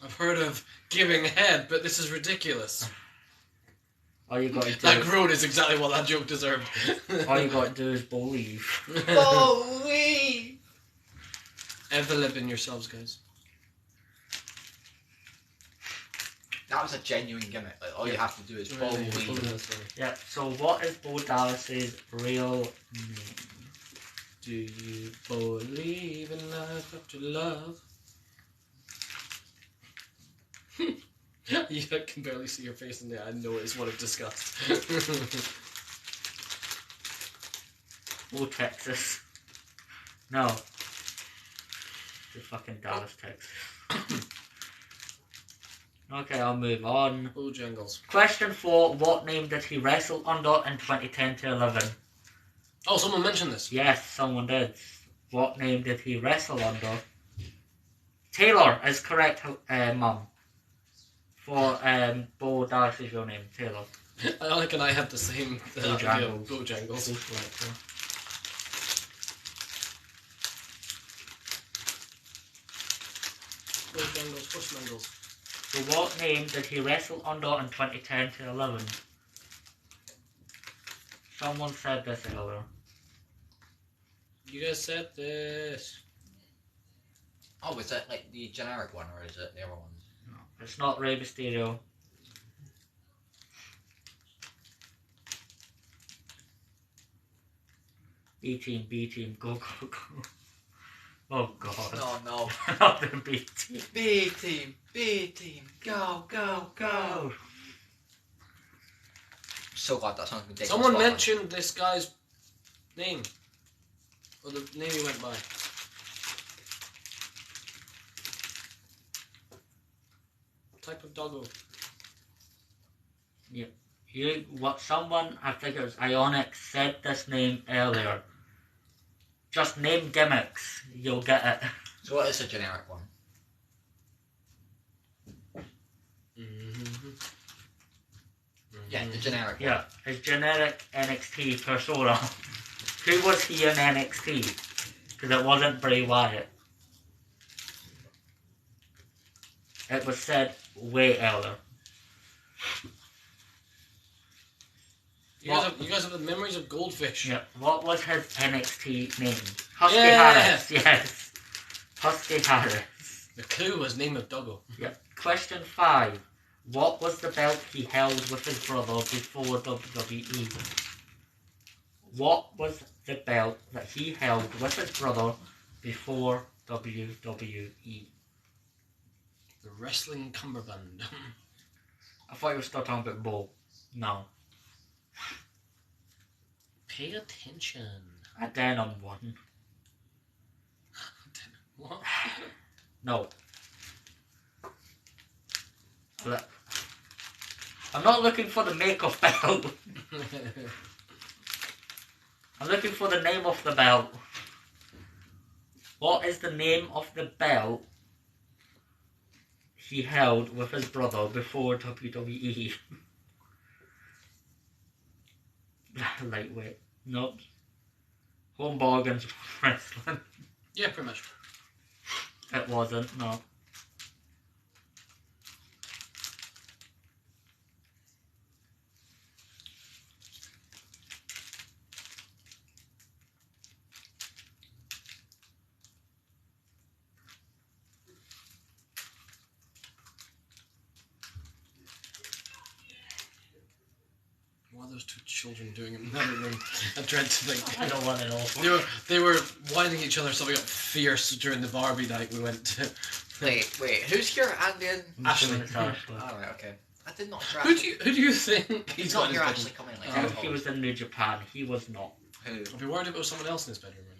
I've heard of giving head, but this is ridiculous. All you got to do, That road is exactly what that joke deserved. all you got to do is believe. Holy! Envelope in yourselves, guys. That was a genuine gimmick. Like, all you have to do is follow me. Yeah. So what is Bo Dallas's real name? Do you believe in life after love? I can barely see your face in there. I know it's what I've discussed. Bo Texas. No. The fucking Dallas, Texas. Okay, I'll move on. Bojangles. Question 4. What name did he wrestle under in 2010 to 11? Oh, someone mentioned this. Yes, someone did. What name did he wrestle under? Taylor is correct, Mum. For Bo Dallas's real name, Taylor. Alec and I had the same idea of Bojangles. Bojangles. Bojangles, Bushmangles. So what name did he wrestle under in 2010 to 11? Someone said this earlier. You guys said this. Oh, is that like the generic one or is it the other ones? No, it's not Rey Mysterio. B team, go, go, go. Oh god. No, no. Not the B team. B team, go, go, go. So glad that song's been taken. Someone off Spotify. mentioned this guy's name. Or the name he went by. Type of doggo. Someone, I think it was Ionic, said this name earlier. Just name gimmicks, you'll get it. So what is a generic one? Yeah, the generic one. Yeah, his generic NXT persona. Who was he in NXT? Because it wasn't Bray Wyatt. It was said way earlier. You guys have the memories of goldfish. Yeah. What was his NXT name? Husky Yeah. Harris. Yes. Husky Harris. The clue was name of doggo. Yeah. Question 5. What was the belt he held with his brother before WWE? What was the belt that he held with his brother before WWE? The wrestling cummerbund. I thought you were still talking about Bo. No. Pay attention. A denim one. What? No. Look. I'm not looking for the make of belt. I'm looking for the name of the belt. What is the name of the belt he held with his brother before WWE? Lightweight. Nope. Home bargains wrestling. Yeah, pretty much. It wasn't, no. What are those two children doing in the other room? I dread to think. I don't want to know. They were whining each other, so we got fierce during the Barbie night we went to. Wait, who's here? Andy and Ashley. Ashley. Alright, okay. I did not hear Who do you think He's got not in here his actually bedroom? coming like I that. think he was in New Japan. He was not. Who? I'd be worried if it was someone else in his bedroom right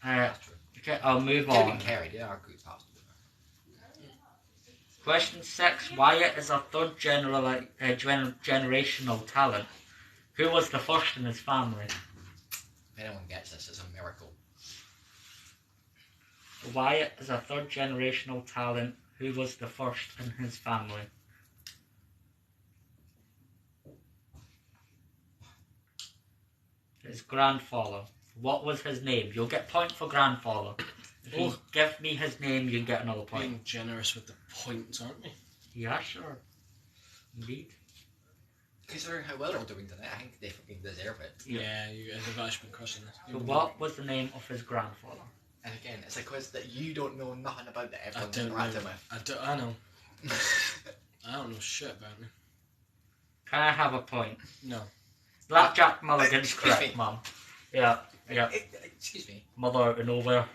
now. That's true. Okay, I'll move Could have on. been carried, yeah, our group's house. Question 6. Wyatt is a third generational talent. Who was the first in his family? If anyone gets this, it's a miracle. Wyatt is a third generational talent. Who was the first in his family? His grandfather. What was his name? You'll get point for grandfather. If you give me his name, you can get another point. Being generous with the points, aren't we? Yeah, sure. Indeed. Considering how well they're doing tonight, I think they fucking deserve it. Yeah, you guys have actually been crushing this. So what was the name of his grandfather? And again, it's a quiz that you don't know nothing about that I everyone's don't know. interacting with. I know. I don't know shit about me. Can I have a point? No. Blackjack Mulligan's excuse correct, me. Mum. Yeah. Excuse me. Mother out of nowhere.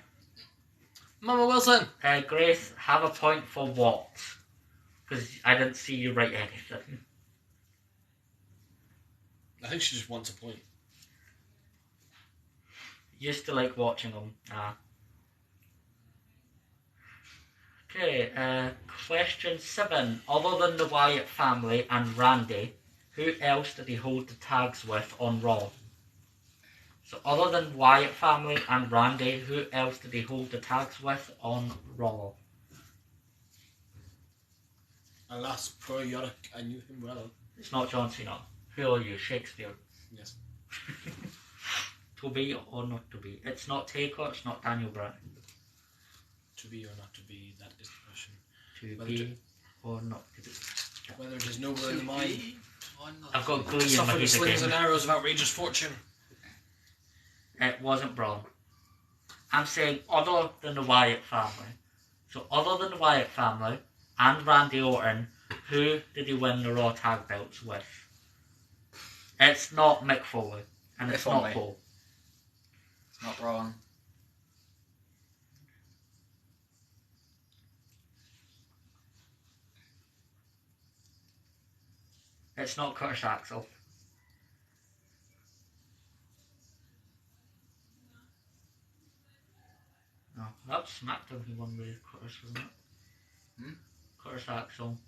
Mama Wilson! Grace, have a point for what? Because I didn't see you write anything. I think she just wants a point. Used to like watching them. Okay, question 7. Other than the Wyatt family and Randy, who else did he hold the tags with on Raw? So other than Wyatt family and Randy, who else did he hold the tags with on Raw? Alas, poor Yorick, I knew him well. It's not John Cena. Who are you? Shakespeare. Yes. To be or not to be? It's not Taker, it's not Daniel Bryan. To be or not to be, that is the question. To Whether be to- or not to be. Whether it is noble in the mind, I've got Glee in my suffer the head slings and again. arrows of outrageous fortune. It wasn't Braun. I'm saying other than the Wyatt family. So other than the Wyatt family and Randy Orton, who did he win the Raw tag belts with? It's not Mick Foley. And it's If not only. Paul. It's not wrong. It's not Curtis Axel. No, that was SmackDown he won with Curtis, wasn't it? Curtis Axel.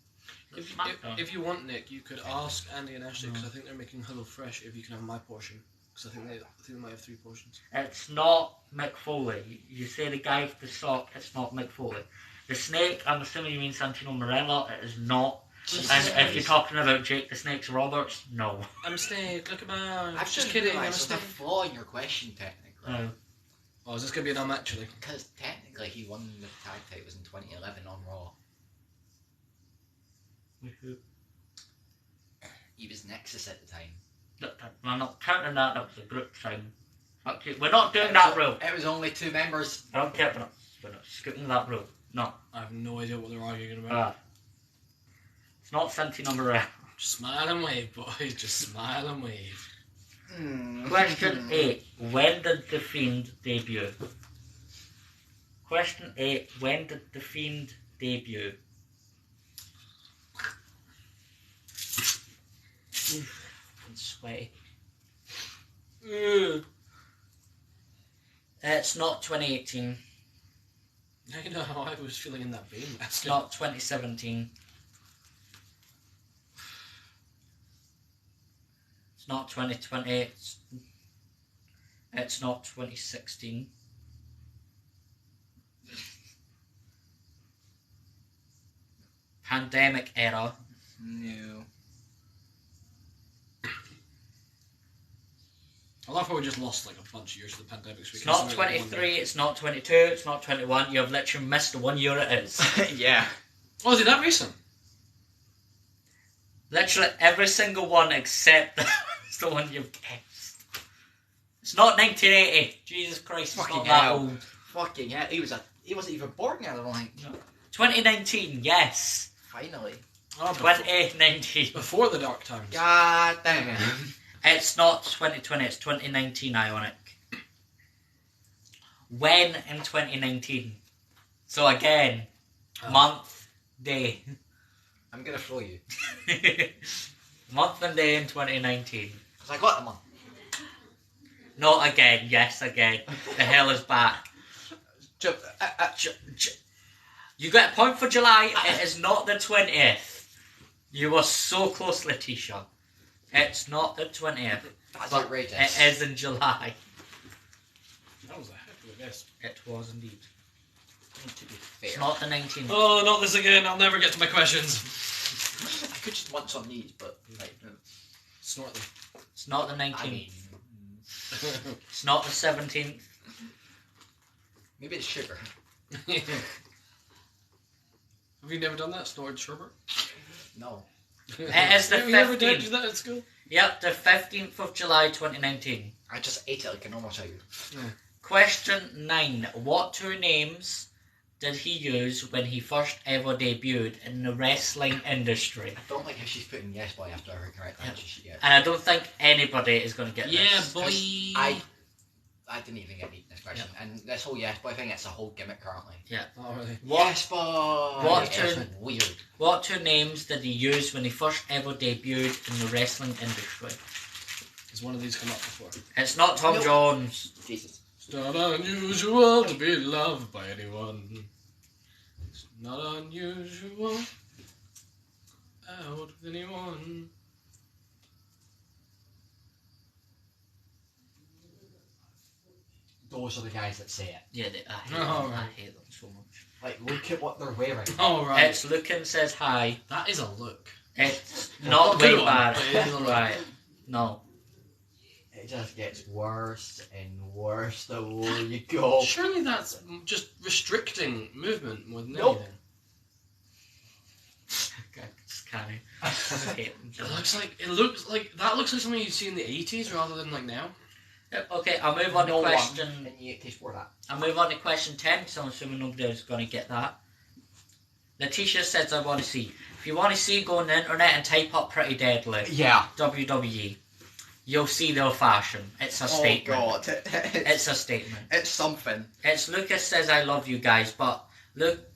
That's SmackDown. If you want, Nick, you could ask Andy and Ashley, because I think they're making Hello Fresh, if you can have my portion. Because I think they might have 3 portions. It's not Mick Foley. You say the guy with the sock, it's not Mick Foley. The Snake, I'm assuming you mean Santino Marella, it is not. And if you're talking about Jake the Snakes Roberts, no. I'm Snake, look at my arms. I've Just kidding, I'm a realised there's a Snake. flaw in your question, technically. No. Oh, is this going to be an actually? Because technically he won the tag titles in 2011 on Raw. He was Nexus at the time. I'm not counting that, that was a group thing. Fuck you. We're not doing that rule. It was only 2 members. I don't care, we're not skipping that rule. No. I have no idea what they're arguing about. It's not Santino Marella. Just smile and wave, boys. Just smile and wave. Question 8. When did The Fiend debut? Question 8. When did The Fiend debut? I'm sweaty. It's not 2018. I know how I was feeling in that Bane mask. It's not 2017. It's not 2020. It's not 2016. Pandemic era. No. I love how we just lost like a bunch of years of the pandemic. So It's not 23, it's not 22, it's not 21. You have literally missed the 1 year it is. Yeah. Oh, is it that recent? Literally every single one except the one you've guessed. It's not 1980. Jesus Christ, it's Fucking not that hell. old. Fucking yeah. He wasn't even born yet, I don't think. 2019, yes. Finally. Oh, before, 2019. before the dark times. God damn. It's not 2020, it's 2019, Ionic. When in 2019? So again, month, day. I'm gonna throw you. Month and day in 2019. Because I got the month. Not again, yes, again. The hell is back. You get a point for July, it is not the 20th. You were so close, Letitia. It's not the 20th. That's but outrageous. it is in July. That was a heck of a guess. It was indeed. To be fair. It's not the 19th. Oh, not this again. I'll never get to my questions. I could just want some these, but like, Snort them. It's not the 19th. I mean, It's not the 17th. maybe it's sugar. Have you never done that? Snorted sherbet? No. It is the Have you ever did 15th. that at school? Yep, the 15th of July 2019. I just ate it like a normal child. Question 9. What two names did he use when he first ever debuted in the wrestling industry? I don't like how she's putting yes boy after her correct answer she gets. And I don't think anybody is going to get Yeah, this. boy. I didn't even get this question. And this whole yes boy thing, it's a whole gimmick currently. Oh, really? Yes boy! What It's turn- weird. What two names did he use when he first ever debuted in the wrestling industry? Has one of these come up before? It's not Tom Nope. Jones. Jesus. It's not unusual to be loved by anyone. It's not unusual out with anyone. Those are the guys that say it. Yeah, I hate Oh, them. I right. hate them so much. Like, look at what they're wearing. Oh, right. It's Lucan says hi. That is a look. It's Well, not not a good way one, bad. but it is a look. Right. No. It just gets worse and worse the more you go. Surely that's just restricting movement more than Nope. anything. Just can't. I hate them so It much. looks like that looks like something you'd see in the 80s rather than like now. Yep, okay, I'll move on to No question. one in the 80s for that. I'll move on to question 10 because I'm assuming nobody's going to get that. Letitia says, I want to see. If you want to see, go on the internet and type up Pretty Deadly. Yeah. WWE. You'll see their fashion. It's a statement. Oh god. It's a statement. It's something. It's Lucas says, I love you guys, but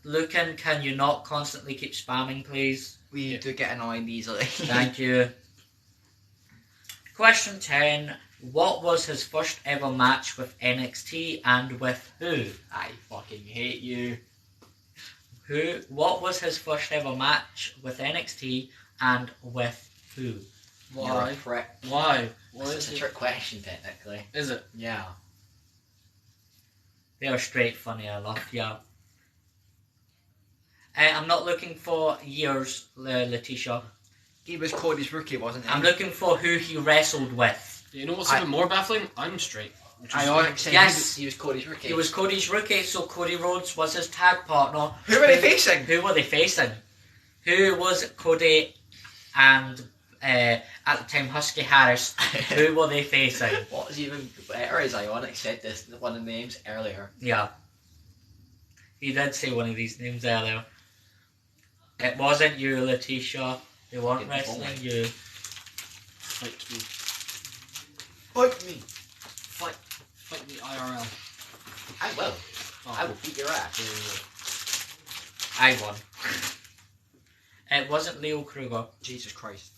Lucan, can you not constantly keep spamming, please? We do get annoying easily. Thank you. Question 10. What was his first ever match with NXT and with who? I fucking hate you. What was his first ever match with NXT and with who? You're a Why? prick. Why? Why It's is a it? trick question, technically. Is it? Yeah. They are straight funny, I love, yeah. I'm not looking for years, Letitia. He was Cody's rookie, wasn't he? I'm looking for who he wrestled with. You know what's even more baffling? I'm straight. Which is- Ionic said Yes. he was Cody's rookie. He was Cody's rookie, so Cody Rhodes was his tag partner. Who were they facing? Who were they facing? Who was Cody and, at the time, Husky Harris? Who were they facing? What was even better is Ionic said this one of the names earlier. Yeah. He did say one of these names earlier. It wasn't you, Letitia. They weren't It was wrestling only- you. Fight me. Fight me. Fight me IRL. I will. Oh. I will beat your ass. I won. It wasn't Leo Kruger. Jesus Christ.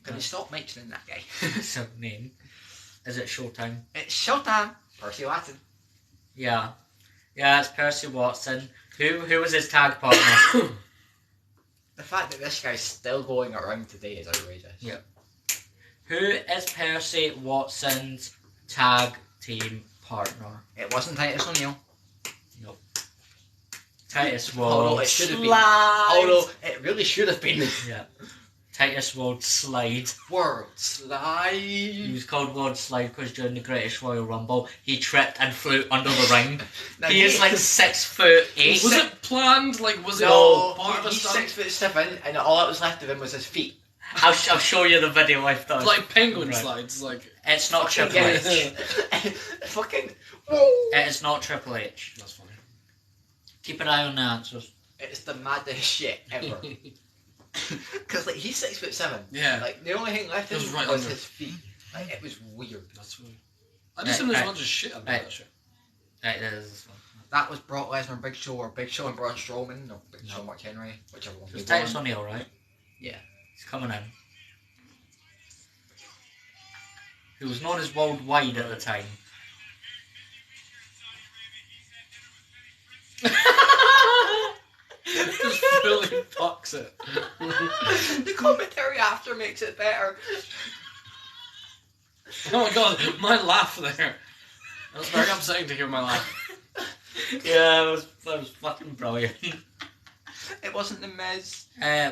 Can you stop mentioning that guy? It's a name. Is it Showtime? It's showtime. Percy Watson. Yeah. Yeah, it's Percy Watson. Who was his tag partner? The fact that this guy's still going around today is outrageous. Yeah. Who is Percy Watson's tag team partner? It wasn't Titus O'Neil. Titus Although World it should have been. Slide. Although it really should have been. Yeah. Titus World Slide. World Slide. He was called World Slide because during the Greatest Royal Rumble, he tripped and flew under the ring. Now, He is like 6'8". Was it planned? Like, was it No, part of a he's stunt? 6'7", and all that was left of him was his feet. I'll show you the video I've done. Like penguin Right. slides, like. It's not Fucking Triple get H. it. Fucking. Whoa. It is not Triple H. That's funny. Keep an eye on the answers. It's the maddest shit ever. Because like he's 6'7". Yeah. Like the only thing left It of was him right was under. his feet. Like it was weird. That's funny. I just think there's a bunch of shit about Right. that shit. Right, there's this one. That was Brock Lesnar and Big Show, or Big Show and Braun Strowman, or Big Show and Mark Henry, whichever one. It was we Titus won. O'Neil, right? Yeah. He's coming in. He was known as Worldwide at the time. Just really fucks it. The commentary after makes it better. Oh my god, my laugh there. That was very upsetting to hear my laugh. Yeah, that was fucking brilliant. It wasn't the Miz.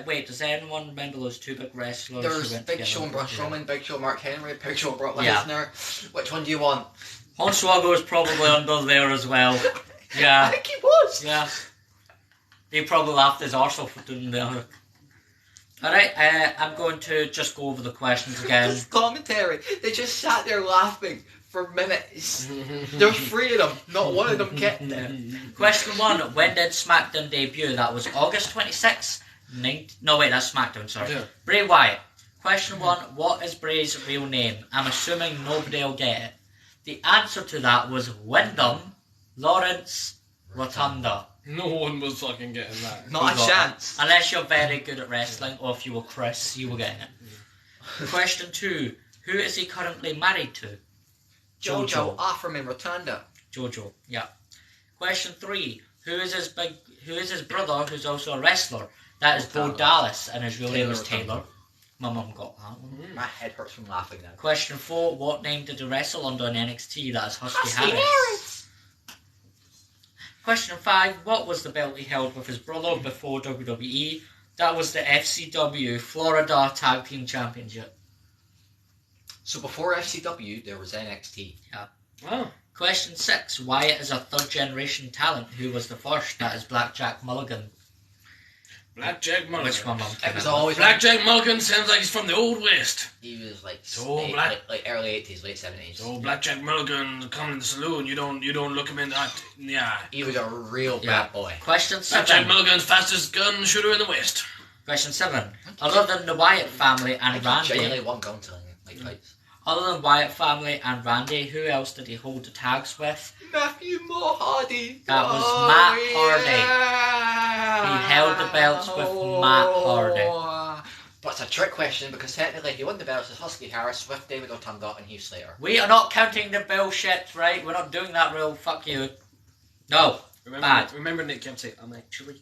Wait, does anyone remember those two big wrestlers? There's who went Big together? Show and Braun Strowman, Big Show Mark Henry, Big Show Brock Yeah. Lesnar. Which one do you want? Hornswoggle was probably under there as well. I Yeah, think he was. yeah. He probably laughed his arse off for doing the other. Alright, I'm going to just go over the questions again. This commentary, they just sat there laughing for minutes. There's three of them, not one of them getting it. Question 1, when did SmackDown debut? That was August 26th. No, wait, that's SmackDown, sorry. Yeah. Bray Wyatt. Question 1, what is Bray's real name? I'm assuming nobody will get it. The answer to that was Wyndham Lawrence Rotunda. No one was fucking getting that. Not a got chance. Unless you're very good at wrestling, or if you were Chris, you were getting it. Question 2, who is he currently married to? Jojo Offerman Rotunda. Jojo, yeah. Question 3, who is his brother who's also a wrestler? That is Bo Dallas, and his real name is Taylor Taylor. My mum got that one. My head hurts from laughing now. Question 4, what name did he wrestle under in NXT? That is Husky Harris. Harris. Question 5, what was the belt he held with his brother before WWE? That was the FCW Florida Tag Team Championship. So before FCW, there was NXT. Wow. Question 6, Wyatt is a third generation talent. Who was the first? That is Blackjack Mulligan. Blackjack Mulligan. Which my mum came It was in with. always Blackjack Mulligan sounds like he's from the Old West. He was like So early 80s, late 70s. So Blackjack Mulligan coming in the saloon, you don't look him in the eye. He was a real Yeah. bad boy. Question Blackjack 7. Mulligan's fastest gun shooter in the West. Question 7. Other than the Wyatt family I and think genuinely Randy, one gun to him, like fights. other than Wyatt family and Randy, who else did he hold the tags with? Matthew Hardy. That was Matt Hardy. He held the belts with Matt Hardy. But it's a trick question because technically he won the belts with Husky Harris, with David Otunga and Heath Slater. We are not counting the bullshit, right? We're not doing that rule. Fuck you. No. Bad. Remember Nick kept saying, I'm actually.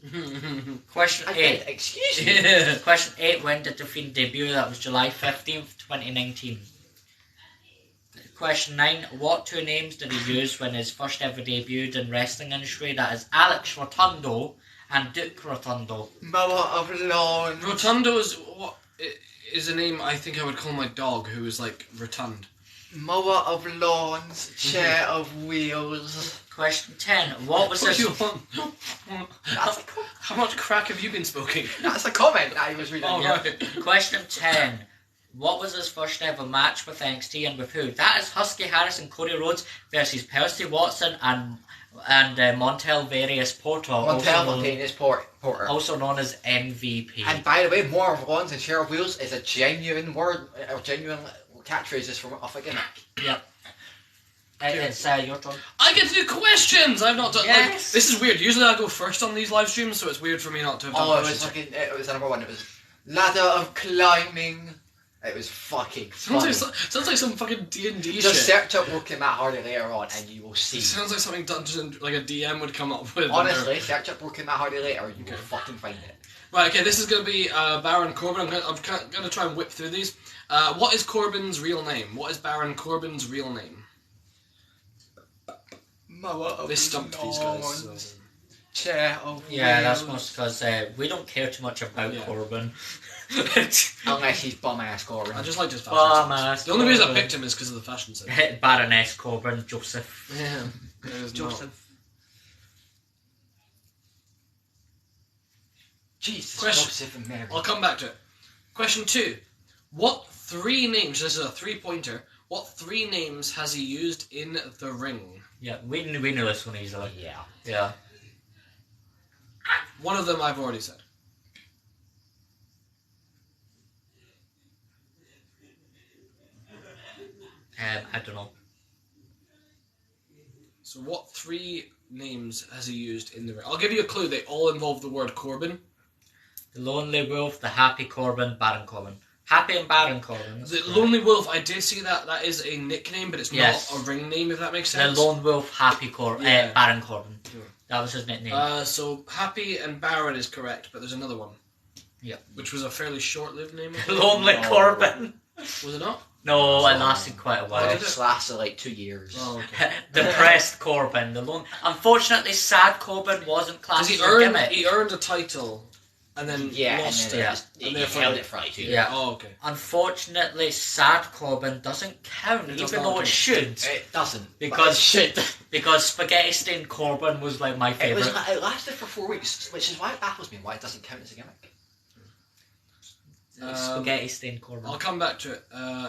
Question I 8. did, excuse me. Yeah. Question 8. When did the Fiend debut? That was July 15th, 2019. Question 9. What two names did he use when his first ever debuted in wrestling industry? That is Alex Rotundo and Duke Rotundo. Mower of Lawn. Rotundo is a name I think I would call my dog, who is like rotund. Mower of lawns, chair of wheels. Question 10. What was What do his... you want? That's a, How much crack have you been smoking? that's a comment I was reading. Oh, here. right. Question 10. What was his first ever match with NXT and with who? That is Husky Harris and Cody Rhodes versus Percy Watson and Montel Various Porter, Montaigne's Porter. also known as MVP. And by the way, more of lawns and chair of wheels is a genuine word, or genuine catchphrases from off a gimmick. Yep. It's your turn. I get to do questions! I've not done like Yes. this is weird. Usually I go first on these live streams, so it's weird for me not to have done Oh, it was questions. fucking. It was the number one. It was ladder of climbing. It was fucking Sounds funny. like some fucking D&D shit. Just search up Broken Matt Hardy later on and you will see. It sounds like something like a DM would come up with. Honestly, search up Broken Matt Hardy later and you will fucking find it. Right, okay, this is going to be Baron Corbin. I'm going to try and whip through these. What is Corbin's real name? What is Baron Corbin's real name? They stumped these guys. So. Chair of Yeah, that's most because we don't care too much about Corbin. Unless he's bum-ass Corbin. I just liked his fashion Bum-ass sense. The only reason I Corbin. picked him is because of the fashion sense. Baroness Corbin, Joseph. Yeah, it is Joseph. Jesus, Question. Joseph and Mary. I'll come back to it. Question 2. What 3 names, this is a 3-pointer, what 3 names has he used in the ring? Yeah, we know this one easily. Yeah. Yeah. One of them I've already said. I don't know. So what 3 names has he used in the ring? I'll give you a clue. They all involve the word Corbin. The Lonely Wolf, the Happy Corbin, Baron Corbin. Happy and Baron Corbin. The Lonely Wolf, I did see that. That is a nickname, but it's Yes. not a ring name, if that makes The sense. Lone Wolf, Happy Corbin, Yeah. Baron Corbin. That was his nickname. So Happy and Baron is correct, but there's another one. Yep. Which was a fairly short-lived name. I think. Lonely No. Corbin. Was it not? No, it lasted quite a while. did it? It's lasted like 2 years. Oh, okay. Depressed Corbin. The lone. Unfortunately, sad Corbin wasn't Because classed as a gimmick. he earned a title, and then Yeah, lost and it. then it. he And therefore- held it for like 2 years. Yeah. Oh, okay. Unfortunately, sad Corbin doesn't count, It does even not though it count. should. It doesn't. Because- shit. Because Spaghetti Stained Corbin was like my favourite. It lasted for 4 weeks, which is why it baffles me why it doesn't count as a gimmick. Spaghetti Stained Corbin. I'll come back to it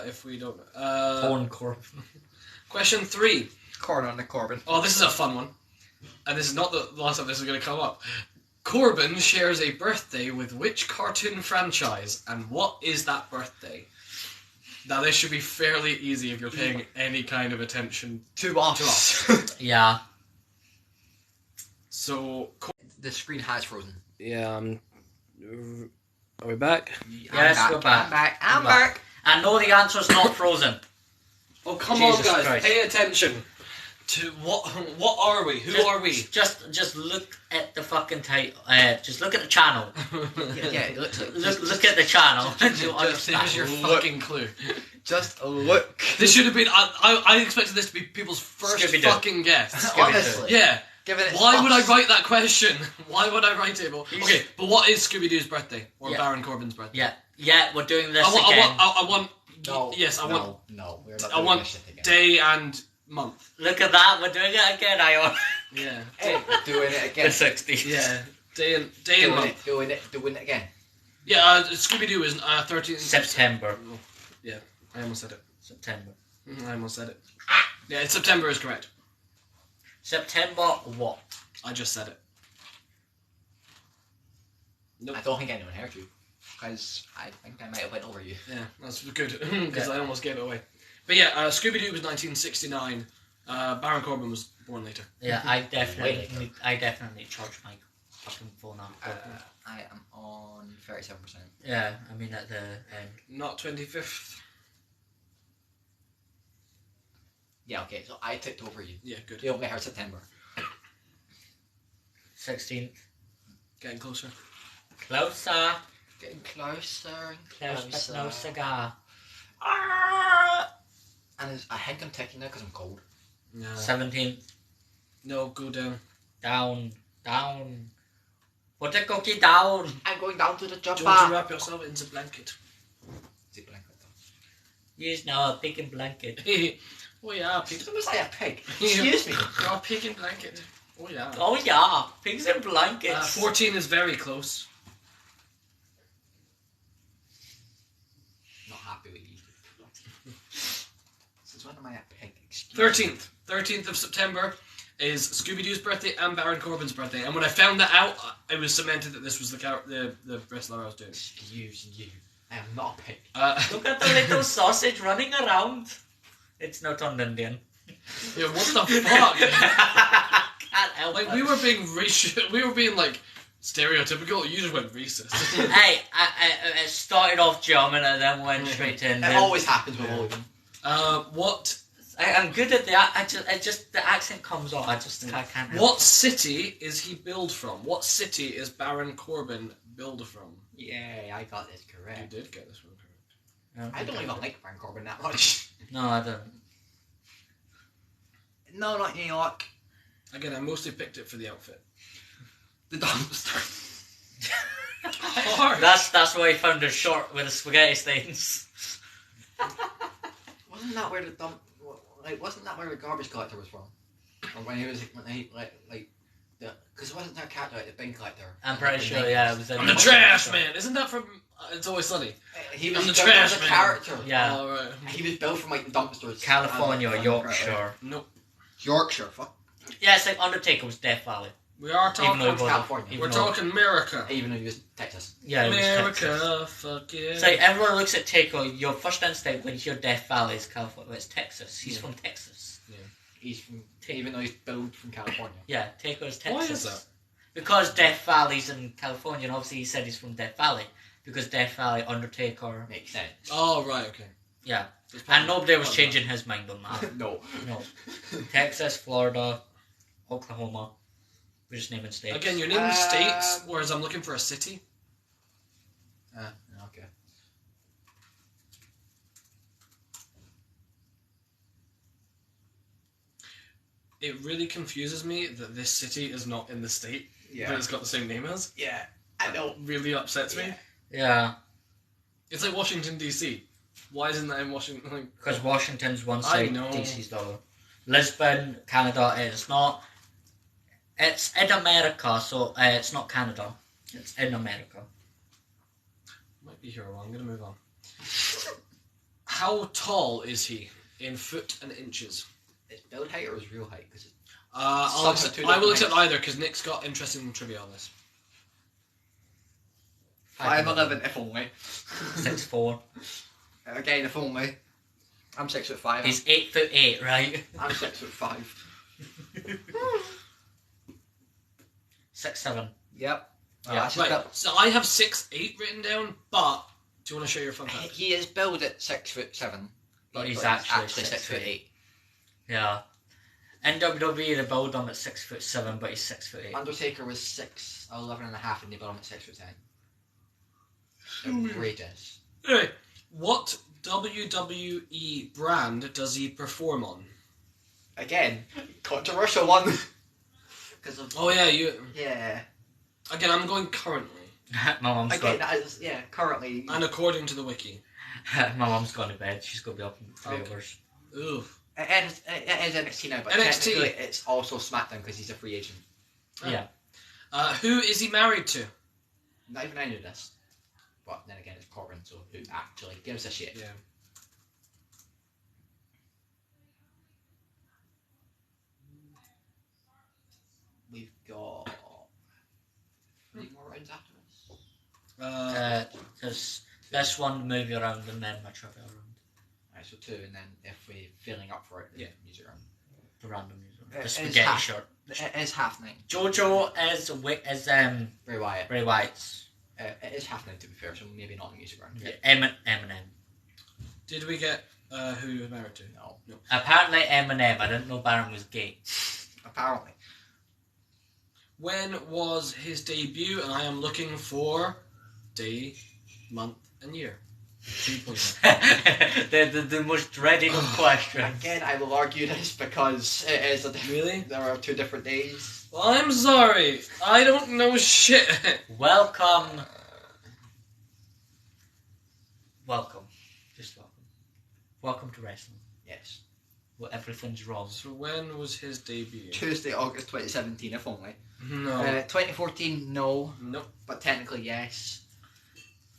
if we don't. Porn Corbin. Question 3. Corn on the Corbin. Oh, this is a fun one. And this is not the last time this is going to come up. Corbin shares a birthday with which cartoon franchise, and what is that birthday? Now, this should be fairly easy if you're paying any kind of attention To us. Yeah. So, The screen has frozen. yeah, are we back? Yes, we're back. I'm back. I'm I'm back. I know the answer's not frozen. Oh, come Jesus on, guys, Christ. pay attention to what are we? Who are we? Just look at the fucking title. Just look at the channel. Yeah, it looks like. Look at the channel. and you'll understand. Here's your fucking clue. Just look. This should have been. I expected this to be people's first Scooby-Doo. fucking guess. Honestly. Yeah. Give it its Why would I ups. write that question? Why would I write it? Okay, but what is Scooby-Doo's birthday or Yeah. Baron Corbin's birthday? Yeah, we're doing this I again. want. No. Yes, I want No, we're not I doing want this shit again. day and month. Look at that, we're doing it again, Ion. Yeah. Hey, doing it The again. 60s. Yeah. Day and Doing month. doing it again. Yeah. Scooby-Doo is 13th September. Yeah, I almost said it. September. I almost said it. Yeah, it's September is correct. September what? I just said it. Nope. I don't think anyone heard you. Because I think I might have went over you. Yeah, that's good because I almost gave it away. But yeah, Scooby-Doo was 1969. Baron Corbin was born later. Yeah, I definitely charge my fucking phone up. I am on 37%. Yeah, I mean at the end. Not 25th. Yeah, okay, so I tipped over you. Yeah, good. You only heard September. 16th. Getting closer. Closer. Getting closer and Close closer. but no cigar. And I think I'm taking now because I'm cold. No. 17th. No, go down. Down. Put the cookie down. I'm going down to the Don't you chopper. wrap yourself in the blanket. Is it blanket though? Use now a pig and blanket. Oh yeah, pig. It's almost like a pig. Excuse me. You're a pig in blanket. Oh yeah. Oh yeah, pigs and blankets. 14 is very close. Not happy with you. Since when am I a pig? Excuse me. 13th of September is Scooby-Doo's birthday and Baron Corbin's birthday. And when I found that out, it was cemented that this was the wrestler I was doing. Excuse you. I am not a pig. Look at the little sausage running around. It's not on Indian. Yeah, what the fuck? Can't help Like it. we were being racial. We were being like Stereotypical? You just went racist. Hey, it started off German and then went straight to It Indian. always happens with all of them. What I'm good at the accent comes on. I can't. help what city is he billed from? What city is Baron Corbin billed from? Yeah, I got this You correct. did get this one correct. I don't even like Baron Corbin that much. No, I don't. No, not New York. Again, I mostly picked it for the outfit. The dumpster. Hard. That's why he found his short with the spaghetti stains. Wasn't that where the wasn't that where the garbage collector was from? Or when he was because wasn't there a character like the bin collector? I'm pretty sure, yeah, it was. I'm the trash man. Isn't that from It's Always Sunny? He I'm was the built trash as a man. character. Yeah, All right. He was built from like the dumpsters. California, From Yorkshire. Nope. Yorkshire. Fuck. Yeah, it's like Undertaker was Death Valley. We are Even talking. though From California. even We're though- talking America. Even though he was Texas. Yeah, it was Texas. America, fuck yeah. It's like everyone looks at Taker. Your first instinct when you hear Death Valley is California. Well, it's Texas. He's from Texas. He's from even though he's built from California. Yeah, Taker is Why Texas. is that? Because Death Valley's in California, and obviously he said he's from Death Valley. Because Death Valley, Undertaker. Makes sense. Oh right, okay. Yeah. It's probably- And nobody was probably changing his mind on that. No. No. Texas, Florida, Oklahoma. We're just naming states. Again, you're naming states, whereas I'm looking for a city. Okay. It really confuses me that this city is not in the state, but Yeah. it's got the same name as. Yeah. I know. Really upsets me. Yeah. It's like Washington DC. Why isn't that in Washington? Like, Because Washington's one I side, know. DC's the other. Lisbon, Canada, it's not. It's in America, so it's not Canada. It's in America. might be here wrong. I'm gonna move on. How tall is he in foot and inches? Is build height or is real height? Because I will accept either because Nick's got interesting trivia on this. 5'11" if only. 6'4". Again, if only. I'm 6'5". He's 8'8", right? I'm 6'5". 6'7". Yep. Yeah. That's just Right. built- So I have 6'8" written down, but do you want to share your fun fact? He is billed at 6'7", But he's actually 6'8". Yeah. In WWE, they build him at 6'7", but he's 6'8". Undertaker was 6'11.5" and they built him at 6'10". Outrageous. Anyway, what WWE brand does he perform on? Again, controversial one. Because of Oh yeah, you. yeah. Again, I'm going currently, My mum's Again, got, that is currently. and according to the wiki. my mum's gone to bed. She's going to be up in 3 Okay. hours. Ooh. It is NXT now, but NXT. technically it's also SmackDown because he's a free agent. Oh. Yeah. Who is he married to? Not even I knew this. But then again, it's Corbin, so who actually gives a shit? Yeah. We've got 3 more rounds after this. Because this one move you around and then my trivia around. Alright, so 2, and then if we're feeling up for it, then Yeah. music round. The random user. It The is spaghetti half. shirt. It is half 9. Jojo is Bray Wyatt. Bray Wyatt's. It is half 9 to be fair, so maybe not the music round. Yeah. Eminem. Did we get who he was married to? No. Apparently Eminem. I didn't know Baron was gay. Apparently. When was his debut? And I am looking for day, month, and year. 3 points. the most dreaded of questions. Again, I will argue this because it is a different. Really? There are 2 different days. Well, I'm sorry. I don't know shit. Welcome. Welcome. Just welcome. Welcome to wrestling. Yes. Well, everything's wrong. So when was his debut? Tuesday, August 2017, if only. No. 2014, no. Nope. But technically, yes.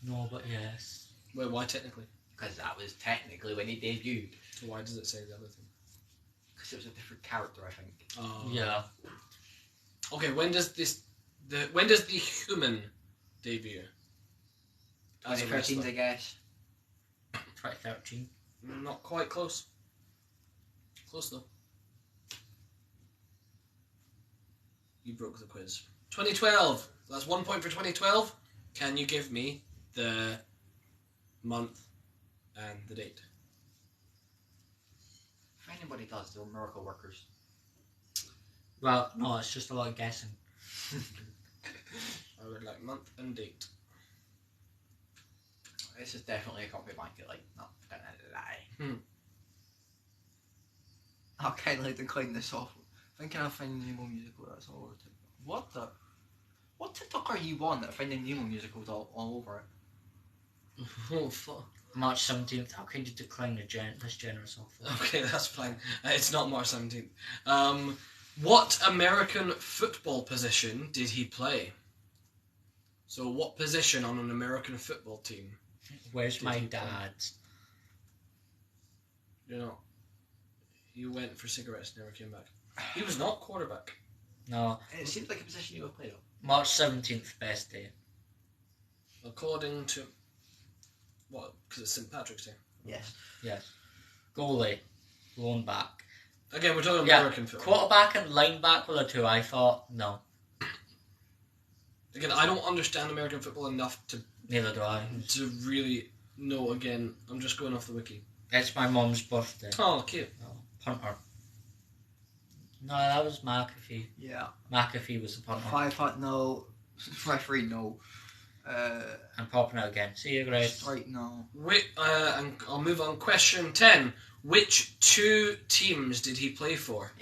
No, but yes. Wait, why technically? Because that was technically when he debuted. So why does it say the other thing? Because it was a different character, I think. Yeah. Okay, when does the human debut? As a 2013, I wrestler? guess. 2013. Not quite close. Close though. You broke the quiz. 2012. That's 1 point for 2012. Can you give me the month and the date? If anybody does, they're miracle workers. Well, no, it's just a lot of guessing. I would like month and date. This is definitely a copy blanket, like, not gonna lie. I'll kindly decline this off. Thinking I'll find a Nemo musical, that's all over TikTok. What the? What TikTok are you on that finding Nemo musicals all over it? Oh, fuck. March 17th, how can you decline this generous offer? Okay, that's fine. It's not March 17th. What American football position did he play? So, what position on an American football team? Where's my he play? dad? You know, he went for cigarettes, never came back. He was not quarterback. No, It seems like a position you would play though. March 17th, best day. According to... What? Because it's St. Patrick's Day. Yes. Yes. Goalie. Lone back. Again, we're talking Yeah, American football. quarterback and lineback were the two I thought. No, Again, I don't understand American football enough neither do I. to really know. Again, I'm just going off the wiki. It's my mum's birthday. Oh, cute. No, punter. No, that was McAfee. Yeah. McAfee was the punter. 5 foot no. Referee no. I'm popping out again. See you, Grace. Strike no. And I'll move on. Question 10. Which two teams did he play for?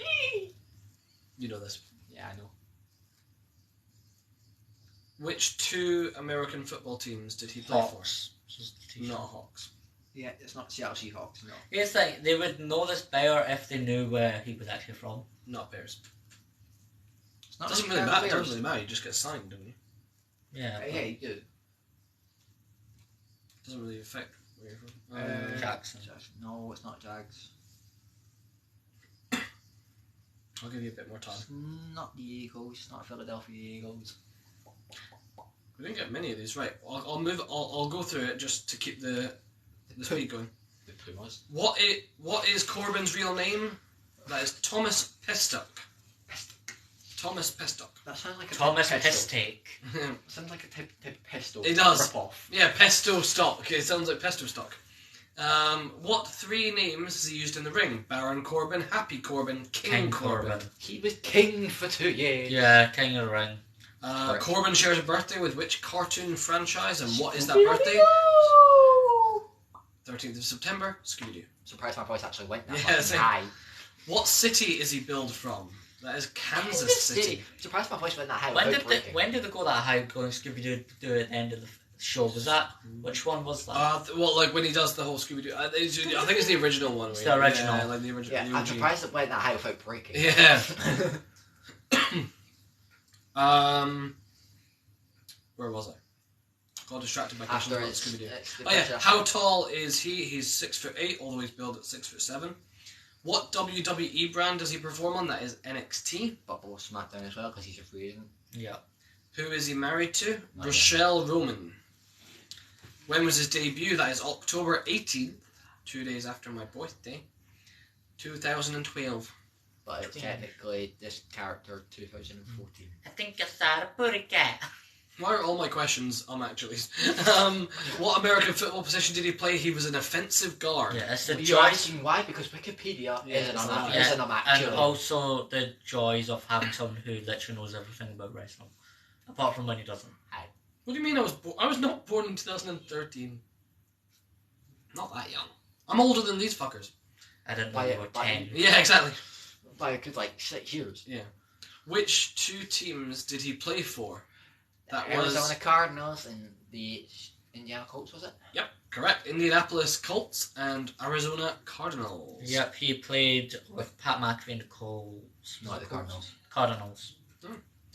You know this. Yeah, I know. Which two American football teams did he play Hawks. for? Not Hawks. Yeah, it's not Seattle Seahawks, no. It's like they would know this better if they knew where he was actually from. Not Bears. It's not Doesn't really really matter. Bears. Doesn't really matter. You just get signed, don't you? Yeah. Yeah, you do. Doesn't really affect where you're from. Jackson. No, it's not Jags. I'll give you a bit more time. It's not the Eagles. It's not Philadelphia Eagles. We didn't get many of these right. I'll move. I'll go through it just to keep the speed going. The Pumas. What is Corbyn's real name? That is Thomas Pestock. Thomas Pestock. That sounds like a Thomas type of pesto. Pistake. Sounds like a type of pesto. It does. Rip-off. Yeah, pesto stock. It sounds like pesto stock. What three names is he used in the ring? Baron Corbin, Happy Corbin, King Corbin. He was king for 2 years. Yeah, King of the Ring. Corbin shares a birthday with which cartoon franchise, and what is that birthday? 13th of September, Scooby-Doo. Surprised my voice actually went that Yeah, fucking same. high. What city is he billed from? That is Kansas City. Surprised my voice went that high. When did they go that high going Scooby-Doo do at the end of the show? Was that, which one was that? Well, like when he does the whole Scooby-Doo. I think it's the original one. It's the original. Yeah, like the original. Yeah, the I'm OG. surprised it went that high without breaking. Yeah. Where was I? Got distracted by questions After about it's, Scooby-Doo. it's the Oh yeah, pressure. how tall is he? He's 6'8", although he's billed at 6'7". What WWE brand does he perform on? That is NXT. But both SmackDown as well because he's a free agent. Yeah. Who is he married to? Not Rochelle Roman. When was his debut? That is October 18th, 2 days after my birthday, 2012. But it's technically this character 2014. I think I saw a booty cat. Why are all my questions actually? What American football position did he play? He was an offensive guard. Yeah, it's the You're joys. asking why? Because Wikipedia Yeah, isn't it's on not. that. Yeah, Isn't on that. and also the joys of having someone who literally knows everything about wrestling, apart from when he doesn't. What do you mean I was not born in 2013? Not that young. I'm older than these fuckers. I didn't know By- you were by- 10. Yeah, exactly. By a good 6 years. Which two teams did he play for? That Arizona was Cardinals and the Indiana Colts, was it? correct. Indianapolis Colts and Arizona Cardinals. Yep, he played with Pat McAfee and the Colts. No, the Cardinals. Cardinals.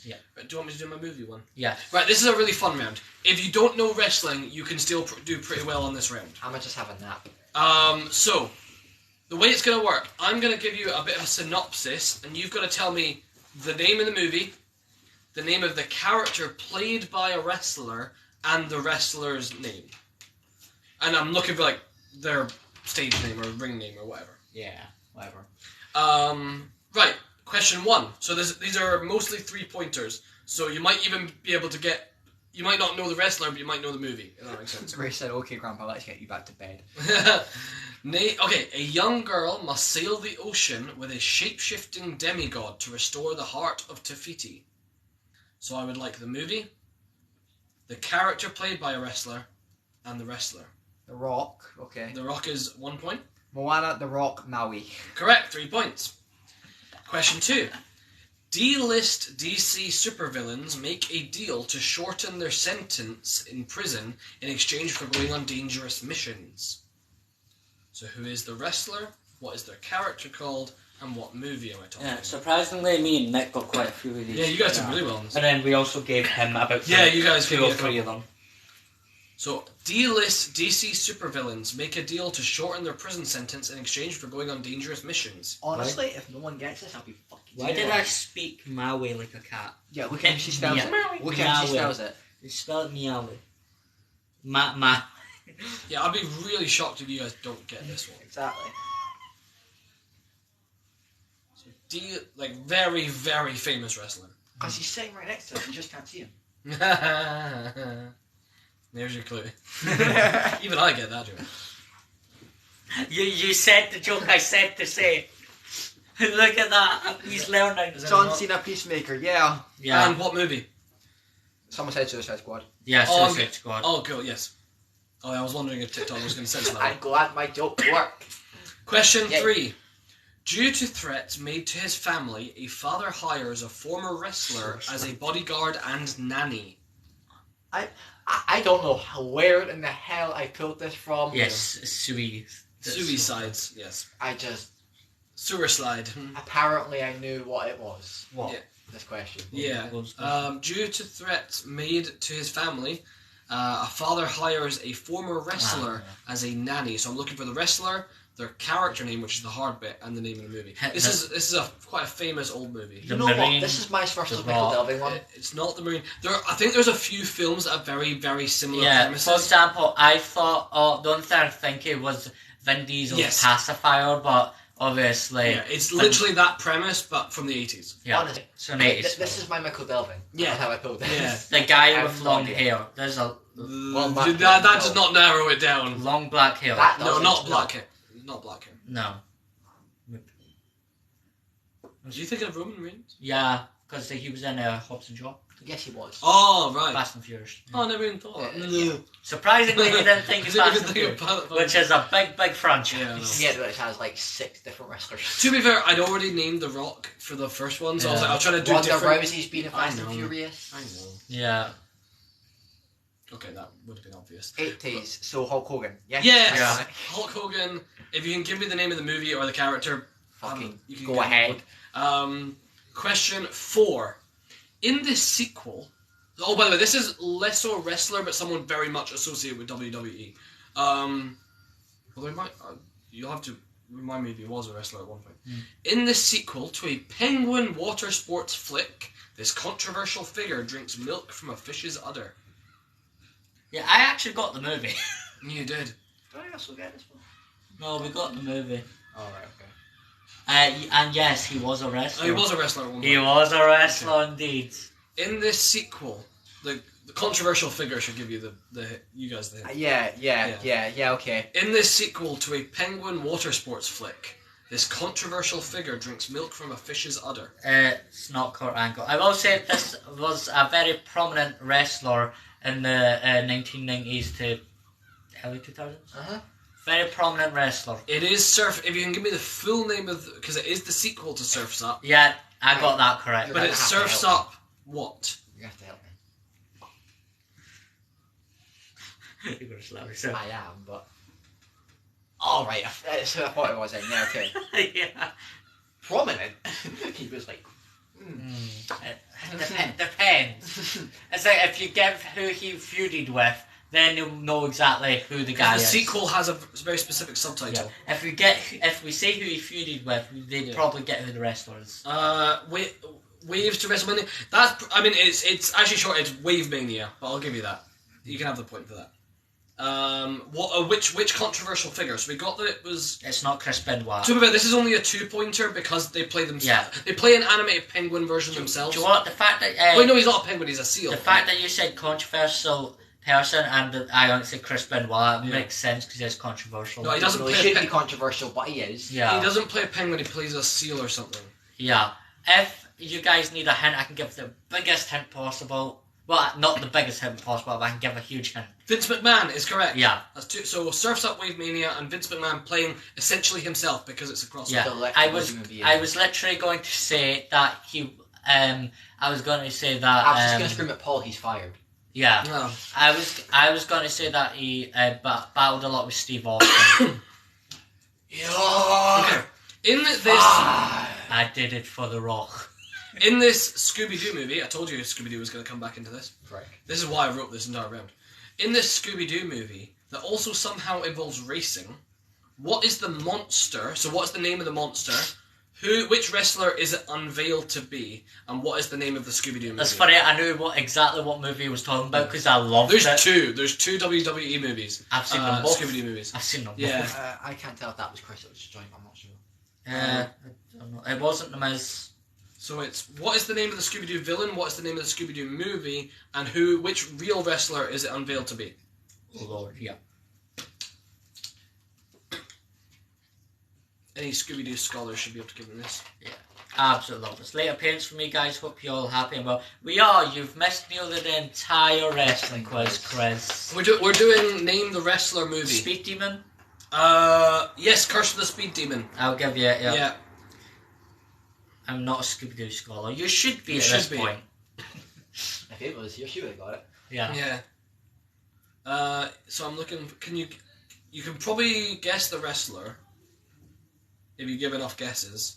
Right, do you want me to do my movie one? Yeah. Right, this is a really fun round. If you don't know wrestling, you can still do pretty well on this round. I'm gonna just have a nap. So, the way it's going to work, I'm going to give you a bit of a synopsis, and you've got to tell me the name of the movie, the name of the character played by a wrestler, and the wrestler's name. And I'm looking for, their stage name or ring name or whatever. Yeah, whatever. Right, question 1. So these are mostly 3-pointers. So you might even be able to get. You might not know the wrestler, but you might know the movie. If that makes sense. Grace said, "Okay, Grandpa, let's get you back to bed." Okay, a young girl must sail the ocean with a shape-shifting demigod to restore the heart of Tafiti. So I would like the movie, the character played by a wrestler, and the wrestler. The Rock. Okay. The Rock is 1 point. Moana, The Rock, Maui. Correct, 3 points. Question 2. D-list DC supervillains make a deal to shorten their sentence in prison in exchange for going on dangerous missions. So who is the wrestler, what is their character called, and what movie am I talking about? Surprisingly, me and Nick got quite a few of these. Yeah, you guys did really well on this. And then we also gave him about you guys two gave or me a three of them. So, D-list DC supervillains make a deal to shorten their prison sentence in exchange for going on dangerous missions. Honestly, if no one gets this, I'll be fucking. Why did I speak Maui like a cat? Yeah, look at how she spells it. Look at how she spells it. You spell it Miawi. Yeah, I'd be really shocked if you guys don't get this one. Exactly. So, very, very famous wrestler. Because he's sitting right next to us, you just can't see him. There's your clue. Even I get that joke. You said the joke I said to say. Look at that. He's learning. John Cena Peacemaker, yeah. And what movie? Someone said Suicide Squad. Yeah, Suicide Squad. Oh, cool, yes. Oh, I was wondering if TikTok was going to censor that. I'm glad my joke worked. Question 3. Due to threats made to his family, a father hires a former wrestler as a bodyguard and nanny. I don't know where in the hell I pulled this from. Yes, Suicides, yes. I just... Sewer slide. Apparently I knew what it was. What? Yeah. This question. Yeah. Due to threats made to his family, a father hires a former wrestler as a nanny. So I'm looking for the wrestler, their character name, which is the hard bit, and the name of the movie. This is quite a famous old movie. You know what? This is my first Michael Delving one. It's not the Marine. I think there's a few films that have very, very similar premises. For example, I thought, the only thing I think it was Vin Diesel's pacifier, but obviously... Yeah, it's literally that premise, but from the 80s. Yeah, honestly, so 80s. This is my Michael Delving. Yeah. That's how I pulled this. Yeah. The guy with long hair. There's a... that does not narrow it down. Long black hair. No, not black hair. Not black hair. No. Was you thinking of Roman Reigns? Yeah, because he was in Hobbs and Shaw. Yes, he was. Oh, right. Fast and Furious. Oh, I never even thought of that. Yeah. Surprisingly, he didn't think of Fast and Furious, which is a big, big franchise. Yeah, which has like 6 different wrestlers. To be fair, I'd already named The Rock for the first one, so I was like, I'll try to do Ronda different... Rousey's been in Fast and Furious. I know. Yeah. Okay, that would have been obvious. 80s, so Hulk Hogan. Yes. Yes! Yeah. Hulk Hogan. If you can give me the name of the movie or the character, Fucking you can go ahead. Question 4. In this sequel... Oh, by the way, this is less so a wrestler, but someone very much associated with WWE. Well, you'll have to remind me if he was a wrestler at one point. In this sequel to a penguin water sports flick, this controversial figure drinks milk from a fish's udder. Yeah, I actually got the movie. You did. Did I also get this one? No, we got the movie. Oh, right, okay. And yes, he was a wrestler. Oh, he was a wrestler at one point. He was a wrestler indeed. In this sequel, the controversial figure should give you the you guys the hint. Yeah, okay. In this sequel to a penguin water sports flick, this controversial figure drinks milk from a fish's udder. It's not Kurt Angle. I will say this was a very prominent wrestler in the 1990s to early 2000s. Very prominent wrestler. It is Surf. If you can give me the full name of, because it is the sequel to Surf's Up. Yeah, I got that correct. But it's Surf's Up. What? You have to help me. You're gonna slap yourself. I am, but... Oh, right. That's who I thought it was then. Yeah, okay. Yeah. Prominent? He was like... Depends. It's like if you give who he feuded with, then you'll know exactly who the guy The is. sequel has a very specific subtitle. Yeah. If we say who he feuded with, they probably get who the wrestler is. Waves to WrestleMania. That's. I mean, it's actually short. It's Wave Mania, but I'll give you that. You can have the point for that. Which controversial figure? So we got that it was. It's not Chris Benoit. To be fair, this is only a 2-pointer because they play themselves. Yeah. They play an animated penguin version themselves. Do you want the fact that? Wait, no, he's not a penguin. He's a seal. The fact that you said controversial person and I only said Chris Benoit makes sense because he's controversial. No, he doesn't No, play. he should be controversial, but he is. Yeah. He doesn't play a penguin. He plays a seal or something. Yeah. If you guys need a hint, I can give the biggest hint possible. Well, not the biggest hint possible, but I can give a huge hint. Vince McMahon is correct. Yeah. That's two. So Surf's Up Wave Mania and Vince McMahon playing essentially himself because it's a crossover. Yeah. I was literally going to say that he. I was going to say that. I was just going to scream at Paul. He's fired. Yeah. No. I was going to say that he battled a lot with Steve Austin. Yeah. Okay. In this. I did it for The Rock. In this Scooby-Doo movie, I told you Scooby-Doo was going to come back into this. Right. This is why I wrote this entire round. In this Scooby-Doo movie, that also somehow involves racing, what is the monster? So what's the name of the monster? Which wrestler is it unveiled to be? And what is the name of the Scooby-Doo movie? That's funny, I knew exactly what movie he was talking about because I loved it. There's two WWE movies. I've seen them both. Scooby-Doo movies. I've seen them Yeah. both. I can't tell if that was Chris or was joint. I'm not sure. I don't know. It wasn't The Miz. So it's, what is the name of the Scooby-Doo villain, what is the name of the Scooby-Doo movie, and which real wrestler is it unveiled to be? Oh Lord, yeah. Any Scooby-Doo scholars should be able to give them this. Yeah. Absolutely love this. Late appearance for me, guys. Hope you're all happy and well. We are. You've missed nearly the entire wrestling quiz, Chris. We're doing Name the Wrestler movie. Speed Demon? Yes, Curse of the Speed Demon. I'll give you it, yeah. Yeah. I'm not a Scooby-Doo scholar. You should be You at should this be. point. If it was here, she would have got it. Yeah. Yeah. So I'm looking. You can probably guess the wrestler if you give enough guesses.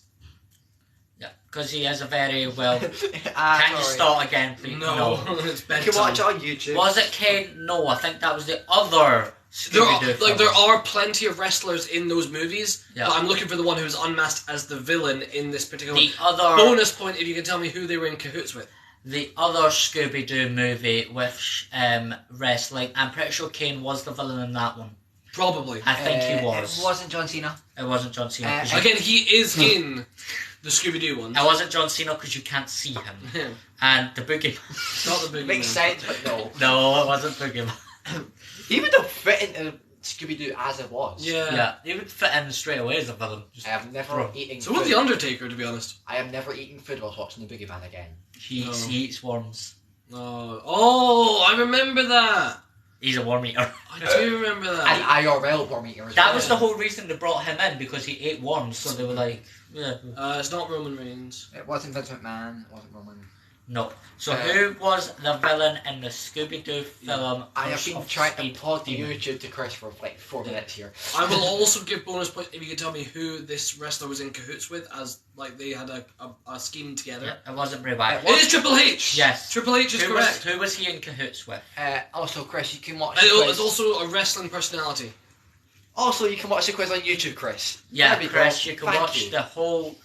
Yeah, because he has a very well... Can you Sorry. start again, please? No, it's You bedtime. can watch it on YouTube. Was it Kane? No, I think that was the other Scooby-Doo There film. are plenty of wrestlers in those movies, Yeah. but I'm looking for the one who's unmasked as the villain in this particular The one. other... Bonus point if you can tell me who they were in cahoots with. The other Scooby-Doo movie with wrestling. I'm pretty sure Kane was the villain in that one. Probably. I think he was. It wasn't John Cena. It wasn't John Cena. 'cause you- Again, he is in the Scooby-Doo one. It wasn't John Cena because you can't see him. And the Boogeyman. It's not the big Makes sense, but no. No, it wasn't Boogeyman. He would have fit into Scooby-Doo as it was. Yeah. Yeah, he would fit in straight away as a villain. Just I have never Bro. eaten So would food. the Undertaker, to be honest. I am never eating food whilst watching the Boogeyman again. he eats worms. Oh, I remember that. He's a worm eater. I do remember An that. IRL worm eater as That well. was the whole reason they brought him in, because he ate worms, so they were like, yeah. It's not Roman Reigns. It wasn't Vince McMahon. It wasn't Roman. No. So who was the villain in the Scooby-Doo film? I have Curse been of trying to Speed plug Demon? YouTube to Chris for like 4 minutes here. I will also give bonus points if you can tell me who this wrestler was in cahoots with, as like they had a scheme together. Yeah, it wasn't Bray Wyatt. It is Triple H. Yes. Triple H is correct. Who was he in cahoots with? Also, Chris, you can watch And the quiz. it's also a wrestling personality. Also, you can watch the quiz on YouTube, Chris. Yeah, There we Chris, go. you can Thank watch you. the whole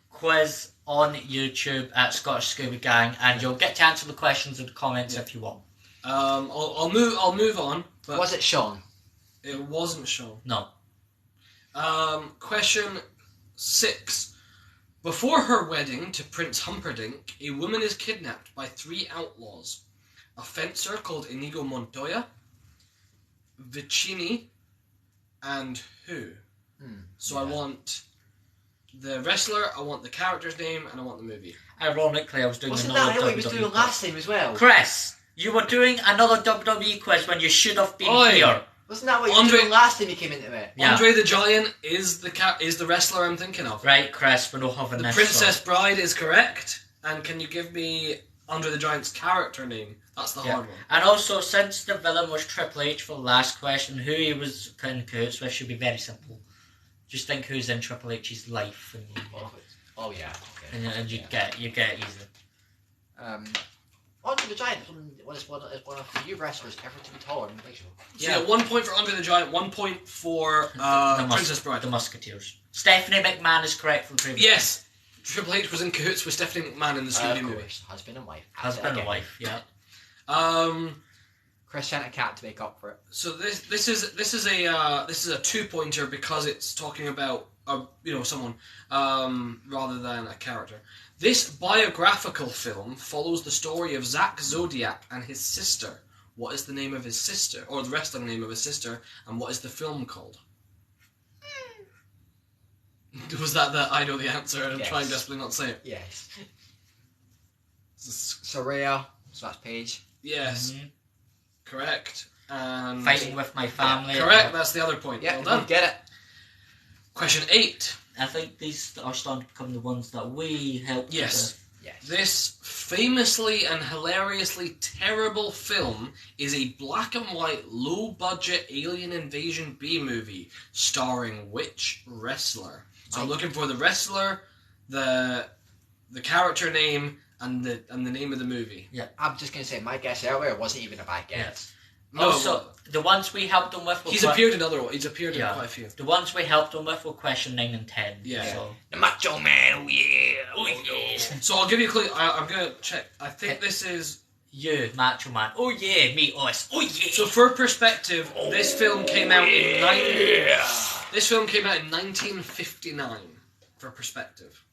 quiz on YouTube at Scottish Scooby Gang, and you'll get to answer the questions in the comments if you want. I'll move on. But Was it Sean? It wasn't Sean. No. Question 6. Before her wedding to Prince Humperdinck, a woman is kidnapped by 3 outlaws. A fencer called Inigo Montoya, Vicini, and who? So I want the wrestler, I want the character's name, and I want the movie. Ironically, I was doing Wasn't another that what he was WWE doing quiz. last time as well? Chris, you were doing another WWE quiz when you should have been Oi. here. Wasn't that what you Andre- were doing last time you came into it? Yeah. Andre the Giant is the wrestler I'm thinking of. Right, Chris, we're not having The this. Princess Bride is correct. And can you give me Andre the Giant's character name? That's the Yeah. hard one. And also, since the villain was Triple H for the last question, who he was in cahoots with should be very simple. Just think who's in Triple H's life, Oh yeah. Okay. and you get it easy. Andre the Giant is one of the few wrestlers ever to be taller than the Big Show. So yeah, 1 point for Andre the Giant, 1 point for Princess Bride. The Musketeers. Stephanie McMahon is correct for the previous. Yes, Triple H was in cahoots with Stephanie McMahon in the Scooby-Doo movie. Husband and wife. Husband and wife, yeah. Chris sent a cat to make up for it. So this is a 2-pointer because it's talking about someone rather than a character. This biographical film follows the story of Zack Zodiac and his sister. What is the name of his sister, or the rest of the name of his sister, and what is the film called? Was that the I know the answer and I'm trying desperately not to say it? Yes. Soraya. So that's Paige. Yes. Mm-hmm. Correct. And Fighting with my family. Correct, that's the other point. Yeah, well done. Get it. Question 8. I think these are starting to become the ones that we helped Yes. with. Yes. This famously and hilariously terrible film is a black and white, low-budget alien invasion B-movie starring which wrestler? So I'm looking for the wrestler, the character name, and the name of the movie. Yeah. I'm just going to say, my guess earlier wasn't even a bad guess. Yes. No, Also, the ones we helped them with were he's appeared in other ones. He's appeared in quite a few. The ones we helped them with were question 9 and 10. Yeah. So. The Macho Man, oh yeah, oh yeah. So I'll give you a clue. I'm going to check. I think this is... You, Macho Man. Oh yeah, meet us. Oh yeah. So for perspective, this film came out in 1959. For perspective.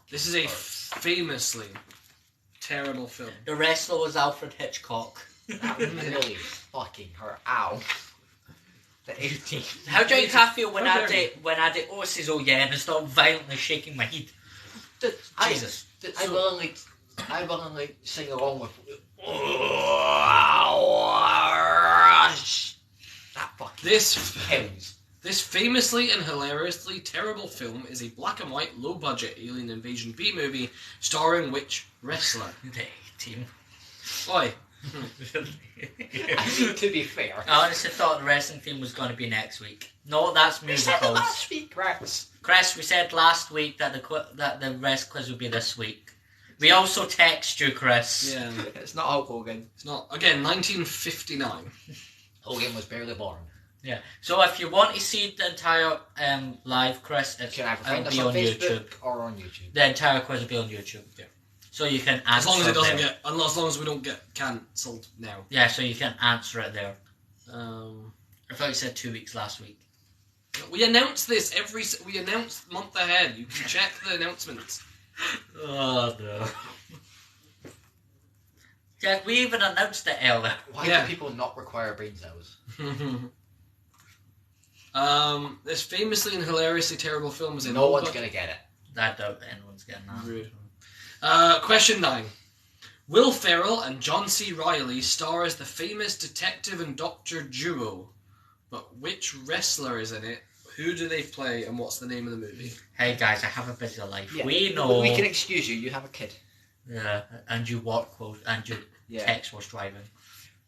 This is a famously terrible film. The wrestler was Alfred Hitchcock. That really fucking hurt. Ow. The 18th. How do you feel when I did oh says oh yeah and I start violently shaking my head? Jesus. I willingly sing along with that fucking This famously and hilariously terrible film is a black and white, low-budget alien invasion B-movie starring which wrestler? The team. Oi. I mean, to be fair. I honestly thought the wrestling theme was going to be next week. No, that's musicals. Last week, Chris. Chris, we said last week that the rest quiz would be this week. We also text you, Chris. Yeah. It's not Hulk Hogan. It's not. Again, 1959. Hogan was barely born. Yeah. So if you want to see the entire live, Chris, it'll be on YouTube. Or on YouTube. The entire quiz will be on YouTube. Yeah. So you can answer as long as it doesn't there. as long as we don't get cancelled now. Yeah, so you can answer it there. I thought you said 2 weeks last week. We announce this we announce month ahead. You can check the announcements. Oh no. Yeah, we even announced it earlier. Why do people not require brain cells? This famously and hilariously terrible film is no one's gonna get it. I doubt anyone's getting that. Rude. Question 9. Will Ferrell and John C. Reilly star as the famous detective and doctor duo, but which wrestler is in it? Who do they play, and what's the name of the movie? Hey guys, I have a busy life. Yeah, we know. We can excuse you. You have a kid. Yeah, and you work close, and you text was driving.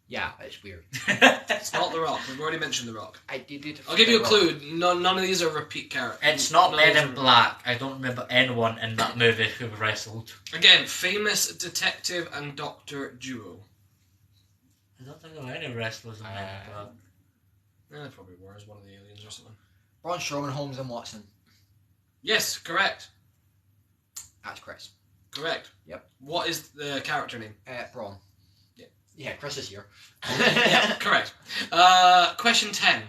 Yeah, it's weird. It's not The Rock. We've already mentioned The Rock. I did it. I'll give you a clue. None of these are repeat characters. It's not Men in Black. I don't remember anyone in that movie who wrestled. Again, famous detective and doctor duo. I don't think there were any wrestlers in Men in Black. There probably were as one of the aliens or something. Braun Strowman, Holmes, and Watson. Yes, correct. That's Chris. Correct. Yep. What is the character name? Braun. Yeah, Chris is here. Yeah, correct. Question 10.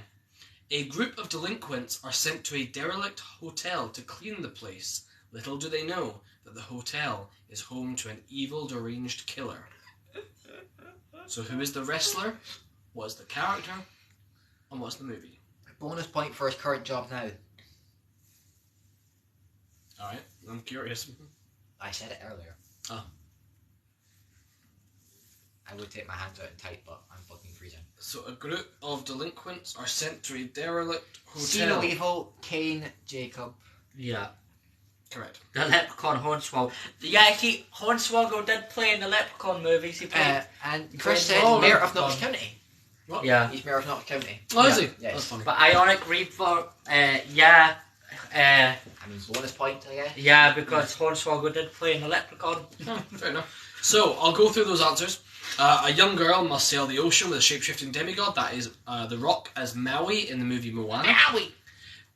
A group of delinquents are sent to a derelict hotel to clean the place. Little do they know that the hotel is home to an evil, deranged killer. So who is the wrestler? What is the character? And what's the movie? Bonus point for his current job now. Alright, I'm curious. I said it earlier. Oh. I would take my hands out and type, but I'm fucking freezing. So a group of delinquents are sent to a derelict hotel. See no evil, Kane, Jacob. Yeah. Correct. The Leprechaun Hornswoggle. Yeah, Hornswoggle did play in the Leprechaun movies. He played. And Chris said Mayor of Knox County. What? Yeah. He's Mayor of Knox County. Oh, is he? Yes. That's funny. But Ionic Reed for I mean, bonus point, I guess. yeah, because Hornswoggle did play in the Leprechaun. Oh, fair enough. So, I'll go through those answers. A young girl must sail the ocean with a shape-shifting demigod. That is The Rock as Maui in the movie Moana. Maui!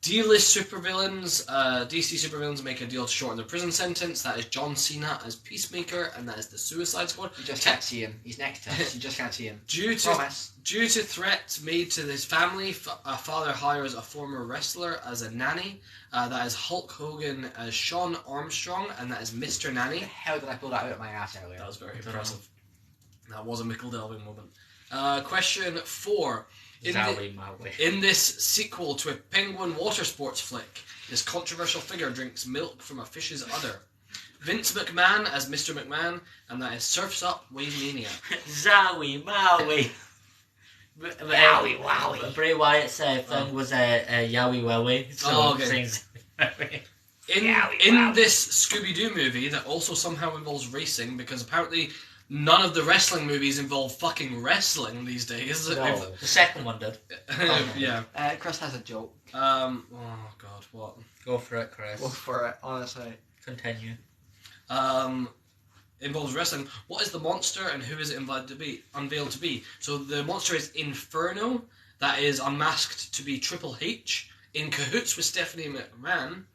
D-list supervillains. DC supervillains make a deal to shorten their prison sentence. That is John Cena as Peacemaker, and that is the Suicide Squad. You just can't see him. He's next to us. You just can't see him. Due to threats made to his family, a father hires a former wrestler as a nanny. That is Hulk Hogan as Sean Armstrong, and that is Mr. Nanny. How did I pull that out of my ass earlier? That was very impressive. That was a Michael Delving moment. Question 4. In this sequel to a Penguin water sports flick, this controversial figure drinks milk from a fish's udder. Vince McMahon as Mr. McMahon, and that is Surf's Up Wave Mania. Zowie Maui. Yowie wowie. Bray Wyatt's thing was a Yowie Wowie. So okay. In this Scooby-Doo movie that also somehow involves racing, because apparently none of the wrestling movies involve fucking wrestling these days. No, the second one did. Yeah. Chris has a joke. Oh god, what? Go for it, Chris. Go for it, honestly. Continue. Involves wrestling. What is the monster and who is it unveiled to be? So the monster is Inferno, that is unmasked to be Triple H, in cahoots with Stephanie McMahon,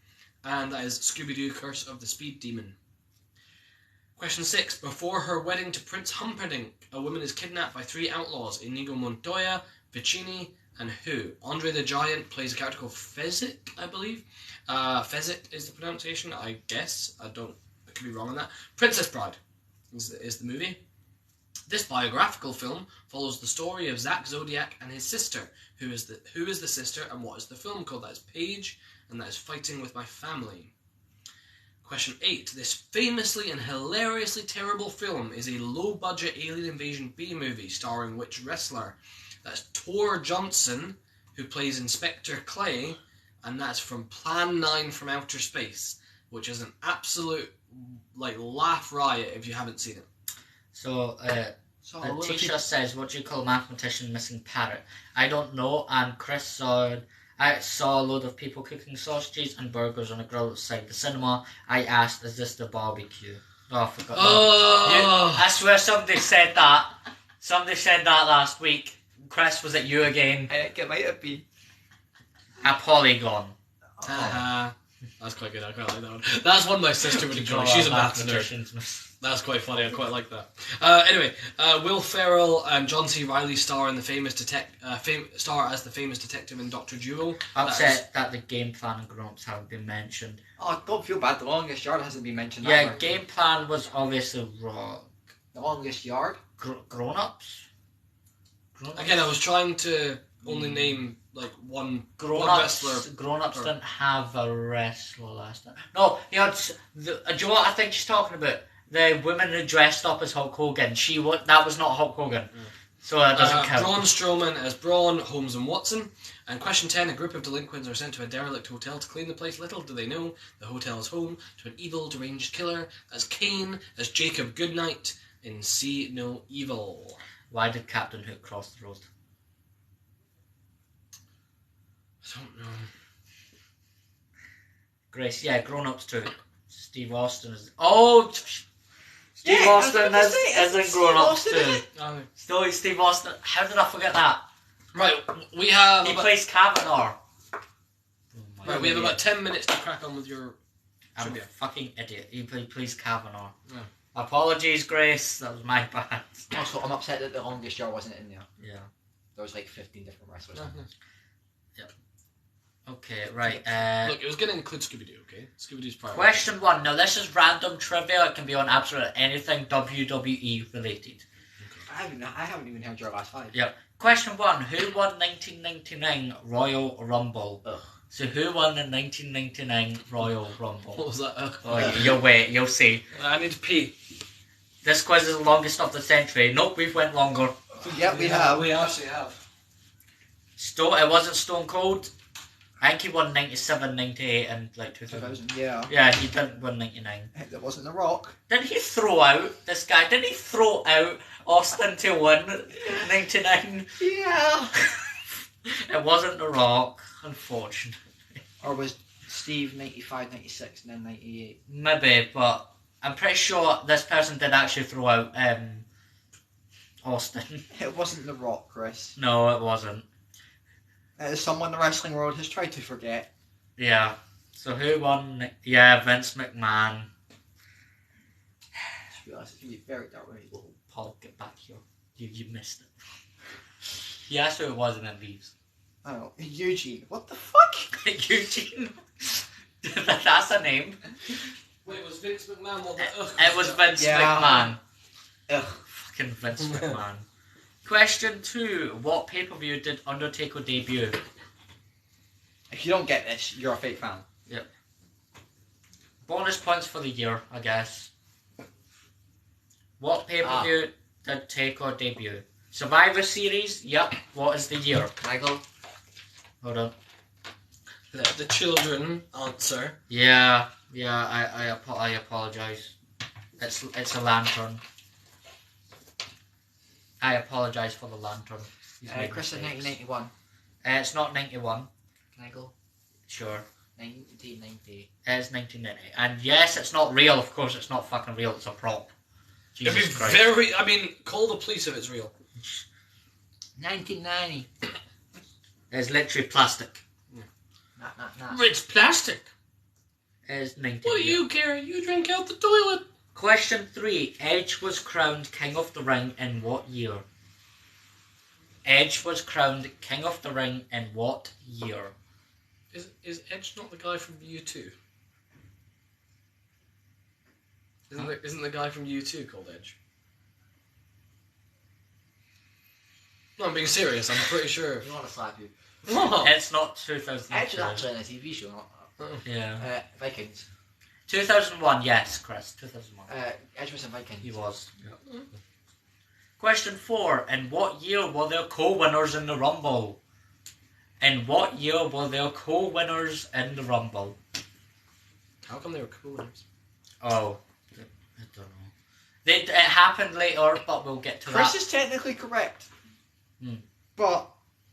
and that is Scooby-Doo Curse of the Speed Demon. Question 6. Before her wedding to Prince Humperdinck, a woman is kidnapped by 3 outlaws, Inigo Montoya, Vicini, and who? Andre the Giant plays a character called Fezzik, I believe. Fezzik is the pronunciation, I guess. I could be wrong on that. Princess Bride is the movie. This biographical film follows the story of Zack Zodiac and his sister. Who is the sister, and what is the film called? That is Paige, and that is Fighting with My Family. Question 8. This famously and hilariously terrible film is a low-budget alien invasion B-movie starring which wrestler? That's Tor Johnson, who plays Inspector Clay, and that's from Plan 9 from Outer Space, which is an absolute laugh riot if you haven't seen it. So, Tisha says, what do you call a mathematician missing parrot? I don't know, and Chris I saw a load of people cooking sausages and burgers on a grill outside the cinema. I asked, is this the barbecue? Oh, I forgot that. I swear somebody said that. Somebody said that last week. Chris, was it you again? I think it might have been. A polygon. That's quite good. I quite like that one. That's one my sister would enjoy. She's a maths nerd. That's quite funny. I quite like that. Anyway, Will Ferrell and John C. Reilly star in the star as the famous detective in Dr. Jewel. Upset that the Game Plan and Grown Ups haven't been mentioned. Oh, don't feel bad. The Longest Yard hasn't been mentioned. Yeah, Game Plan was obviously wrong. The Longest Yard? Grown Ups? Again, I was trying to only name one wrestler. Grown Ups didn't have a wrestler last time. No, he had. Do you know what I think she's talking about? The woman who dressed up as Hulk Hogan. That was not Hulk Hogan. So that doesn't count. Braun Strowman as Braun, Holmes and Watson. And question 10, a group of delinquents are sent to a derelict hotel to clean the place. Little do they know, the hotel is home to an evil, deranged killer as Kane, as Jacob Goodnight in See No Evil. Why did Captain Hook cross the road? I don't know. Grace, yeah, Grown Ups too. Steve Austin is... Oh! Steve Austin isn't Grown Ups too. Oh. No, Steve Austin. How did I forget that? Right, we have... He plays Kavanaugh. Right, we have about 10 minutes to crack on with your trivia. I'm a fucking idiot. He plays Kavanaugh. Yeah. Apologies, Grace. That was my bad. Also, I'm upset that the Longest Yard wasn't in there. Yeah. There was 15 different wrestlers. Yep. Okay, right. Look, it was going to include Scooby-Doo, okay? Scooby-Doo's priority. Question 1. Now, this is random trivia. It can be on absolutely anything WWE related. Okay. I haven't even heard your last 5. Yep. Question 1. Who won 1999 Royal Rumble? Ugh. So who won the 1999 Royal Rumble? What was that? You'll wait, you'll see. I need to pee. This quiz is the longest of the century. Nope, we've went longer. Yep, we have. We actually have. It wasn't Stone Cold. I think he won 97, 98 and 2000. Yeah. Yeah, he didn't win 99. That wasn't The Rock. Didn't he throw out Austin to win 99? Yeah. It wasn't The Rock, unfortunately. Or was Steve 95, 96 and then 98? Maybe, but I'm pretty sure this person did actually throw out Austin. It wasn't The Rock, Chris. No, it wasn't. It is someone the wrestling world has tried to forget. Yeah. So who won? Yeah, Vince McMahon. To be honest, it's really very dark when you go. Paul, get back here. You missed it. He asked who it was and then leaves. Oh, Eugene. What the fuck? Eugene. That's a name. Wait, was Vince McMahon one that? It was Vince Yeah. McMahon. Ugh. Fucking Vince McMahon. Question 2. What pay-per-view did Undertaker debut? If you don't get this, you're a fake fan. Bonus points for the year, I guess. What pay-per-view did Taker debut? Survivor Series? Yep. What is the year? Can I go? Hold on. Let the children answer. Yeah. I apologize. It's a lantern. I apologize for the lantern. He's made Chris said mistakes. 1991. It's not 91. Can I go? Sure. 1990. It's 1990. And yes, it's not real. Of course, it's not fucking real. It's a prop. It'd be Jesus Christ. very. I mean, call the police if it's real. 1990. It's literally plastic. Nah. It's plastic. It's 19. What do you care? You drink out the toilet. Question 3. Edge was crowned King of the Ring in what year? Edge was crowned King of the Ring in what year? Is Edge not the guy from U2? Isn't the guy from U2 called Edge? No, I'm being serious. I'm pretty sure. I want to slap you. What? It's not 2002. Edge is actually in a TV show. Yeah. Vikings. 2001, yes, Chris. 2001. Edge was in Vikings. He was. Yeah. Question 4. In what year were there co-winners in the Rumble? In what year were there co-winners in the Rumble? How come they were co-winners? Oh, I don't know. It happened later, but we'll get to Chris that. is technically correct. But,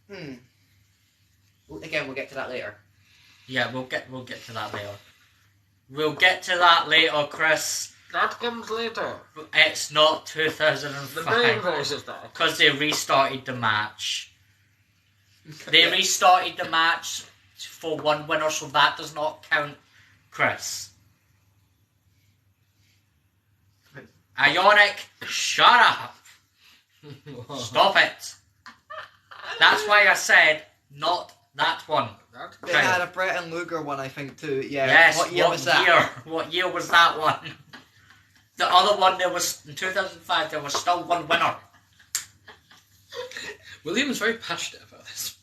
Again, we'll get to that later. Yeah, we'll get to that later. We'll get to that later, Chris. That comes later. It's not The brain 2005 voice is that. because they restarted the match. They restarted the match for one winner, so that does not count, Chris. Ionic, shut up. Stop it. That's why I said not that one. they had a Brett and Luger one, I think, too. Yeah. Yes, What year was that? What year was that one? The other one, there was, in 2005, there was still one winner. William is very passionate about this.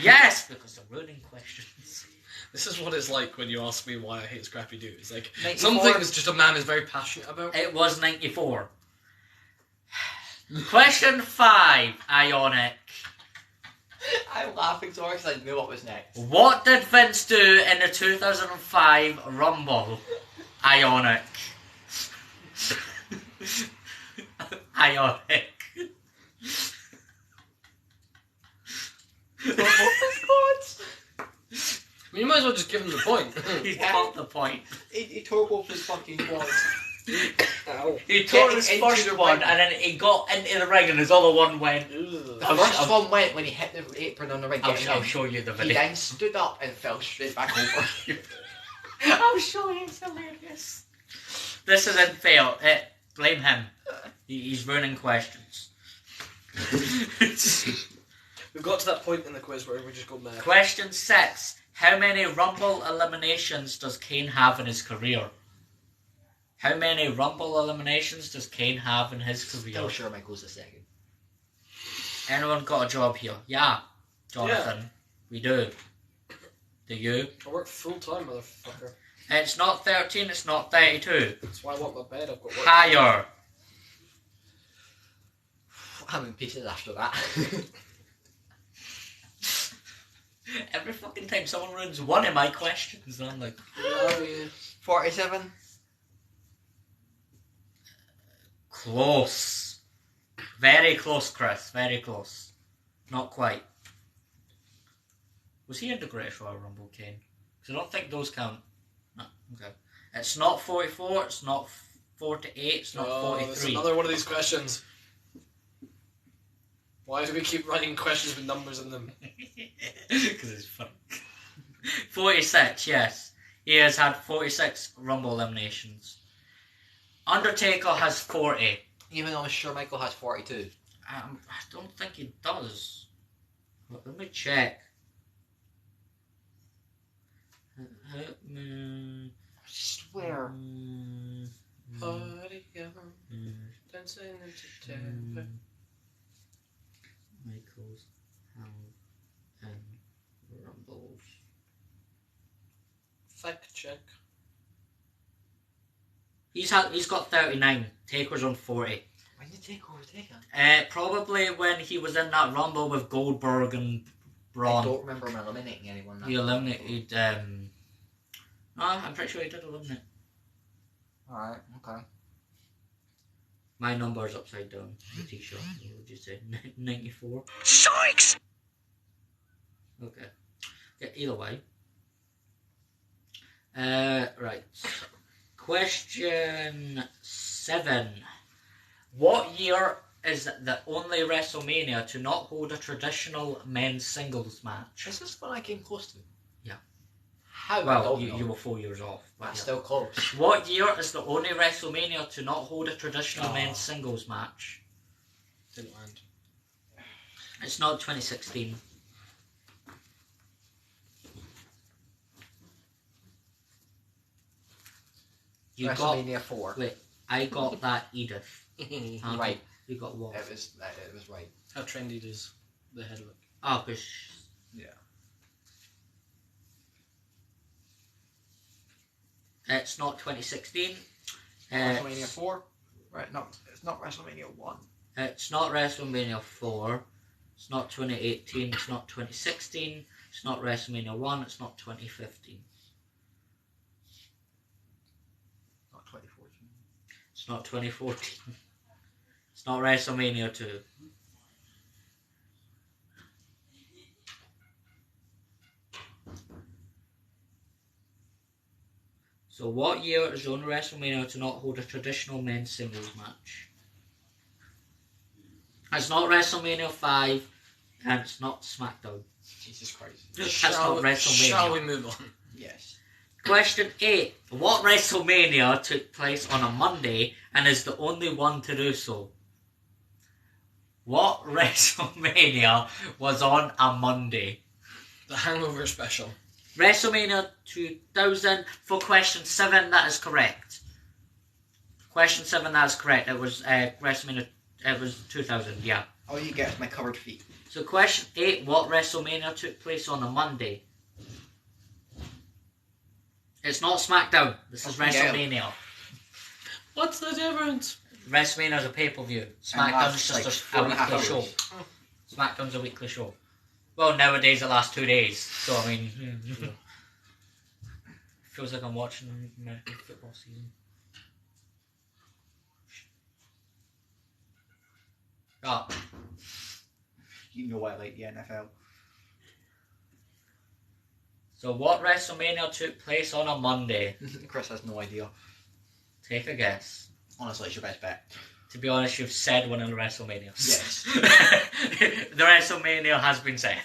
Yes, because they're ruining questions. This is what it's like when you ask me why I hate Scrappy Doo. It's like 94. some things just a man is very passionate about. It was 94. Question 5, Ionic. I'm laughing so hard because I knew what was next. What did Vince do in the 2005 Rumble? Ionic. Ionic. What was I mean, you might as well just give him the point. He got the point. he tore both his fucking quads. Ow. He tore Getting his into first the one ring. and then he got into the ring and his other one went. The I'll first sh- one went when he hit the apron on the ring. I'll show you the He video. then stood up and fell straight back over. I'll show you, it's hilarious. This isn't fair. Blame him. He's ruining questions. We've got to that point in the quiz where we just go mad. Question 6. How many Rumble eliminations does Kane have in his career? How many Rumble eliminations does Kane have in his career? Still sure Michael's a second. Anyone got a job here? Yeah, Jonathan. We do. Do you? I work full time, motherfucker. It's not 13, it's not 32. That's why I want my bed. I've got work. Higher. I'm in pieces after that. Every fucking time someone ruins one of my questions, I'm like, 47. close. Very close, Chris. Very close. Not quite. Was he in the Greatest Royal Rumble, Kane? Because I don't think those count. No, okay. It's not 44, it's not 48, it's not Oh, it's 43. another one of these questions. Why do we keep writing questions with numbers in them? Because it's fun. 46, yes. He has had 46 Rumble eliminations. Undertaker has 40. Even though I'm sure Michael has 42. I don't think he does. Let me check. I swear. Party on, dancing into temper. Michael's and Rumbles. Fact check. He's got 39. Taker's on 40. When did Taker overtake him? Probably when he was in that Rumble with Goldberg and Braun. I don't remember him eliminating anyone. He eliminated. No, I'm pretty sure he did eliminate. Alright, okay. My number's upside down. The t-shirt. What would you say? 94. Sykes! Okay. Yeah, either way. Right. Question 7. What year is the only WrestleMania to not hold a traditional men's singles match? Is this one I came close to? Yeah. How? I Well, don't you know. were 4 years off. But That's yeah. still close. What year is the only WrestleMania to not hold a traditional Oh. men's singles match? Didn't land. It's not 2016. You got... WrestleMania 4. Wait, I got that, Edith. Right. You got what? It was right. How trendy does the head look? Oh, because... Yeah. It's not 2016. WrestleMania 4? Right, no, it's not WrestleMania 1. It's not WrestleMania 4. It's not 2018. It's not 2016. It's not WrestleMania 1. It's not 2015. Not 2014. It's not 2014. It's not WrestleMania 2. So what year is the only WrestleMania to not hold a traditional men's singles match? It's not WrestleMania 5 and it's not SmackDown. Jesus Christ. That's not WrestleMania. Shall we move on? Yes. Question 8. What WrestleMania took place on a Monday and is the only one to do so? What WrestleMania was on a Monday? The Hangover special. WrestleMania 2000. For question 7, that is correct. Question 7, that is correct. It was WrestleMania. It was 2000. Yeah. All you get is my covered feet. So question 8. What WrestleMania took place on a Monday? It's not SmackDown. This is WrestleMania. What's the difference? WrestleMania is a pay-per-view. SmackDown is just a 4.5 weekly show. hours. SmackDown's a weekly show. Well, nowadays it lasts 2 days. So, I mean... feels like I'm watching American football season. Oh. You know I like the NFL. So what WrestleMania took place on a Monday? Chris has no idea. Take a guess. Honestly, it's your best bet. To be honest, you've said one of the WrestleManias. Yes. The WrestleMania has been said.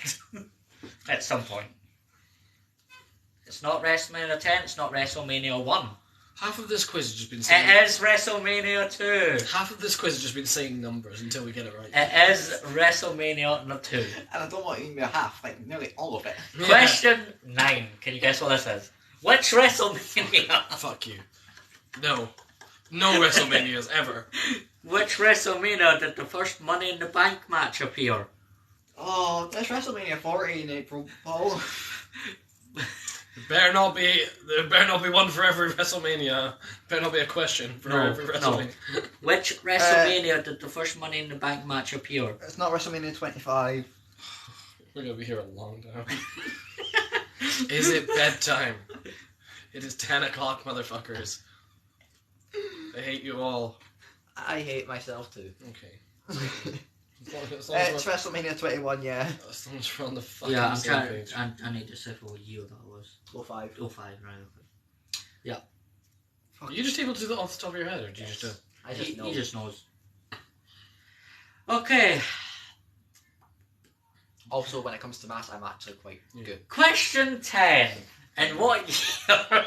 At some point. It's not WrestleMania 10, it's not WrestleMania 1. Half of this quiz has just been saying... It is WrestleMania 2. Half of this quiz has just been saying numbers until we get it right. It is WrestleMania 2. And I don't want you to be a half, like nearly all of it. Question 9. Can you guess what this is? Which WrestleMania? Fuck you. No. No WrestleManias ever. Which WrestleMania did the first Money in the Bank match appear? Oh, there's WrestleMania 40 in April, Paul. There better not be one for every WrestleMania. Better not be a question for every WrestleMania. No. Which WrestleMania did the first Money in the Bank match appear? It's not WrestleMania 25. We're gonna be here a long time. Is it bedtime? It is 10 o'clock, motherfuckers. I hate you all. I hate myself too. Okay. It's WrestleMania 21, yeah. As long as we're on the fucking Yeah, I'm same trying. page. I need to say for what year that was. 05. 05, right? Okay. Yeah. Are you just able to do that off the top of your head, or do you just do it? I just know. He just knows. Okay. Also, when it comes to maths, I'm actually quite good. Question 10. In what year?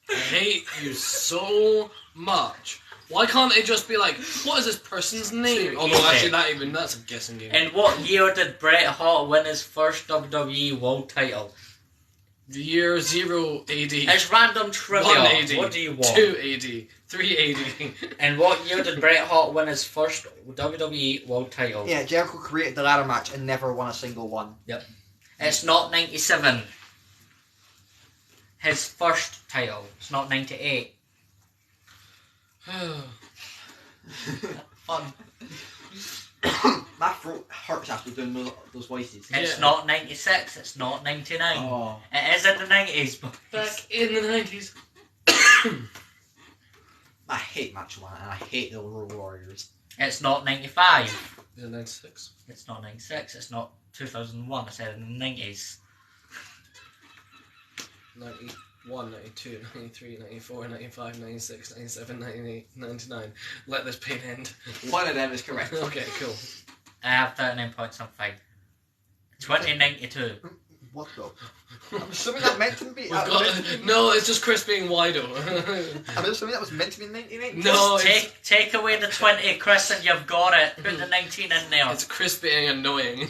I hate you so much. Why can't it just be like, what is this person's name? Although actually that's a guessing game. In what year did Bret Hart win his first WWE World title? The year 0 AD. It's random trivia. 1 AD. What do you want? 2 AD. 3 AD. And what year did Bret Hart win his first WWE World title? Yeah, Jericho created the ladder match and never won a single one. Yep. It's not 97. His first title. It's not 98. Fun. My throat hurts after doing those voices. It's not 96. It's not 99. Oh. It is in the 90s, but Back in the 90s. I hate Macho Man and I hate the Road Warriors. it's not 95. Is it 96? It's not 96. It's not 2001. I said in the 90s. 91, 92, 93, 94, 95, 96, 97, 98, 99. Let this pain end. One of them is correct. Okay, cool. I have 39 points. I'm fine. 2092. What though? I'm assuming that meant to be. No, it's just Chris being Wido. I'm assuming that was meant to be 1990. No, Take away the 20, Chris, and you've got it. Put the 19 in there. it's Chris being annoying.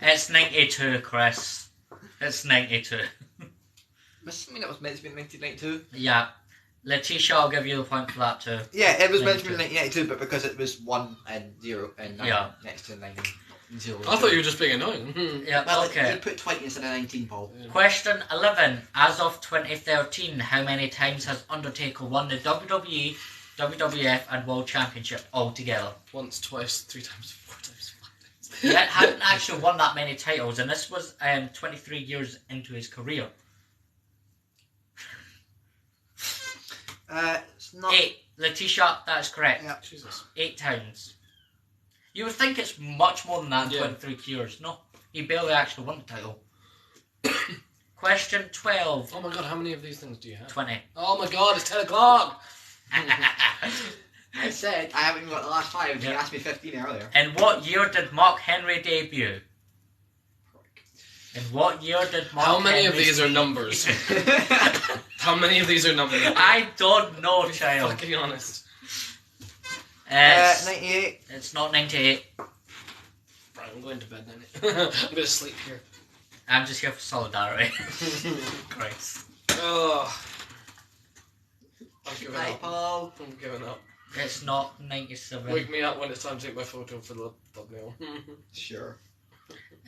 It's 92, Chris. It's 92. I'm assuming that was meant to be 1992. Yeah. Letitia, I'll give you the point for that too. Yeah, it was meant to be 1992, but because it was 1 and 0 and 9 Yeah. next to 9 and 0. I thought you were just being annoying. Yeah, Well, okay. you put 20 instead of 19, Paul. Question 11. As of 2013, how many times has Undertaker won the WWE, WWF and World Championship altogether? Once, twice, 3 times, 4 times, 5 times. He hadn't actually won that many titles, and this was 23 years into his career. It's not. 8. Letitia, that is correct. Yeah. Jesus. 8 times. You would think it's much more than that in 23 years. No, he barely actually won the title. Question 12. Oh my god, how many of these things do you have? 20. Oh my god, it's 10 o'clock! I said I haven't even got the last 5, and you Yeah. asked me 15 earlier. In what year did Mark Henry debut? In what year did Mark How many of Henry these are debut? numbers? How many of these are numbers? I don't know, Be child. fucking honest. It's, 98. it's not 98. Right, I'm going to bed then. I'm gonna sleep here. I'm just here for solidarity. Christ. Oh. I'm giving Night, up. Paul. I'm giving up. It's not 97. Wake me up when it's time to take my photo for the thumbnail. Sure.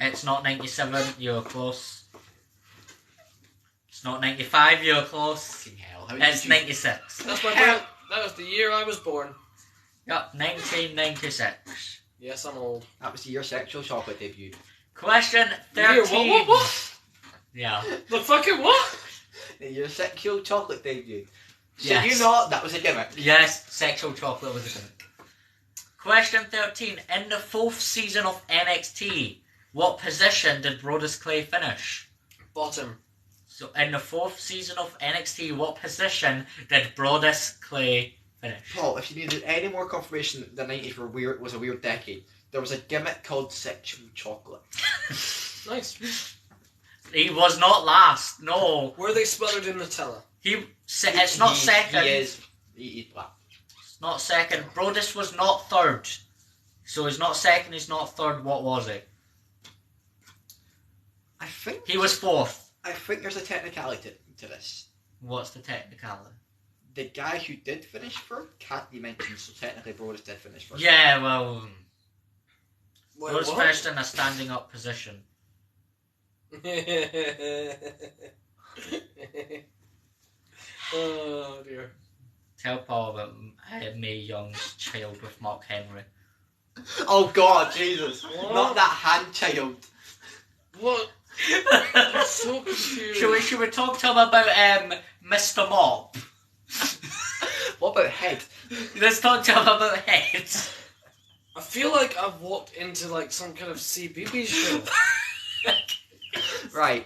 It's not 97. You're close. It's not 95. You're close. Fucking hell. How It's did you... 96. That's my birth. That was the year I was born. Yep, 1996. Yes, I'm old. That was the year Sexual Chocolate debuted. Question Year 13. what? Yeah. The fucking what? The year Sexual Chocolate debuted. Should Yes. you not? That was a gimmick. Yes, sexual chocolate was a gimmick. Question 13. In the 4th season of NXT, what position did Brodus Clay finish? Bottom. So, in the 4th season of NXT, what position did Brodus Clay finish? Paul, if you needed any more confirmation that the 90s was a weird decade, there was a gimmick called Sexual Chocolate. Nice. He was not last. No. Were they smothered in Nutella? It's not second. He's black. It's not second. Brodus was not third. So he's not second, he's not third. What was he? I think He was 4th. I think there's a technicality to this. What's the technicality? The guy who did finish first can't be mentioned, so technically Brodus did finish first. Yeah, well, Wait, Brodus what? finished in a standing up position. Oh dear. Tell Paul about Mae Young's child with Mark Henry. Oh God, Jesus! What? Not that hand child. What? I'm so confused. Should we talk to him about Mr. Mop? What about head? Let's talk to him about heads. I feel like I've walked into like some kind of CBB show. Right.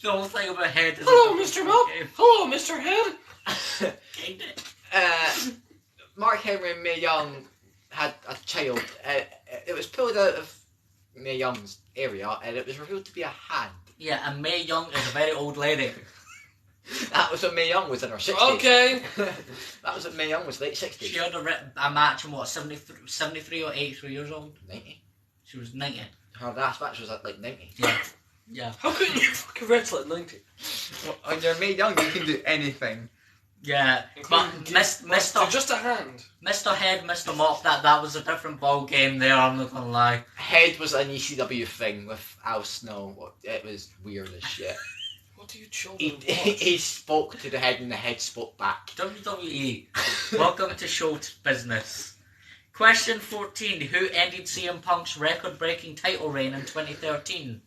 The whole thing about head is Hello, Mr. Mop. Hello, Mr. Head. Mark Henry and Mae Young had a child. It was pulled out of Mae Young's area, and it was revealed to be a hand. Yeah, and Mae Young is a very old lady. That was when Mae Young was in her 60s. Okay. That was when Mae Young was late 60s. She had a match in what, 73 or 83 years old? 90. She was 90. Her last match was at like 90. Yeah. Yeah. How could you fucking wrestle at 90? Well, when you're Mae Young, you can do anything. Yeah. But Mr. Just a hand. Mr. Head, Mr. Mop, that was a different ball game there, I'm not gonna lie. Head was an ECW thing with Al Snow. It was weird as shit. What do you children watch? He spoke to the head and the head spoke back. WWE. Welcome to show business. Question 14. Who ended CM Punk's record-breaking title reign in 2013?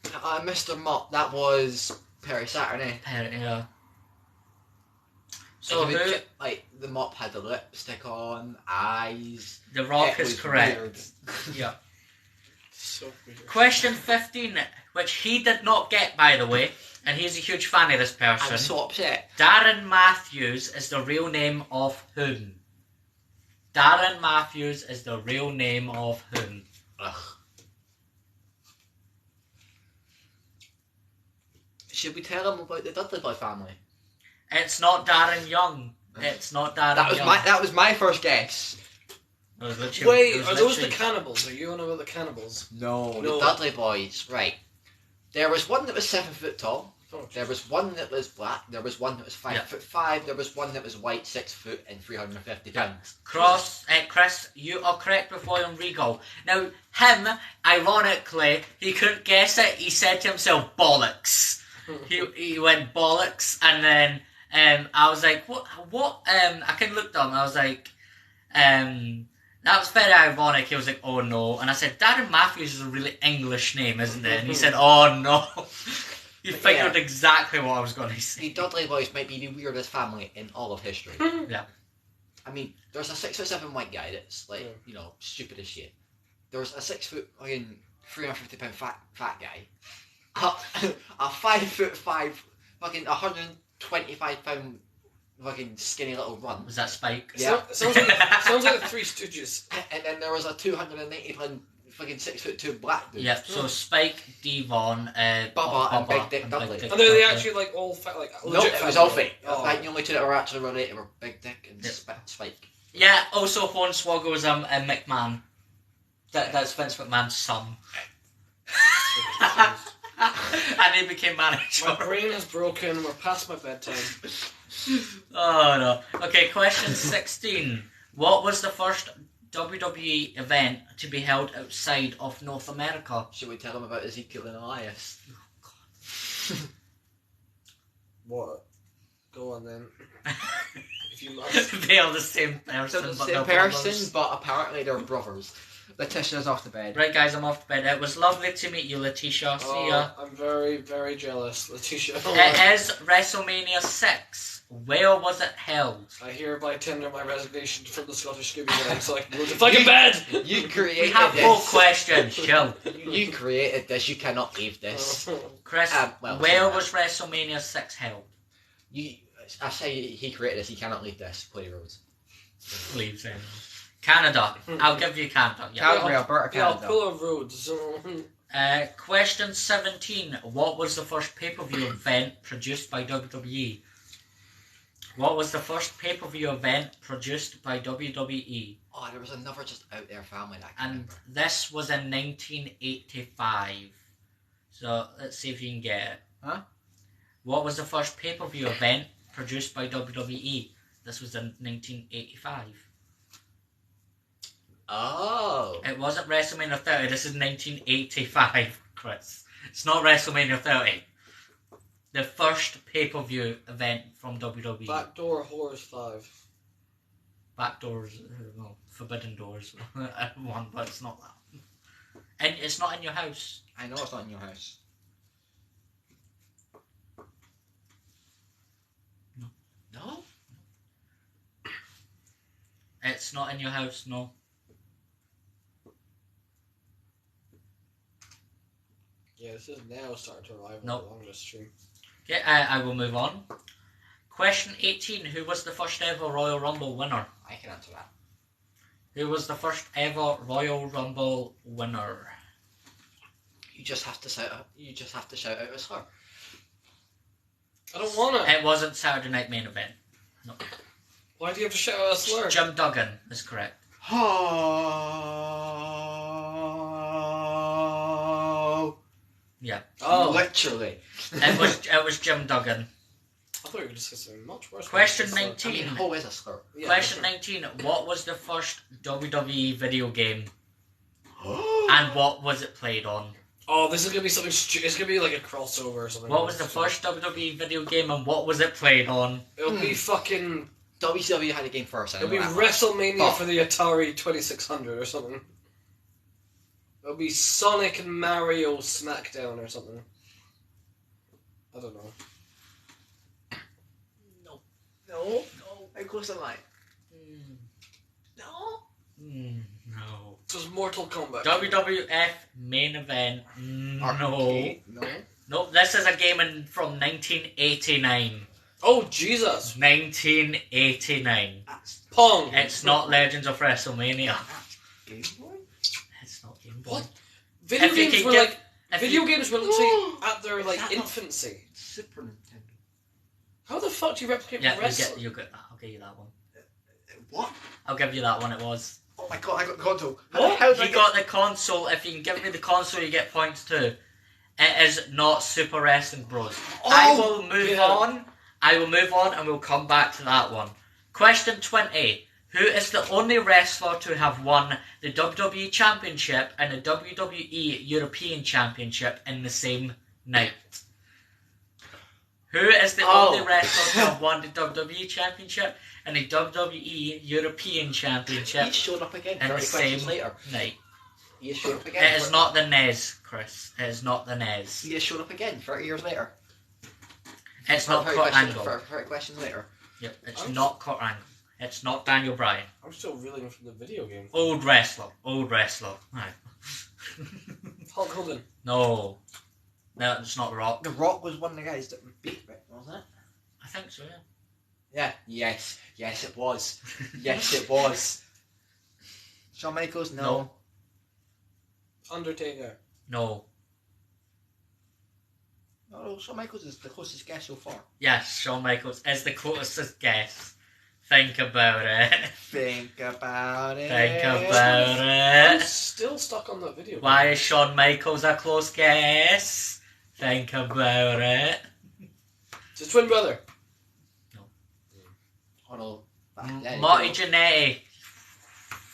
Mr. Mott, that was Perry Saturn. Yeah. So Like, who? Like the mop had the lipstick on, eyes. The Rock It is was correct. weird. Yeah. So weird. Question 15, which he did not get, by the way, and he's a huge fan of this person. I'm so upset. Darren Matthews is the real name of whom? Darren Matthews is the real name of whom? Ugh. Should we tell him about the Dudley Boy family? It's not Darren Young. It's not Darren Young. That was my first guess. It was literally- Wait, it was are those the literally- cannibals? Are you on about the cannibals? No, No. the Dudley Boys. Right. There was one that was 7 foot tall. Oh, There was one that was black. There was one that was 5'5". There was one that was white, 6 foot, and 350 pounds. Chris, you are correct with William Regal. Now, him, ironically, he couldn't guess it. He said to himself, bollocks. he went bollocks, and then I was like, what? I kind of looked at him, I was like, that was very ironic. He was like, oh no. And I said, Darren Matthews is a really English name, isn't it? And he said, oh no. You figured exactly what I was going to say. The Dudley Boys might be the weirdest family in all of history. Yeah. I mean, there's a 6'7" white guy that's like, you know, stupid as shit. There's a 6 foot, 350 pound fat guy. A 5'5", fucking 125 pound, fucking skinny little runt. Was that Spike? Yeah. Sounds like the Three Stooges. And then there was a 290 pound, fucking 6'2" black dude. Yep, so Spike, Devon, Bubba and Big Dick Dudley. And are they actually like all fat, like No, legit it was fat? all fake. Oh. Like, the only two that were actually related were Big Dick and Yep. Spike. Yeah, also Hornswoggle was a McMahon. That's Vince McMahon's son. And he became manager. My brain is broken. We're past my bedtime. Oh no. Okay, question 16. What was the first WWE event to be held outside of North America? Should we tell them about Ezekiel and Elias? What? Go on then. If you must. They are the same person. They're the but same they're person, brothers. but apparently they're brothers. Letitia's off the bed. Right, guys, I'm off to bed. It was lovely to meet you, Letitia. See ya. I'm very, very jealous, Letitia. It is WrestleMania 6. Where was it held? I hereby tender my resignation from the Scottish Scooby Gang so I can go to fucking bed! You created We have this. 4 questions, chill. You created this. You cannot leave this. Chris, Well, where sorry. was WrestleMania 6 held? I say he created this. He cannot leave this. Play roads. Leaves in Canada. I'll give you Canada. Yeah. Calgary, Alberta, Yeah, Canada. pull of roads. Question 17. What was the first pay-per-view event produced by WWE? What was the first pay-per-view event produced by WWE? Oh, there was another just out there family that I can And remember. this was in 1985. So let's see if you can get it. Huh? What was the first pay-per-view event produced by WWE? This was in 1985. Oh. It wasn't WrestleMania 30. This is 1985, Chris. It's not WrestleMania 30. The first pay-per-view event from WWE. Backdoor Horrors 5. Back doors, well, forbidden doors. One, but it's not that. And it's not in your house. I know it's not in your house. No. No? It's not in your house, no. Yeah, this is now starting to arrive Nope. along the stream. Okay, I will move on. Question 18. Who was the first ever Royal Rumble winner? I can answer that. Who was the first ever Royal Rumble winner? You just have to shout out. You just have to shout out a slur. I don't want to. It wasn't Saturday Night Main Event. No. Why do you have to shout out a slur? Jim Duggan is correct. Oh. Yeah. Oh, Literally. It was Jim Duggan. I thought you were just saying much worse. Question Slur. 19. I mean, ho is a slur. Yeah, Question sure. 19. What was the first WWE video game? And what was it played on? Oh, this is gonna be something. It's gonna be like a crossover or something. What was the first WWE video game and what was it played on? It'll be fucking. WCW had a game first. It'll be that. WrestleMania for the Atari 2600 or something. It'll be Sonic and Mario SmackDown or something. I don't know. No. How close am I? No. No. It was Mortal Kombat. WWF main event. No. Arcade? No. Nope, this is a game from 1989. Oh, Jesus. 1989. That's Pong. It's not Legends of WrestleMania. Game Boy. It's not Game Boy. What? Video If you games can were get- like. if Video you- games were literally at their Is like that not- infancy. Super Nintendo. How the fuck do you replicate Yeah, wrestling? you get that. I'll give you that one. What? I'll give you that one. It was. Oh my god! I got the console. What? How did I You got the console. If you can give me the console, you get points too. It is not Super Wrestling Bros. I will move yeah. on. I will move on, and we'll come back to that one. Question 20. Who is the only wrestler to have won the WWE Championship and the WWE European Championship in the same night? Who is the only wrestler to have won the WWE Championship and the WWE European Championship He's showed up again. in the 30 questions same later. night? He has showed up again. It is not the NES, Chris. It is not the NES. He has showed up again 30 years later. It's not 30 Kurt questions, Angle. 30 questions later. Yep, it's not Kurt Angle. It's not Daniel Bryan. I'm still reeling from the video game. Old wrestler. Right. Hulk Hogan. No. No, it's not The Rock. The Rock was one of the guys that beat Rick, wasn't it? I think so, yeah. Yeah. Yes. Yes, it was. Yes, it was. Shawn Michaels? No. No. Undertaker. No. No, Shawn Michaels is the closest guess so far. Yes, Shawn Michaels is the closest guess. Think about it. Think about it. Think about I'm it. still stuck on that video game. Why is Shawn Michaels a close guess? Think about it. It's his twin brother. Although back then, Marty Jannetty.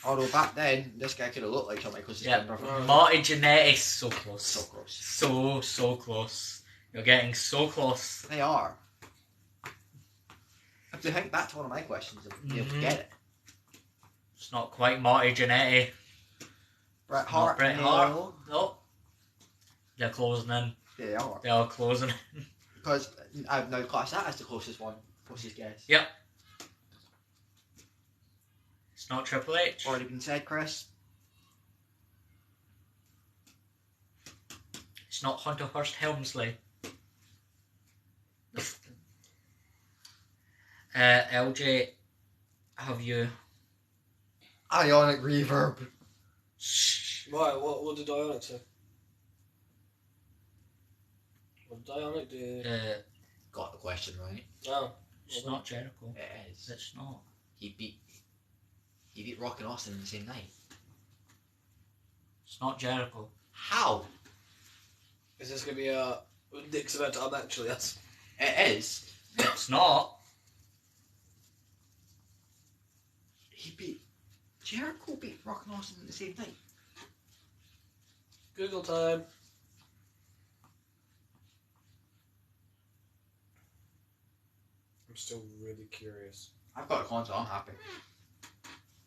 Although back then, this guy could have looked like Shawn Michaels' Yeah, brother. Marty Jannetty. So close. So close. So close. You're getting so close. They are. If you think back to one of my questions, you'll get it. It's not quite Marty Jannetty. Bret Not Hart. Bret no. Hart. Nope. They're closing in. They are. They are closing in. Because I've now classed that as the closest one. Closest guess. Yep. It's not Triple H. Already been said, Chris. It's not Hunter Hearst Helmsley. LJ, have you? Ionic Reverb. Shh. Why? What did Ionic say? What did Ionic do? got the question right. Oh. It's not Jericho. It is. It's not. He beat Rock and Austin in the same night. It's not Jericho. How? Is this going to be a Nick's event? I'm actually that's. It is. It's not. Jericho beat Rock and Austin at the same night. Google time. I'm still really curious. I've got a console. I'm happy.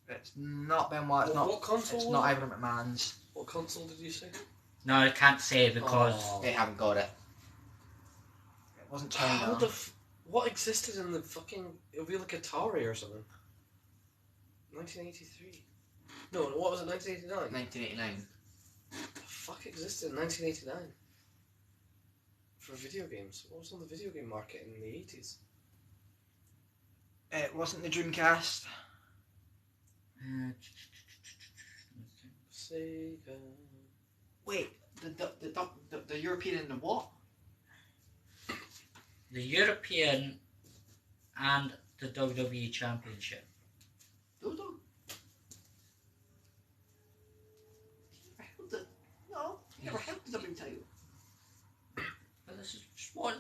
It's not Benoit. It's What not. console It's was not it? Ivan McMahon's. What console did you say? No, I can't say because Oh. They haven't got it. It wasn't How China. the what existed in the fucking? It'll be like Atari or something. 1983. No, what was it? 1989. 1989. The fuck existed in 1989 for video games? What was on the video game market in the 80s? It wasn't the Dreamcast. Sega. Wait, The European and the what? The European and the WWE Championship. Dodo? No, you never held the W title. But this is just what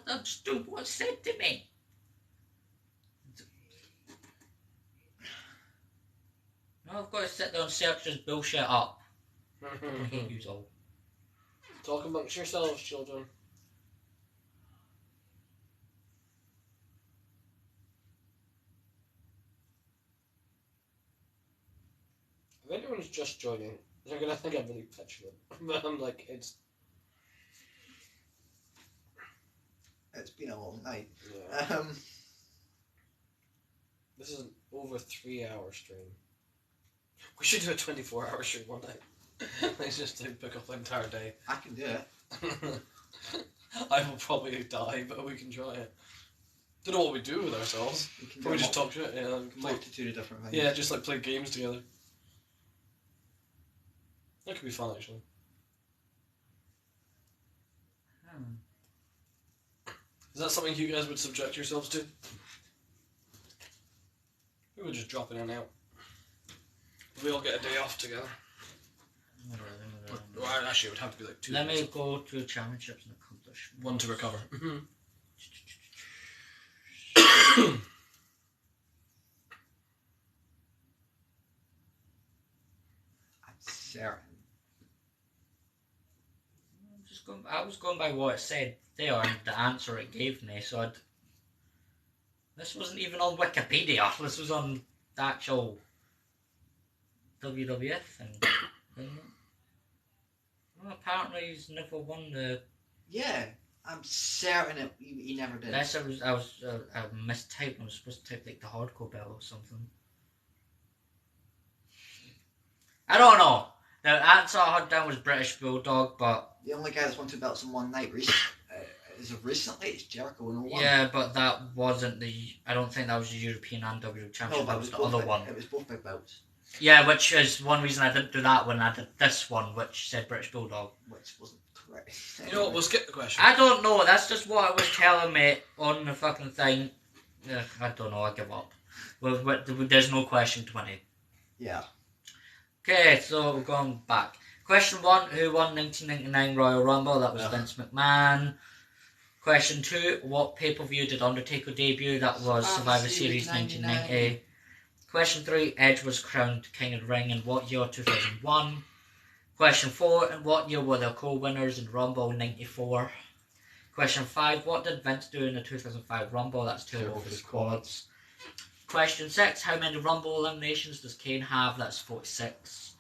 what's said to me. No, I've got to sit there and search this bullshit up. I hate you all. Talk amongst yourselves, children. If anyone's just joining, they're gonna think I'm really petulant. But I'm like, it's been a long night. yeah. This is an over 3-hour stream. We should do a 24-hour stream one night. Let's just book up the entire day. I can do it. I will probably die, but we can try it. Don't know what we do with ourselves. We can Probably do just talk shit. Yeah, a play, multitude of different things. yeah, just like play games together. That could be fun, actually. Is that something you guys would subject yourselves to? We would just drop it in and out. We all get a day off together. Well, actually, it would have to be like 2 Let days. me go to championships and accomplishments. One to recover. I'm certain. I was going by what it said there and the answer it gave me, so this wasn't even on Wikipedia. This was on the actual WWF thing. Well, apparently he's never won the. Yeah, I'm certain he never did. Unless I mistyped. I was supposed to type like the hardcore belt or something. I don't know. The answer I had down was British Bulldog, but The only guy that's won 2 belts in one night as of recently is Jericho in 01. yeah, but that wasn't the. I don't think that was the European and WWE Championship. but That was the other one. It was both big belts, Yeah, which is one reason I didn't do that one. I did this one, which said British Bulldog. which wasn't correct. You know what, we'll skip the question. I don't know. That's just what it was telling me on the fucking thing. I don't know. I give up. There's no question 20. Yeah. Okay, so we're going back. Question 1, who won 1999 Royal Rumble? That was Vince McMahon. Question 2, what pay-per-view did Undertaker debut? That was Survivor Series 1990. Question 3, Edge was crowned King of the Ring in what year? 2001. Question 4, in what year were the co-winners in Rumble 94? Question 5, what did Vince do in the 2005 Rumble? That's 2 over the quads. Question 6, how many Rumble eliminations does Kane have? That's 46.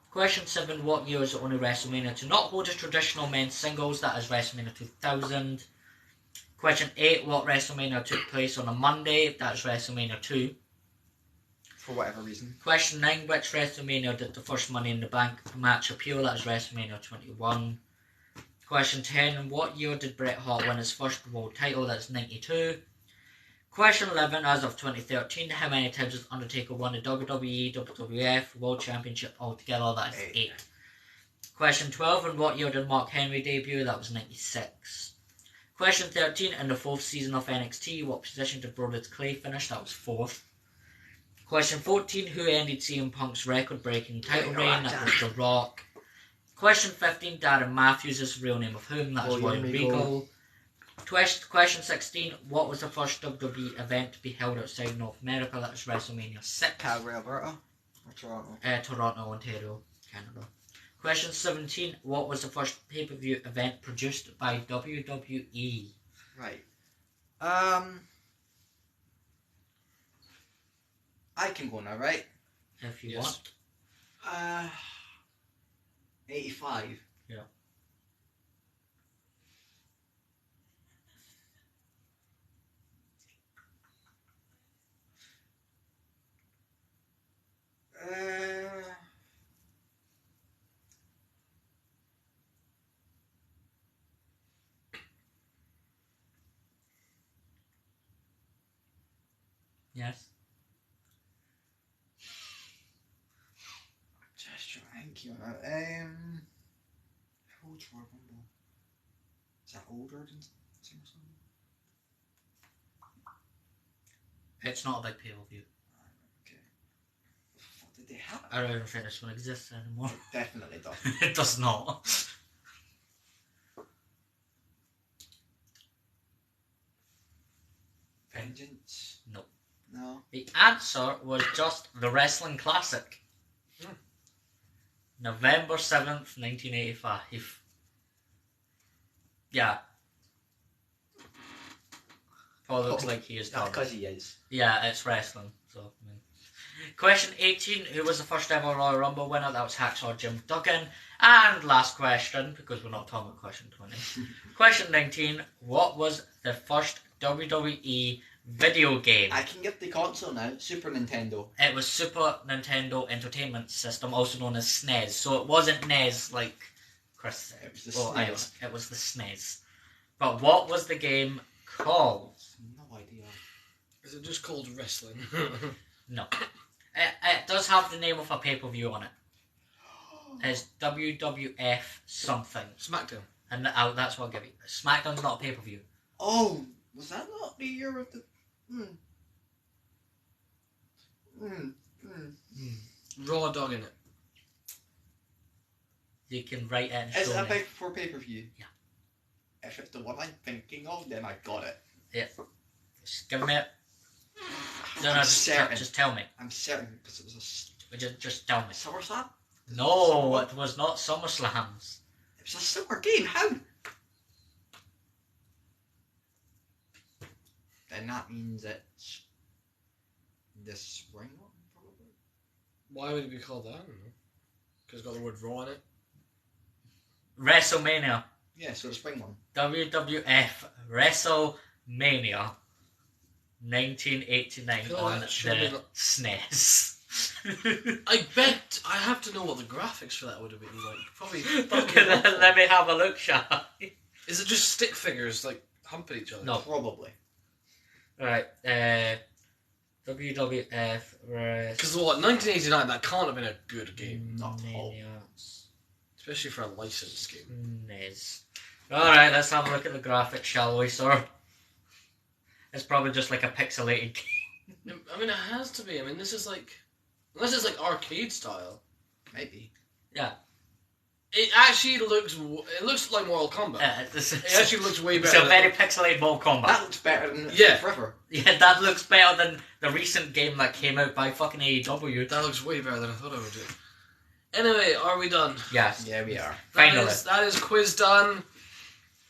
Question 7, what year is the only WrestleMania to not hold a traditional men's singles? That is WrestleMania 2000. Question 8, what WrestleMania took place on a Monday? That's WrestleMania 2. For whatever reason. Question 9, which WrestleMania did the first Money in the Bank match appeal? That is WrestleMania 21. Question 10, what year did Bret Hart win his first world title? That's 92. Question 11, as of 2013, how many times has Undertaker won the WWE, WWF World Championship altogether? That is 8. Question 12, in what year did Mark Henry debut? That was 96. Question 13, in the 4th season of NXT, what position did Brodus Clay finish? That was 4th. Question 14, who ended CM Punk's record-breaking title reign? That was The Rock. Question 15, Darren Matthews is the real name of whom? That was William Regal. Question 16, what was the first WWE event to be held outside North America? That was WrestleMania 6. Calgary, Alberta? Or Toronto? Toronto, Ontario, Canada. Question 17, what was the first pay-per-view event produced by WWE? Right. I can go now, right? If you Yes. want. 85. Yeah. Yes. Just trying to think. Holds for Is that older than SummerSlam? It's not a big pay-per-view. Okay. What did they have? I don't even think this one exists anymore. It definitely does. It does not. Vengeance? Nope. No. The answer was just the Wrestling Classic. November 7th, 1985. Yeah. Paul looks like he is done. Because he is. Yeah, it's wrestling. So, I mean. Question 18. Who was the first ever Royal Rumble winner? That was Hacksaw Jim Duggan. And last question, because we're not talking about question 20. Question 19. What was the first WWE video game? I can get the console now. Super Nintendo. It was Super Nintendo Entertainment System, also known as SNES. So it wasn't NES like Chris said. It was the SNES. SNES. It was the SNES. But what was the game called? No idea. Is it just called wrestling? No. It does have the name of a pay-per-view on it. It's WWF something. SmackDown. And that's what I'll give you. SmackDown's not a pay-per-view. Oh, was that not the year of the... Raw dog in it. You can write it and Is show it a me. big for pay-per-view? Yeah. If it's the one I'm thinking of, then I got it. Yeah. Just give me it. No, I'm just certain. tell me. I'm certain because it was Just tell me. a SummerSlam? No, it was not SummerSlams. It was a summer game. How? Then that means it's this spring one, probably. Why would it be called that? I don't know. Because it's got the word Raw in it. WrestleMania. Yeah, so the spring one. WWF WrestleMania 1989 Feel on like it should be the like- SNES. I bet I have to know what the graphics for that would have been like. Probably. Let me have a look, shall I? Is it just stick figures like humping each other? No. Probably. Right, WWF Because what, 1989? That can't have been a good game, Not at all. especially for a licensed game. SNES. Alright, let's have a look at the graphics, shall we, sir? It's probably just like a pixelated game. I mean, it has to be. I mean, this is like, unless it's like arcade style. Maybe. It actually looks. It looks like Mortal Kombat. It actually looks way It's better. a very pixelated Mortal Kombat. That looks better than Yeah. Forever. Yeah, that looks better than the recent game that came out by fucking AEW. That looks way better than I thought it would do. Anyway, are we done? Yes. Yeah, we are. Finally. That is quiz done.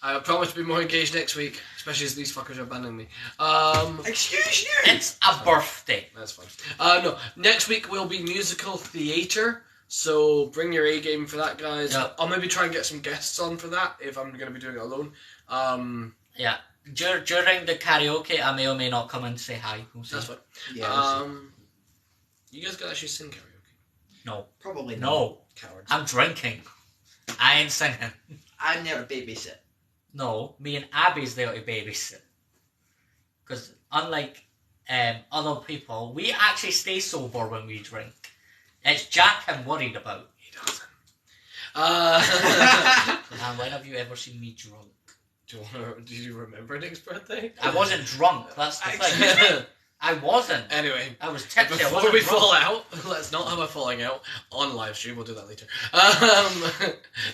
I promise to be more engaged next week, especially as these fuckers are abandoning me. Excuse you! It's a birthday. That's fine. No, next week will be musical theatre, so bring your A game for that, guys. Yeah. I'll maybe try and get some guests on for that if I'm going to be doing it alone. Yeah. During the karaoke, I may or may not come and say hi. We'll see. That's fine. Yeah, we'll see. You guys can actually sing karaoke. No. Probably not. No. Cowards. I'm drinking. I ain't singing. I'm there to babysit. No, me and Abby's there to babysit. Because unlike other people, we actually stay sober when we drink. It's Jack I'm worried about. He doesn't. And when have you ever seen me drunk? Do you remember Nick's birthday? I wasn't drunk, that's the thing. I wasn't. Anyway, I was tipsy. I before wasn't we drunk. fall out, let's not have a falling out on live stream. We'll do that later.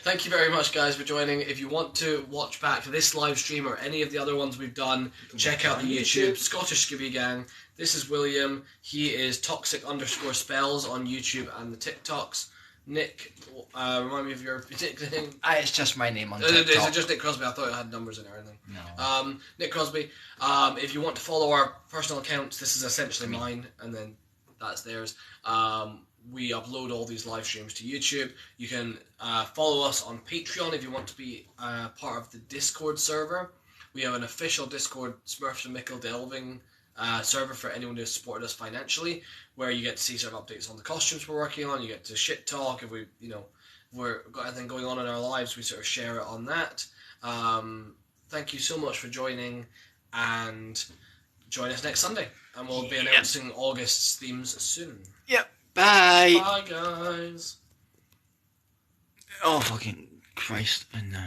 Thank you very much, guys, for joining. If you want to watch back this live stream or any of the other ones we've done, check out the YouTube Scottish Skibby Gang. This is William. He is toxic_spells on YouTube and the TikToks. Nick, remind me of your nickname. It's just my name on Is TikTok. it just Nick Crosby? I thought it had numbers in it or anything. No. Nick Crosby. If you want to follow our personal accounts, this is essentially mine, and then that's theirs. We upload all these live streams to YouTube. You can follow us on Patreon if you want to be part of the Discord server. We have an official Discord Smurfs and Mickle Delving server for anyone who has supported us financially, where you get to see sort of updates on the costumes we're working on. You get to shit talk if we've got anything going on in our lives. We sort of share it on that. Thank you so much for joining, and join us next Sunday, and we'll be announcing August's themes soon. Bye! Bye, guys. Oh, fucking Christ, I know.